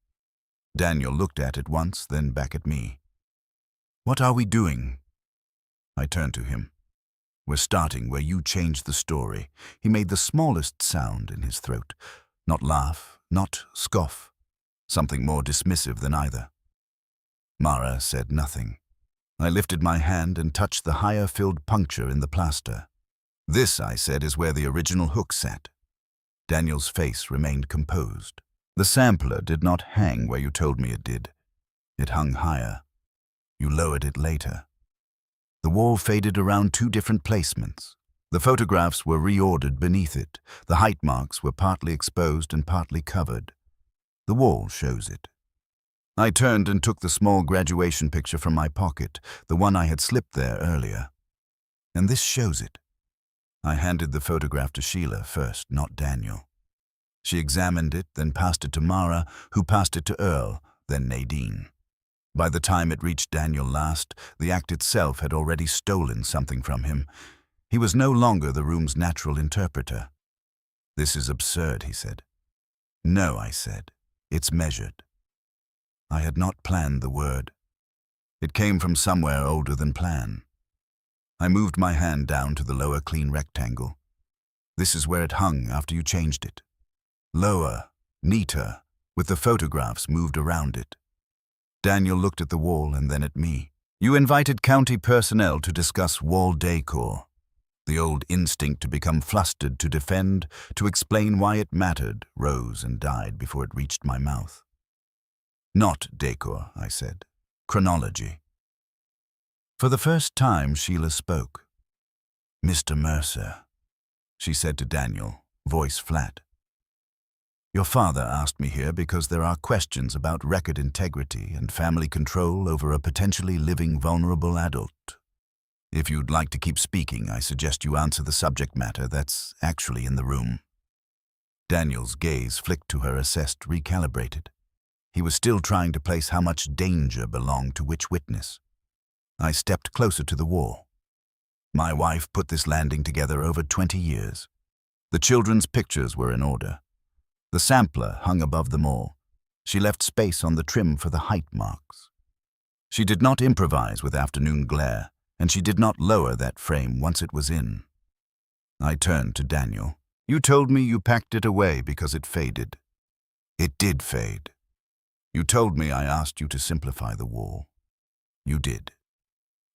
Daniel looked at it once, then back at me. "What are we doing?" I turned to him. "We're starting where you changed the story." He made the smallest sound in his throat. Not laugh, not scoff. Something more dismissive than either. Mara said nothing. I lifted my hand and touched the higher-filled puncture in the plaster. "This," I said, "is where the original hook sat." Daniel's face remained composed. "The sampler did not hang where you told me it did. It hung higher. You lowered it later." The wall faded around two different placements. The photographs were reordered beneath it. The height marks were partly exposed and partly covered. The wall shows it. I turned and took the small graduation picture from my pocket, the one I had slipped there earlier. And this shows it. I handed the photograph to Sheila first, not Daniel. She examined it, then passed it to Mara, who passed it to Earl, then Nadine. By the time it reached Daniel last, the act itself had already stolen something from him. He was no longer the room's natural interpreter. "This is absurd," he said. "No," I said. "It's measured." I had not planned the word. It came from somewhere older than plan. I moved my hand down to the lower clean rectangle. "This is where it hung after you changed it. Lower, neater, with the photographs moved around it." Daniel looked at the wall and then at me. "You invited county personnel to discuss wall decor." The old instinct to become flustered, to defend, to explain why it mattered, rose and died before it reached my mouth. "Not decor," I said. "Chronology." For the first time, Sheila spoke. "Mr. Mercer," she said to Daniel, voice flat. "Your father asked me here because there are questions about record integrity and family control over a potentially living vulnerable adult. If you'd like to keep speaking, I suggest you answer the subject matter that's actually in the room." Daniel's gaze flicked to her, assessed, recalibrated. He was still trying to place how much danger belonged to which witness. I stepped closer to the wall. "My wife put this landing together over 20 years. The children's pictures were in order. The sampler hung above them all. She left space on the trim for the height marks. She did not improvise with afternoon glare, and she did not lower that frame once it was in." I turned to Daniel. "You told me you packed it away because it faded. It did fade. You told me I asked you to simplify the wall. You did.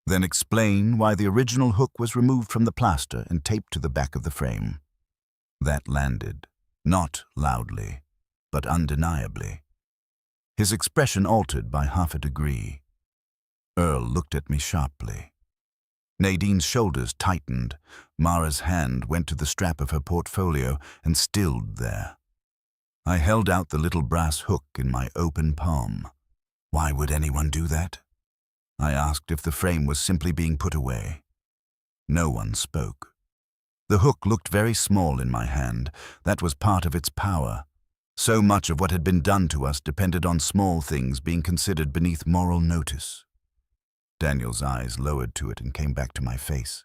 Then explain why the original hook was removed from the plaster and taped to the back of the frame." That landed, not loudly, but undeniably. His expression altered by half a degree. Earl looked at me sharply. Nadine's shoulders tightened. Mara's hand went to the strap of her portfolio and stilled there. I held out the little brass hook in my open palm. "Why would anyone do that?" I asked if the frame was simply being put away. No one spoke. The hook looked very small in my hand. That was part of its power. So much of what had been done to us depended on small things being considered beneath moral notice. Daniel's eyes lowered to it and came back to my face.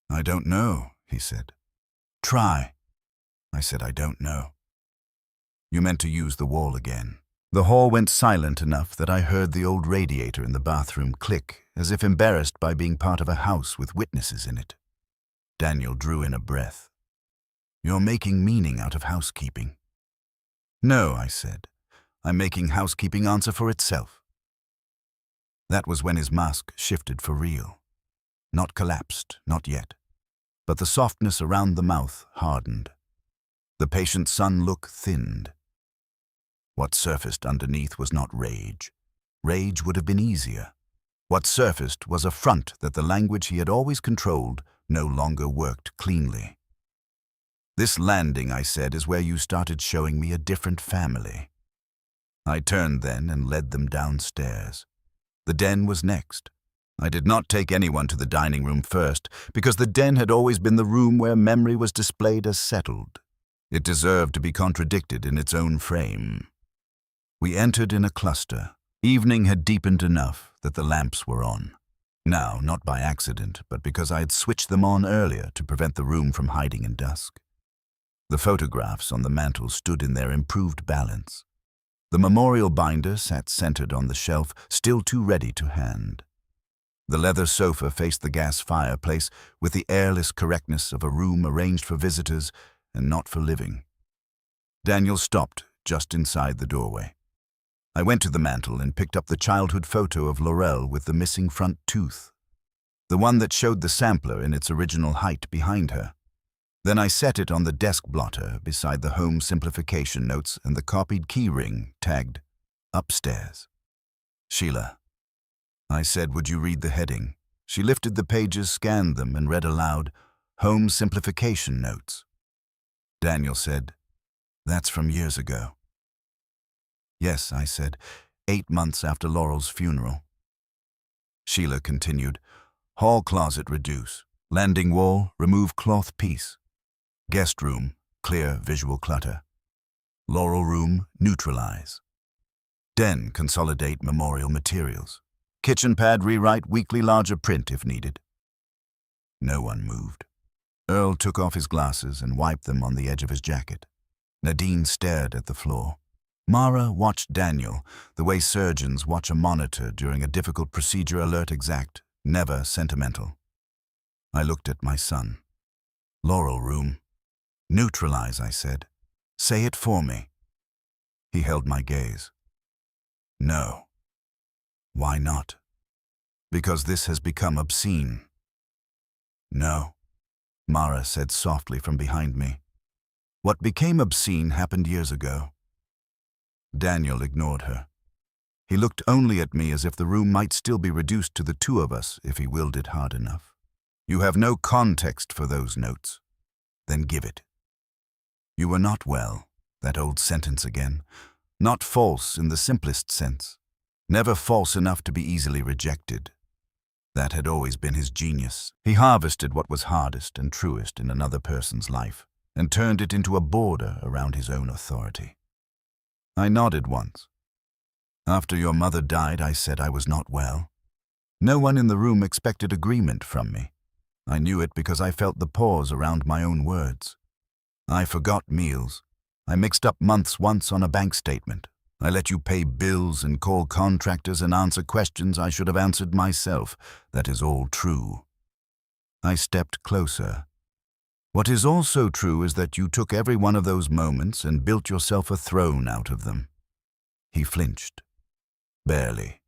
"I don't know," he said. "Try." I said, "I don't know." "You meant to use the wall again." The hall went silent enough that I heard the old radiator in the bathroom click, as if embarrassed by being part of a house with witnesses in it. Daniel drew in a breath. "You're making meaning out of housekeeping." "No," I said. "I'm making housekeeping answer for itself." That was when his mask shifted for real. Not collapsed, not yet. But the softness around the mouth hardened. The patient's sun look thinned. What surfaced underneath was not rage. Rage would have been easier. What surfaced was a front that the language he had always controlled no longer worked cleanly. "This landing," I said, "is where you started showing me a different family." I turned then and led them downstairs. The den was next. I did not take anyone to the dining room first, because the den had always been the room where memory was displayed as settled. It deserved to be contradicted in its own frame. We entered in a cluster. Evening had deepened enough that the lamps were on. Now, not by accident, but because I had switched them on earlier to prevent the room from hiding in dusk. The photographs on the mantel stood in their improved balance. The memorial binder sat centered on the shelf, still too ready to hand. The leather sofa faced the gas fireplace with the airless correctness of a room arranged for visitors and not for living. Daniel stopped just inside the doorway. I went to the mantel and picked up the childhood photo of Laurel with the missing front tooth, the one that showed the sampler in its original height behind her. Then I set it on the desk blotter beside the home simplification notes and the copied key ring tagged "Upstairs." "Sheila," I said, "would you read the heading?" She lifted the pages, scanned them, and read aloud, "Home simplification notes." Daniel said, "That's from years ago." "Yes," I said, 8 months after Laurel's funeral." Sheila continued, "Hall closet reduce. Landing wall, remove cloth piece. Guest room, clear visual clutter. Laurel room, neutralize. Den, consolidate memorial materials. Kitchen pad, rewrite weekly larger print if needed. No one moved. Earl took off his glasses and wiped them on the edge of his jacket. Nadine stared at the floor. Mara watched Daniel, the way surgeons watch a monitor during a difficult procedure, alert, exact, never sentimental. I looked at my son. Laurel room. Neutralize, I said. Say it for me. He held my gaze. No. Why not? Because this has become obscene. No, Mara said softly from behind me. What became obscene happened years ago. Daniel ignored her. He looked only at me as if the room might still be reduced to the two of us if he willed it hard enough. You have no context for those notes. Then give it. You were not well, that old sentence again. Not false in the simplest sense. Never false enough to be easily rejected. That had always been his genius. He harvested what was hardest and truest in another person's life and turned it into a border around his own authority. I nodded once. After your mother died, I said I was not well. No one in the room expected agreement from me. I knew it because I felt the pause around my own words. I forgot meals. I mixed up months once on a bank statement. I let you pay bills and call contractors and answer questions I should have answered myself. That is all true. I stepped closer. What is also true is that you took every one of those moments and built yourself a throne out of them. He flinched. Barely.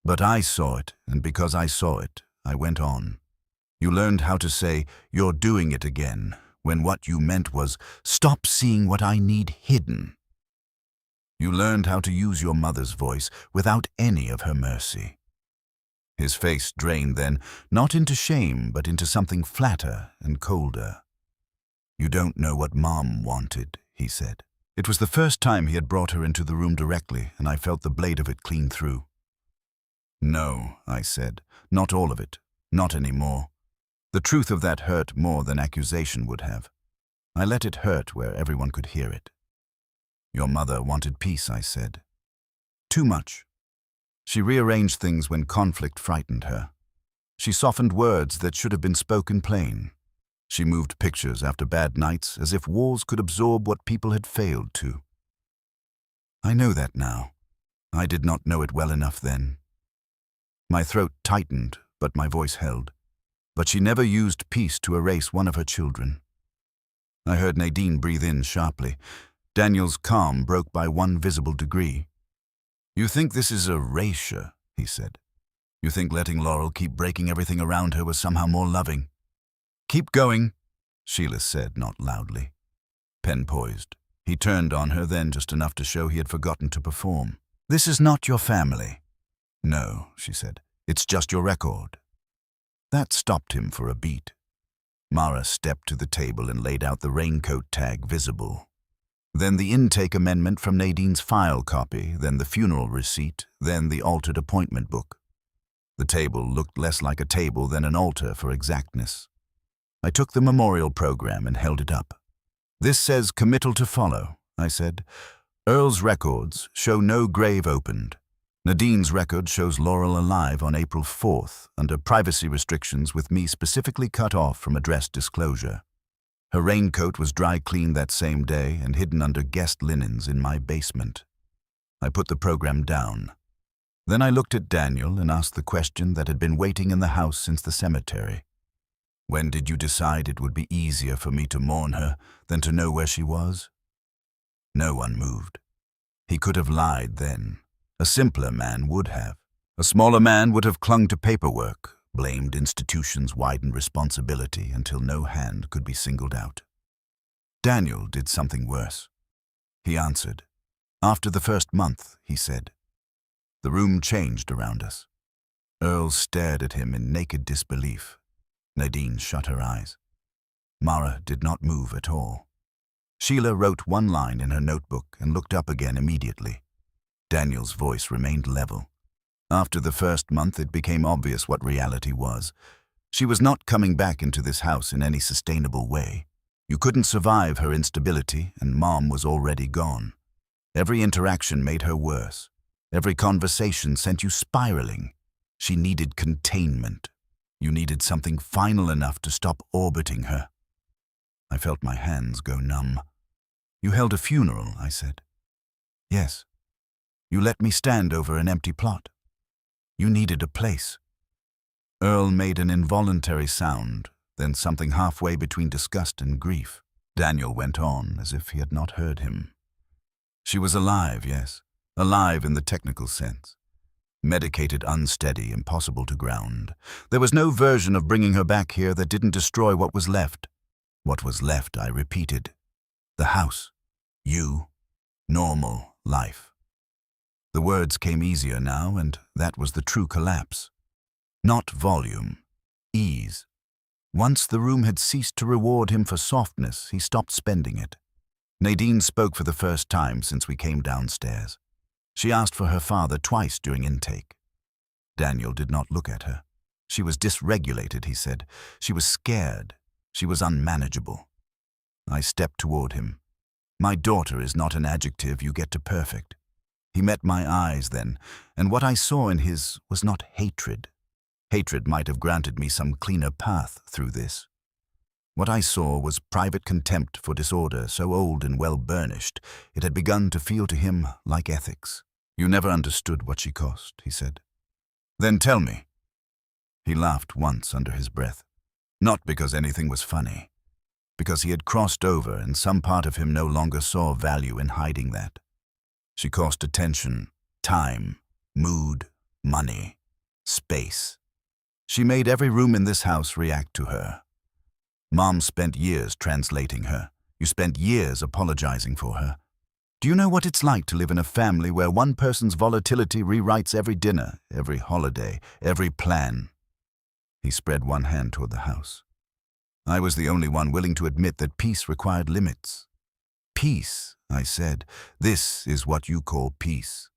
But I saw it, and because I saw it, I went on. You learned how to say, "You're doing it again," when what you meant was, "Stop seeing what I need hidden." You learned how to use your mother's voice without any of her mercy. His face drained then, not into shame, but into something flatter and colder. You don't know what Mom wanted, he said. It was the first time he had brought her into the room directly, and I felt the blade of it clean through. No, I said, not all of it, not anymore. The truth of that hurt more than accusation would have. I let it hurt where everyone could hear it. Your mother wanted peace, I said. Too much. She rearranged things when conflict frightened her. She softened words that should have been spoken plain. She moved pictures after bad nights as if walls could absorb what people had failed to. I know that now. I did not know it well enough then. My throat tightened, but my voice held. But she never used peace to erase one of her children. I heard Nadine breathe in sharply. Daniel's calm broke by one visible degree. You think this is erasure, he said. You think letting Laurel keep breaking everything around her was somehow more loving. Keep going, Sheila said, not loudly. Pen poised. He turned on her then just enough to show he had forgotten to perform. This is not your family. No, she said. It's just your record. That stopped him for a beat. Mara stepped to the table and laid out the raincoat tag visible. Then the intake amendment from Nadine's file copy, then the funeral receipt, then the altered appointment book. The table looked less like a table than an altar for exactness. I took the memorial program and held it up. This says committal to follow, I said. Earl's records show no grave opened. Nadine's record shows Laurel alive on April 4th, under privacy restrictions with me specifically cut off from address disclosure. Her raincoat was dry cleaned that same day and hidden under guest linens in my basement. I put the program down. Then I looked at Daniel and asked the question that had been waiting in the house since the cemetery. When did you decide it would be easier for me to mourn her than to know where she was? No one moved. He could have lied then. A simpler man would have. A smaller man would have clung to paperwork, blamed institutions' widened responsibility until no hand could be singled out. Daniel did something worse. He answered. After the first month, he said. The room changed around us. Earl stared at him in naked disbelief. Nadine shut her eyes. Mara did not move at all. Sheila wrote one line in her notebook and looked up again immediately. Daniel's voice remained level. After the first month, it became obvious what reality was. She was not coming back into this house in any sustainable way. You couldn't survive her instability, and Mom was already gone. Every interaction made her worse. Every conversation sent you spiraling. She needed containment. You needed something final enough to stop orbiting her. I felt my hands go numb. You held a funeral, I said. Yes. You let me stand over an empty plot. You needed a place. Earl made an involuntary sound, then something halfway between disgust and grief. Daniel went on, as if he had not heard him. She was alive, yes. Alive in the technical sense. Medicated, unsteady, impossible to ground. There was no version of bringing her back here that didn't destroy what was left. What was left, I repeated. The house. You. Normal life. The words came easier now, and that was the true collapse. Not volume. Ease. Once the room had ceased to reward him for softness, he stopped spending it. Nadine spoke for the first time since we came downstairs. She asked for her father twice during intake. Daniel did not look at her. She was dysregulated, he said. She was scared. She was unmanageable. I stepped toward him. My daughter is not an adjective you get to perfect. He met my eyes then, and what I saw in his was not hatred. Hatred might have granted me some cleaner path through this. What I saw was private contempt for disorder so old and well-burnished, it had begun to feel to him like ethics. You never understood what she cost, he said. Then tell me. He laughed once under his breath. Not because anything was funny. Because he had crossed over and some part of him no longer saw value in hiding that. She cost attention, time, mood, money, space. She made every room in this house react to her. Mom spent years translating her. You spent years apologizing for her. Do you know what it's like to live in a family where one person's volatility rewrites every dinner, every holiday, every plan? He spread one hand toward the house. I was the only one willing to admit that peace required limits. Peace, I said. This is what you call peace.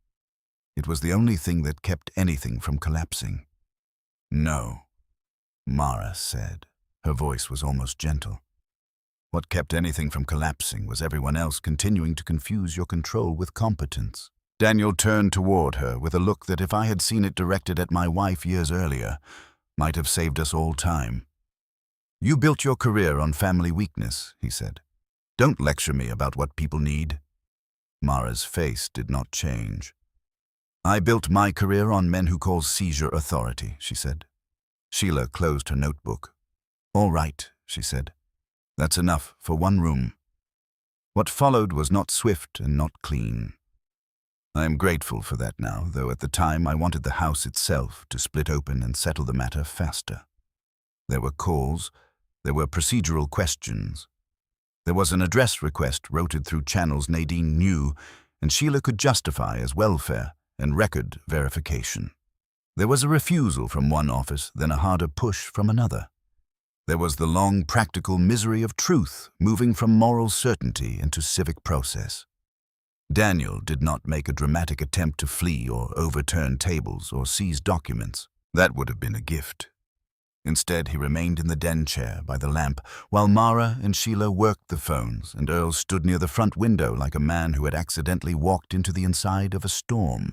It was the only thing that kept anything from collapsing. No, Mara said. Her voice was almost gentle. What kept anything from collapsing was everyone else continuing to confuse your control with competence. Daniel turned toward her with a look that, if I had seen it directed at my wife years earlier, might have saved us all time. You built your career on family weakness, he said. Don't lecture me about what people need. Mara's face did not change. I built my career on men who call seizure authority, she said. Sheila closed her notebook. All right, she said. That's enough for one room. What followed was not swift and not clean. I am grateful for that now, though at the time I wanted the house itself to split open and settle the matter faster. There were calls, there were procedural questions. There was an address request routed through channels Nadine knew, and Sheila could justify as welfare and record verification. There was a refusal from one office, then a harder push from another. There was the long practical misery of truth moving from moral certainty into civic process. Daniel did not make a dramatic attempt to flee or overturn tables or seize documents. That would have been a gift. Instead, he remained in the den chair by the lamp while Mara and Sheila worked the phones, and Earl stood near the front window like a man who had accidentally walked into the inside of a storm.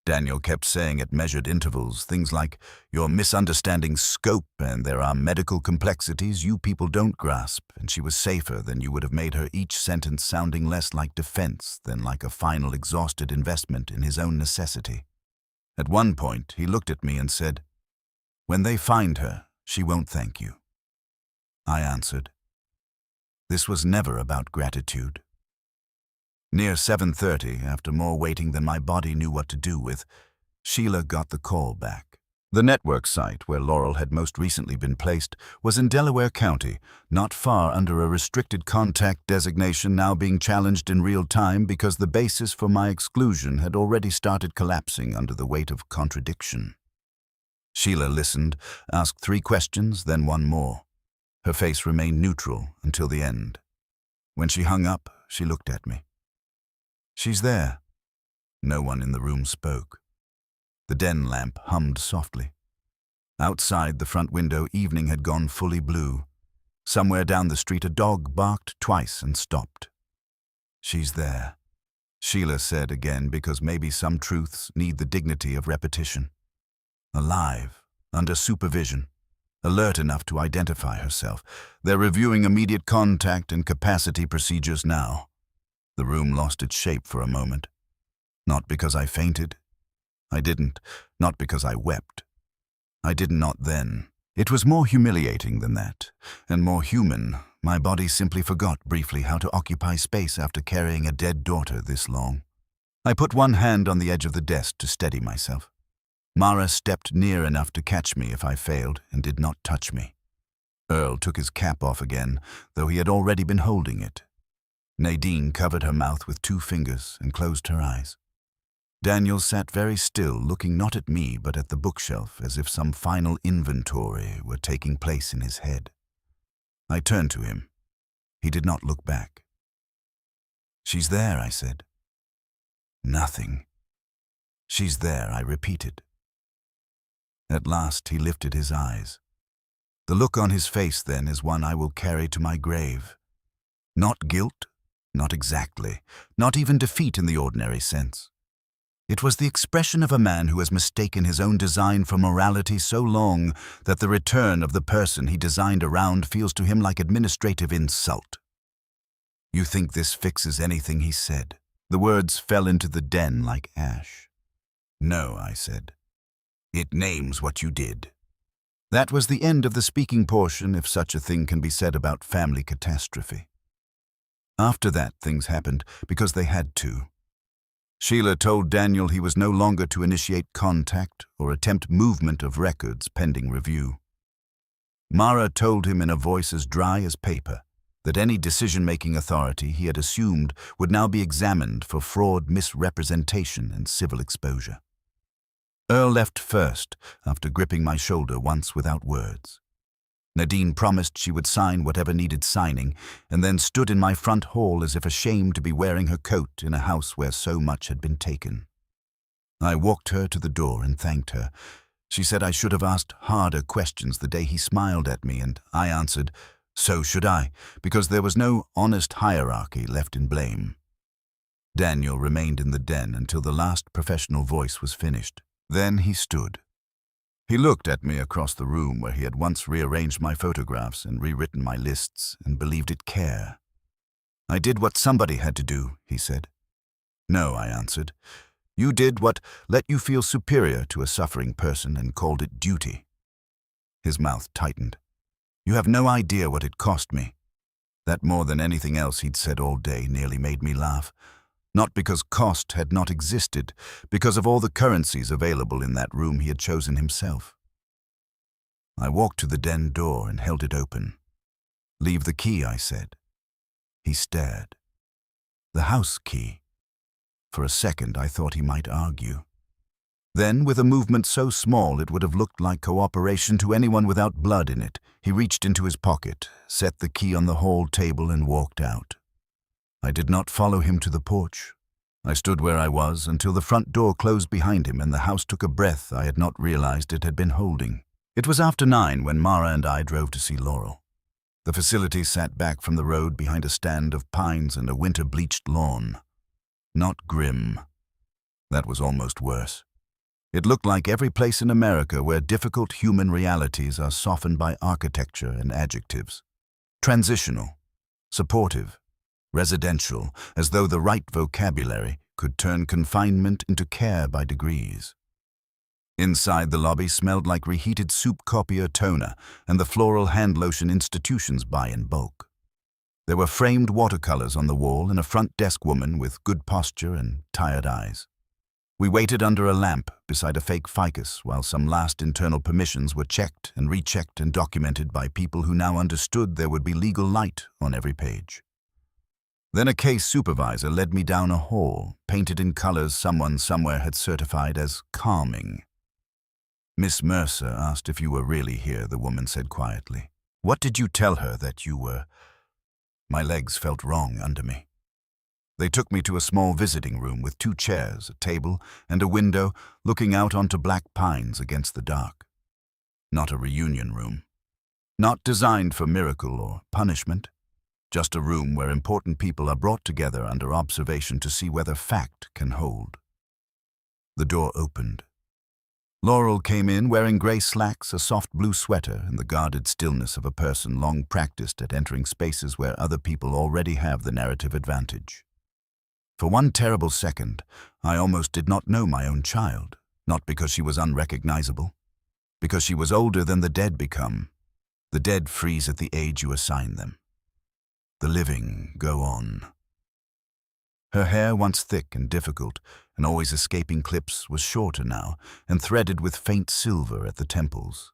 Daniel kept saying at measured intervals things like, "You're misunderstanding scope, and there are medical complexities you people don't grasp," and she was safer than you would have made her, each sentence sounding less like defense than like a final exhausted investment in his own necessity. At one point, he looked at me and said, "When they find her, she won't thank you." I answered, "This was never about gratitude." Near 7:30, after more waiting than my body knew what to do with, Sheila got the call back. The network site, where Laurel had most recently been placed, was in Delaware County, not far under a restricted contact designation now being challenged in real time because the basis for my exclusion had already started collapsing under the weight of contradiction. Sheila listened, asked 3 questions, then one more. Her face remained neutral until the end. When she hung up, she looked at me. "She's there." No one in the room spoke. The den lamp hummed softly. Outside the front window, evening had gone fully blue. Somewhere down the street, a dog barked twice and stopped. "She's there," Sheila said again, because maybe some truths need the dignity of repetition. Alive, under supervision, alert enough to identify herself. They're reviewing immediate contact and capacity procedures now. The room lost its shape for a moment. Not because I fainted. I didn't. Not because I wept. I did not then. It was more humiliating than that, and more human. My body simply forgot briefly how to occupy space after carrying a dead daughter this long. I put one hand on the edge of the desk to steady myself. Mara stepped near enough to catch me if I failed and did not touch me. Earl took his cap off again, though he had already been holding it. Nadine covered her mouth with 2 fingers and closed her eyes. Daniel sat very still, looking not at me but at the bookshelf, as if some final inventory were taking place in his head. I turned to him. He did not look back. "She's there," I said. "Nothing." "She's there," I repeated. At last he lifted his eyes. The look on his face then is one I will carry to my grave. Not guilt, not exactly, not even defeat in the ordinary sense. It was the expression of a man who has mistaken his own design for morality so long that the return of the person he designed around feels to him like administrative insult. "You think this fixes anything?" he said. The words fell into the den like ash. "No," I said. "It names what you did." That was the end of the speaking portion, if such a thing can be said about family catastrophe. After that, things happened because they had to. Sheila told Daniel he was no longer to initiate contact or attempt movement of records pending review. Mara told him in a voice as dry as paper that any decision-making authority he had assumed would now be examined for fraud, misrepresentation, and civil exposure. Earl left first, after gripping my shoulder once without words. Nadine promised she would sign whatever needed signing, and then stood in my front hall as if ashamed to be wearing her coat in a house where so much had been taken. I walked her to the door and thanked her. She said I should have asked harder questions the day he smiled at me, and I answered, so should I, because there was no honest hierarchy left in blame. Daniel remained in the den until the last professional voice was finished. Then he stood. He looked at me across the room where he had once rearranged my photographs and rewritten my lists and believed it care. "I did what somebody had to do," he said. "No," I answered. "You did what let you feel superior to a suffering person and called it duty." His mouth tightened. "You have no idea what it cost me." That more than anything else he'd said all day nearly made me laugh. Not because cost had not existed, because of all the currencies available in that room he had chosen himself. I walked to the den door and held it open. "Leave the key," I said. He stared. "The house key." For a second I thought he might argue. Then, with a movement so small it would have looked like cooperation to anyone without blood in it, he reached into his pocket, set the key on the hall table and walked out. I did not follow him to the porch. I stood where I was until the front door closed behind him and the house took a breath I had not realized it had been holding. It was after 9 when Mara and I drove to see Laurel. The facility sat back from the road behind a stand of pines and a winter-bleached lawn. Not grim. That was almost worse. It looked like every place in America where difficult human realities are softened by architecture and adjectives. Transitional, supportive, residential, as though the right vocabulary could turn confinement into care by degrees. Inside, the lobby smelled like reheated soup copier toner and the floral hand lotion institutions buy in bulk. There were framed watercolors on the wall and a front desk woman with good posture and tired eyes. We waited under a lamp beside a fake ficus while some last internal permissions were checked and rechecked and documented by people who now understood there would be legal light on every page. Then a case supervisor led me down a hall, painted in colors someone somewhere had certified as calming. "Miss Mercer asked if you were really here," the woman said quietly. "What did you tell her that you were?" My legs felt wrong under me. They took me to a small visiting room with 2 chairs, a table, and a window looking out onto black pines against the dark. Not a reunion room. Not designed for miracle or punishment. Just a room where important people are brought together under observation to see whether fact can hold. The door opened. Laurel came in wearing gray slacks, a soft blue sweater, and the guarded stillness of a person long practiced at entering spaces where other people already have the narrative advantage. For one terrible second, I almost did not know my own child, not because she was unrecognizable, because she was older than the dead become. The dead freeze at the age you assign them. The living go on. Her hair, once thick and difficult, and always escaping clips, was shorter now, and threaded with faint silver at the temples.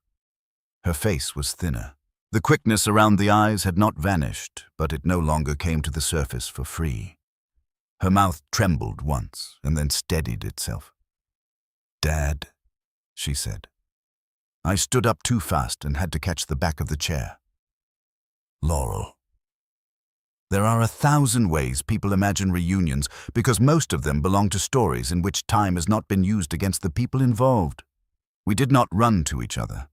Her face was thinner. The quickness around the eyes had not vanished, but it no longer came to the surface for free. Her mouth trembled once, and then steadied itself. "Dad," she said. I stood up too fast and had to catch the back of the chair. "Laurel." There are 1,000 ways people imagine reunions because most of them belong to stories in which time has not been used against the people involved. We did not run to each other.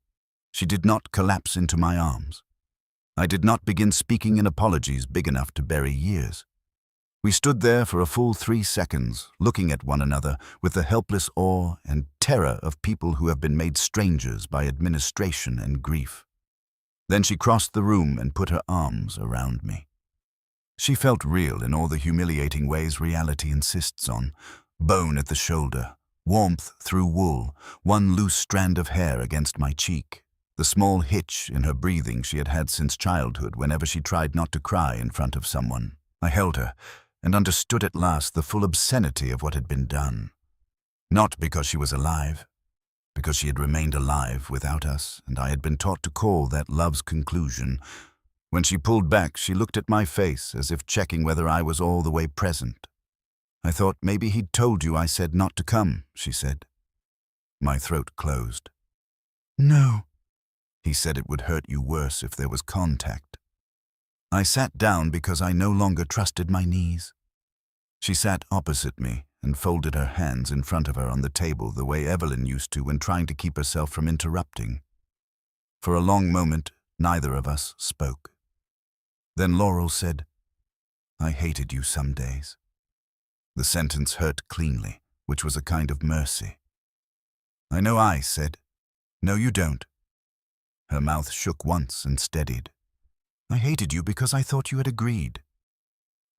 She did not collapse into my arms. I did not begin speaking in apologies big enough to bury years. We stood there for a full 3 seconds, looking at one another with the helpless awe and terror of people who have been made strangers by administration and grief. Then she crossed the room and put her arms around me. She felt real in all the humiliating ways reality insists on. Bone at the shoulder, warmth through wool, one loose strand of hair against my cheek, the small hitch in her breathing she had had since childhood whenever she tried not to cry in front of someone. I held her and understood at last the full obscenity of what had been done. Not because she was alive, because she had remained alive without us, and I had been taught to call that love's conclusion. When she pulled back, she looked at my face as if checking whether I was all the way present. "I thought maybe he'd told you I said not to come," she said. My throat closed. "No." "He said it would hurt you worse if there was contact." I sat down because I no longer trusted my knees. She sat opposite me and folded her hands in front of her on the table the way Evelyn used to when trying to keep herself from interrupting. For a long moment, neither of us spoke. Then Laurel said, "I hated you some days." The sentence hurt cleanly, which was a kind of mercy. "I know," I said. "No, you don't." Her mouth shook once and steadied. "I hated you because I thought you had agreed."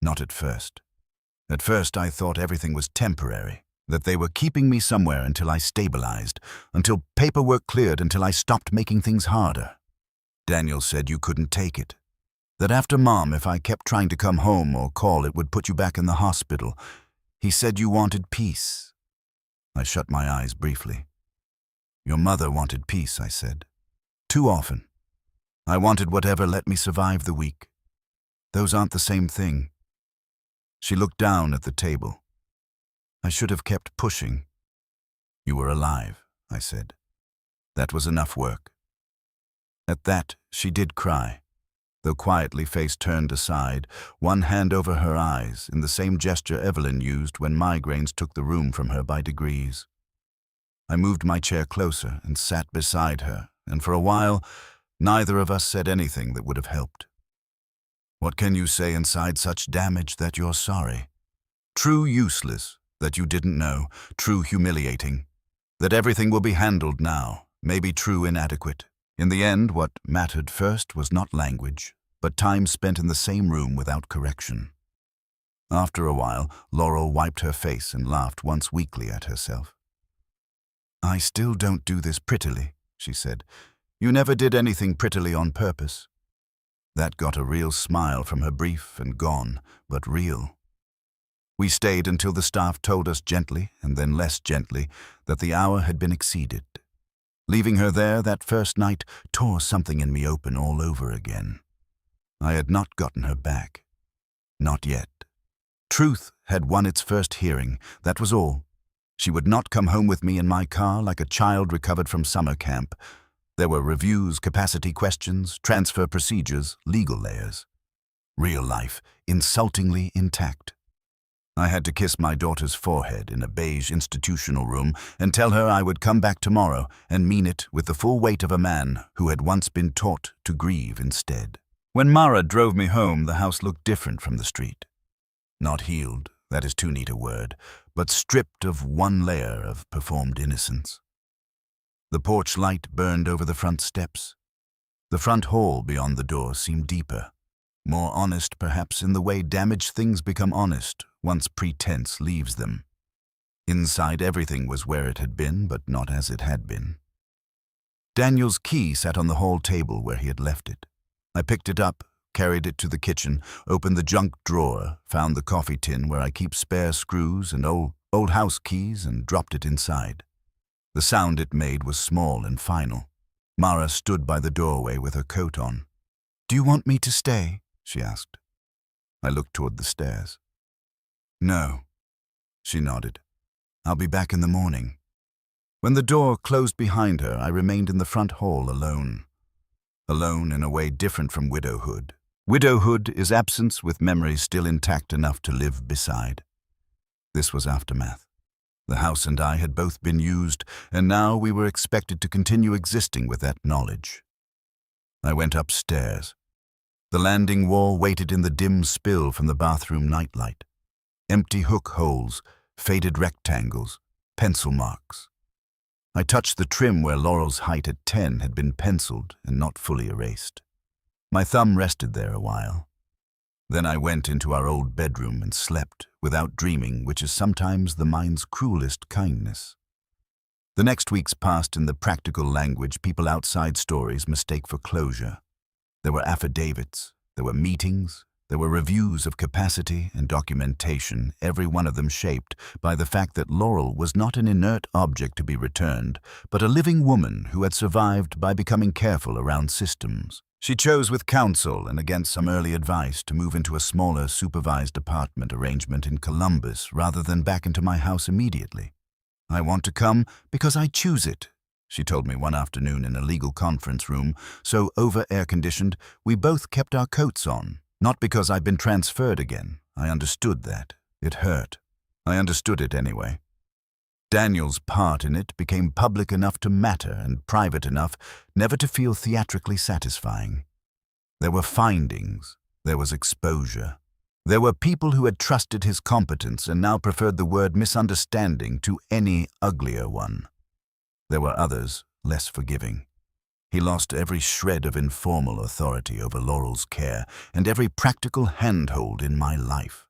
"Not at first. At first I thought everything was temporary, that they were keeping me somewhere until I stabilized, until paperwork cleared, until I stopped making things harder. Daniel said you couldn't take it. That after Mom, if I kept trying to come home or call, it would put you back in the hospital. He said you wanted peace." I shut my eyes briefly. "Your mother wanted peace," I said. "Too often. I wanted whatever let me survive the week. Those aren't the same thing." She looked down at the table. "I should have kept pushing." "You were alive," I said. That was enough work. At that, she did cry, though quietly, face turned aside, one hand over her eyes, in the same gesture Evelyn used when migraines took the room from her by degrees. I moved my chair closer and sat beside her, and for a while, neither of us said anything that would have helped. What can you say inside such damage that you're sorry? True useless, that you didn't know, true humiliating, that everything will be handled now, maybe true inadequate. In the end, what mattered first was not language, but time spent in the same room without correction. After a while, Laurel wiped her face and laughed once weakly at herself. "I still don't do this prettily," she said. "You never did anything prettily on purpose." That got a real smile from her, brief and gone, but real. We stayed until the staff told us gently, and then less gently, that the hour had been exceeded. Leaving her there that first night tore something in me open all over again. I had not gotten her back. Not yet. Truth had won its first hearing, that was all. She would not come home with me in my car like a child recovered from summer camp. There were reviews, capacity questions, transfer procedures, legal layers. Real life, insultingly intact. I had to kiss my daughter's forehead in a beige institutional room and tell her I would come back tomorrow and mean it with the full weight of a man who had once been taught to grieve instead. When Mara drove me home, the house looked different from the street. Not healed, that is too neat a word, but stripped of one layer of performed innocence. The porch light burned over the front steps. The front hall beyond the door seemed deeper, more honest perhaps in the way damaged things become honest once pretense leaves them. Inside, everything was where it had been, but not as it had been. Daniel's key sat on the hall table where he had left it. I picked it up, carried it to the kitchen, opened the junk drawer, found the coffee tin where I keep spare screws and old house keys, and dropped it inside. The sound it made was small and final. Mara stood by the doorway with her coat on. "Do you want me to stay?" she asked. I looked toward the stairs. "No," she nodded. "I'll be back in the morning." When the door closed behind her, I remained in the front hall alone. Alone in a way different from widowhood. Widowhood is absence with memories still intact enough to live beside. This was aftermath. The house and I had both been used, and now we were expected to continue existing with that knowledge. I went upstairs. The landing wall waited in the dim spill from the bathroom nightlight. Empty hook holes, faded rectangles, pencil marks. I touched the trim where Laurel's height at 10 had been penciled and not fully erased. My thumb rested there a while. Then I went into our old bedroom and slept, without dreaming, which is sometimes the mind's cruelest kindness. The next weeks passed in the practical language people outside stories mistake for closure. There were affidavits, there were meetings, there were reviews of capacity and documentation, every one of them shaped by the fact that Laurel was not an inert object to be returned, but a living woman who had survived by becoming careful around systems. She chose with counsel and against some early advice to move into a smaller supervised apartment arrangement in Columbus rather than back into my house immediately. "I want to come because I choose it," she told me one afternoon in a legal conference room, so over-air-conditioned we both kept our coats on. Not because I'd been transferred again. I understood that. It hurt. I understood it anyway. Daniel's part in it became public enough to matter and private enough never to feel theatrically satisfying. There were findings. There was exposure. There were people who had trusted his competence and now preferred the word misunderstanding to any uglier one. There were others, less forgiving. He lost every shred of informal authority over Laurel's care and every practical handhold in my life.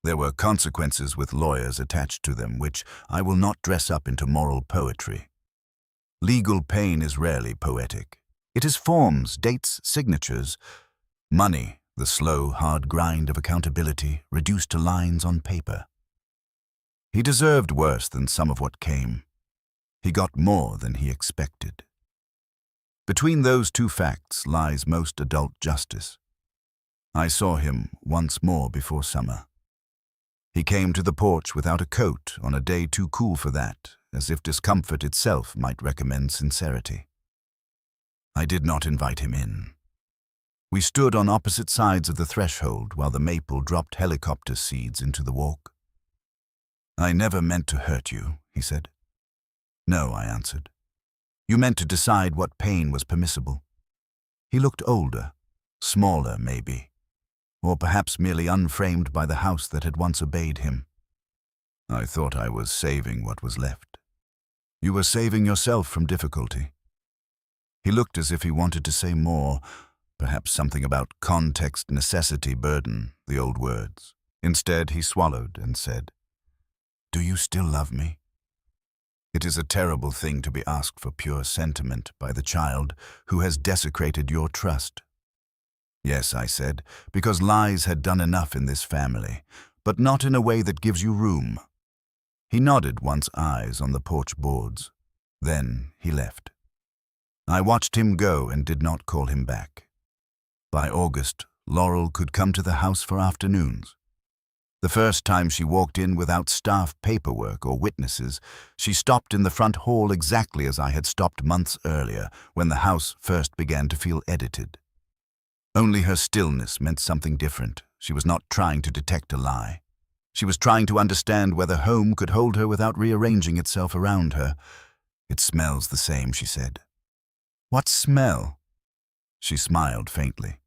There were consequences with lawyers attached to them, which I will not dress up into moral poetry. Legal pain is rarely poetic. It is forms, dates, signatures. Money, the slow, hard grind of accountability, reduced to lines on paper. He deserved worse than some of what came. He got more than he expected. Between those two facts lies most adult justice. I saw him once more before summer. He came to the porch without a coat on a day too cool for that, as if discomfort itself might recommend sincerity. I did not invite him in. We stood on opposite sides of the threshold while the maple dropped helicopter seeds into the walk. "I never meant to hurt you," he said. "No," I answered. "You meant to decide what pain was permissible." He looked older, smaller maybe, or perhaps merely unframed by the house that had once obeyed him. "I thought I was saving what was left." "You were saving yourself from difficulty." He looked as if he wanted to say more, perhaps something about context, necessity, burden, the old words. Instead, he swallowed and said, "Do you still love me?" It is a terrible thing to be asked for pure sentiment by the child who has desecrated your trust. "Yes," I said, because lies had done enough in this family, but not in a way that gives you room. He nodded once, eyes on the porch boards. Then he left. I watched him go and did not call him back. By August, Laurel could come to the house for afternoons. The first time she walked in without staff paperwork or witnesses, she stopped in the front hall exactly as I had stopped months earlier, when the house first began to feel edited. Only her stillness meant something different. She was not trying to detect a lie. She was trying to understand whether home could hold her without rearranging itself around her. "It smells the same," she said. "What smell?" She smiled faintly.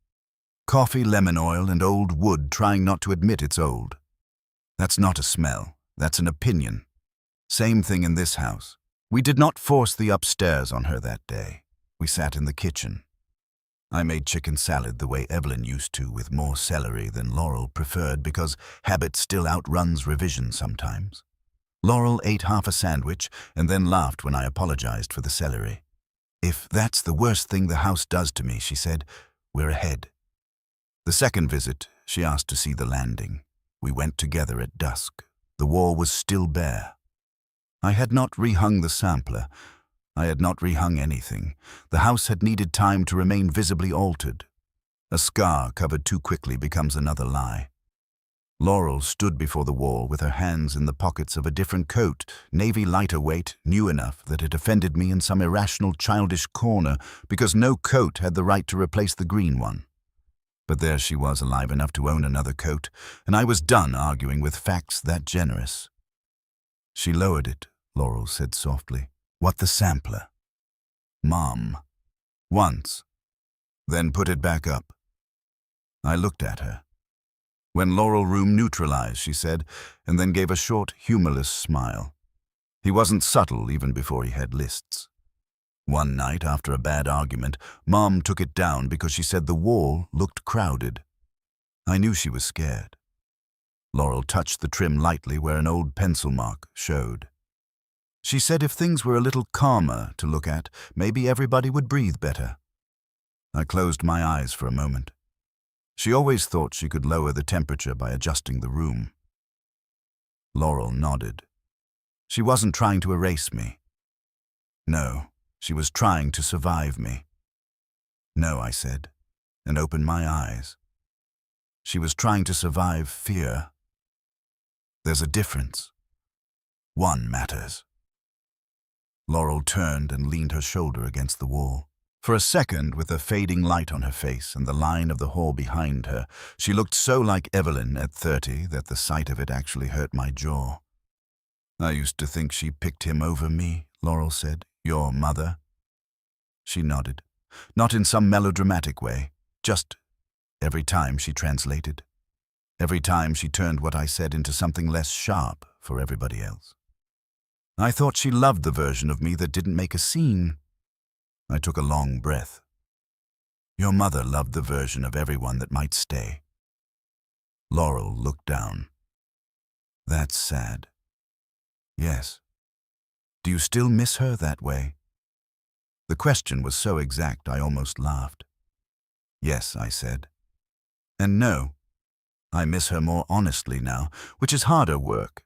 "Coffee, lemon oil, and old wood trying not to admit it's old. That's not a smell, that's an opinion. Same thing in this house. We did not force the upstairs on her that day. We sat in the kitchen. I made chicken salad the way Evelyn used to, with more celery than Laurel preferred because habit still outruns revision sometimes. Laurel ate half a sandwich and then laughed when I apologized for the celery. "If that's the worst thing the house does to me," she said, "we're ahead." The second visit, she asked to see the landing. We went together at dusk. The wall was still bare. I had not rehung the sampler. I had not rehung anything. The house had needed time to remain visibly altered. A scar covered too quickly becomes another lie. Laurel stood before the wall with her hands in the pockets of a different coat, navy lighter weight, new enough that it offended me in some irrational childish corner because no coat had the right to replace the green one. But there she was, alive enough to own another coat, and I was done arguing with facts that generous. "She lowered it," Laurel said softly. "What, the sampler?" "Mom. Once. Then put it back up." I looked at her. "When Laurel room neutralized," she said, and then gave a short, humorless smile. He wasn't subtle even before he had lists. "One night, after a bad argument, Mom took it down because she said the wall looked crowded. I knew she was scared." Laurel touched the trim lightly where an old pencil mark showed. "She said if things were a little calmer to look at, maybe everybody would breathe better." I closed my eyes for a moment. She always thought she could lower the temperature by adjusting the room. Laurel nodded. She wasn't trying to erase me. No, she was trying to survive me. "No," I said, and opened my eyes. She was trying to survive fear. There's a difference. One matters. Laurel turned and leaned her shoulder against the wall. For a second, with a fading light on her face and the line of the hall behind her, she looked so like Evelyn at 30 that the sight of it actually hurt my jaw. "I used to think she picked him over me," Laurel said. "Your mother?" She nodded. Not in some melodramatic way, just every time she translated. Every time she turned what I said into something less sharp for everybody else. I thought she loved the version of me that didn't make a scene. I took a long breath. "Your mother loved the version of everyone that might stay." Laurel looked down. "That's sad." "Yes. Do you still miss her that way?" The question was so exact I almost laughed. "Yes," I said. "And no, I miss her more honestly now, which is harder work."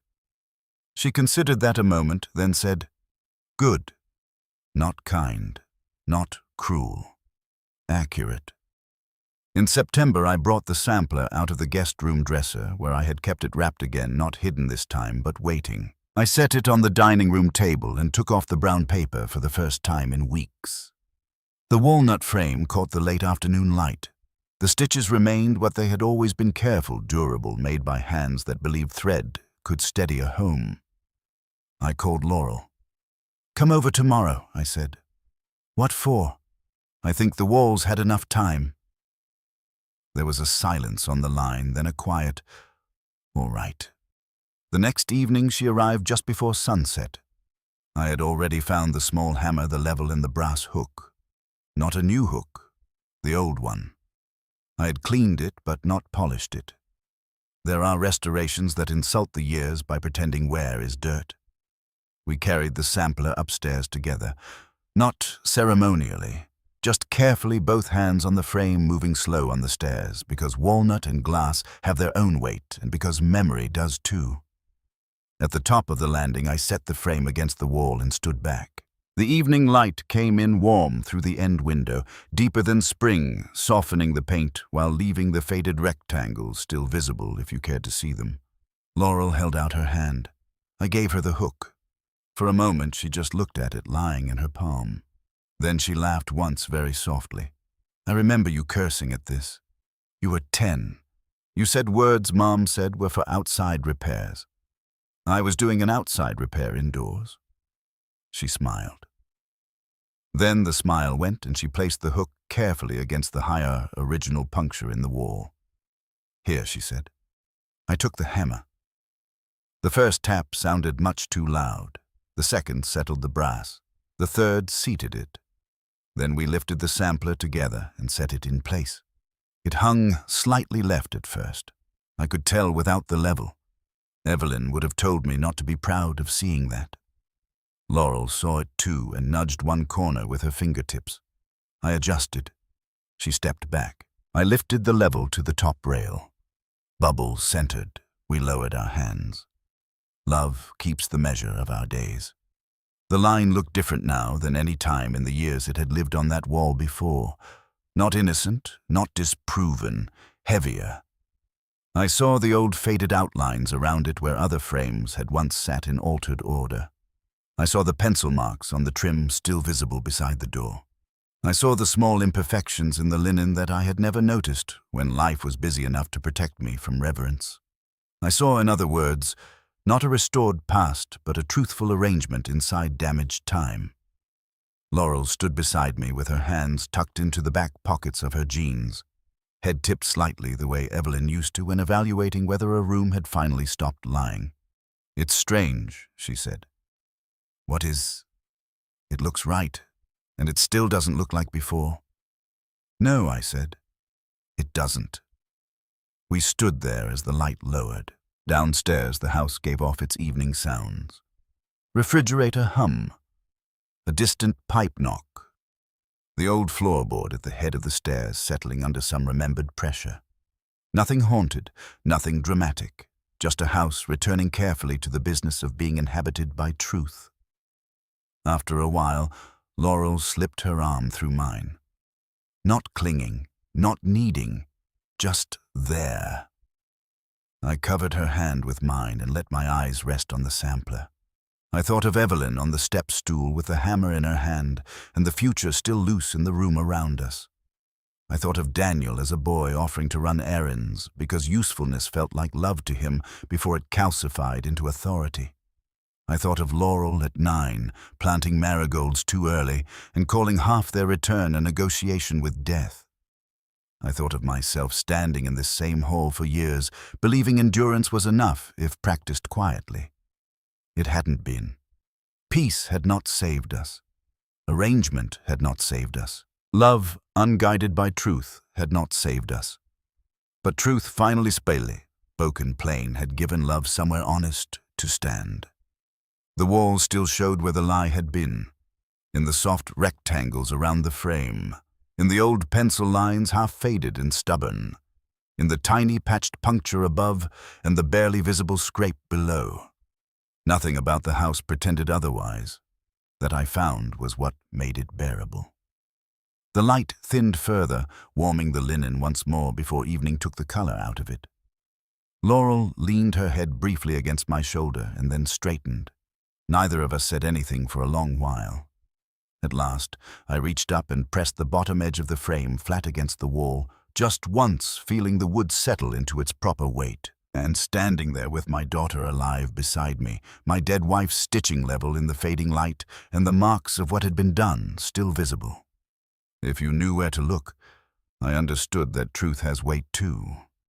She considered that a moment, then said, "Good. Not kind. Not cruel. Accurate." In September, I brought the sampler out of the guest room dresser, where I had kept it wrapped again, not hidden this time, but waiting. I set it on the dining room table and took off the brown paper for the first time in weeks. The walnut frame caught the late afternoon light. The stitches remained what they had always been, careful, durable, made by hands that believed thread could steady a home. I called Laurel. "Come over tomorrow," I said. "What for?" "I think the walls had enough time." There was a silence on the line, then a quiet, "All right." The next evening she arrived just before sunset. I had already found the small hammer, the level, and the brass hook. Not a new hook, the old one. I had cleaned it but not polished it. There are restorations that insult the years by pretending wear is dirt. We carried the sampler upstairs together, not ceremonially, just carefully, both hands on the frame, moving slow on the stairs, because walnut and glass have their own weight and because memory does too. At the top of the landing, I set the frame against the wall and stood back. The evening light came in warm through the end window, deeper than spring, softening the paint while leaving the faded rectangles still visible if you cared to see them. Laurel held out her hand. I gave her the hook. For a moment, she just looked at it lying in her palm. Then she laughed once very softly. "I remember you cursing at this. You were 10. You said words Mom said were for outside repairs. I was doing an outside repair indoors. She smiled. Then the smile went and she placed the hook carefully against the higher original puncture in the wall. Here, she said. I took the hammer. The first tap sounded much too loud. The second settled the brass. The third seated it. Then we lifted the sampler together and set it in place. It hung slightly left at first. I could tell without the level. Evelyn would have told me not to be proud of seeing that. Laurel saw it too and nudged one corner with her fingertips. I adjusted. She stepped back. I lifted the level to the top rail. Bubbles centered. We lowered our hands. Love keeps the measure of our days. The line looked different now than any time in the years it had lived on that wall before. Not innocent, not disproven, heavier. I saw the old faded outlines around it where other frames had once sat in altered order. I saw the pencil marks on the trim still visible beside the door. I saw the small imperfections in the linen that I had never noticed when life was busy enough to protect me from reverence. I saw, in other words, not a restored past, but a truthful arrangement inside damaged time. Laurel stood beside me with her hands tucked into the back pockets of her jeans, head tipped slightly the way Evelyn used to when evaluating whether a room had finally stopped lying. It's strange, she said. What is? It looks right, and it still doesn't look like before. No, I said. It doesn't. We stood there as the light lowered. Downstairs, the house gave off its evening sounds. Refrigerator hum. A distant pipe knock. The old floorboard at the head of the stairs settling under some remembered pressure. Nothing haunted, nothing dramatic, just a house returning carefully to the business of being inhabited by truth. After a while, Laurel slipped her arm through mine. Not clinging, not needing, just there. I covered her hand with mine and let my eyes rest on the sampler. I thought of Evelyn on the step stool with the hammer in her hand and the future still loose in the room around us. I thought of Daniel as a boy offering to run errands because usefulness felt like love to him before it calcified into authority. I thought of Laurel at 9, planting marigolds too early and calling half their return a negotiation with death. I thought of myself standing in this same hall for years, believing endurance was enough if practiced quietly. It hadn't been. Peace had not saved us. Arrangement had not saved us. Love, unguided by truth, had not saved us. But truth finally spoken plain, had given love somewhere honest to stand. The wall still showed where the lie had been, in the soft rectangles around the frame, in the old pencil lines half faded and stubborn, in the tiny patched puncture above and the barely visible scrape below. Nothing about the house pretended otherwise. That I found was what made it bearable. The light thinned further, warming the linen once more before evening took the color out of it. Laurel leaned her head briefly against my shoulder and then straightened. Neither of us said anything for a long while. At last, I reached up and pressed the bottom edge of the frame flat against the wall, just once feeling the wood settle into its proper weight. And standing there with my daughter alive beside me, my dead wife's stitching level in the fading light, and the marks of what had been done still visible. If you knew where to look, I understood that truth has weight too.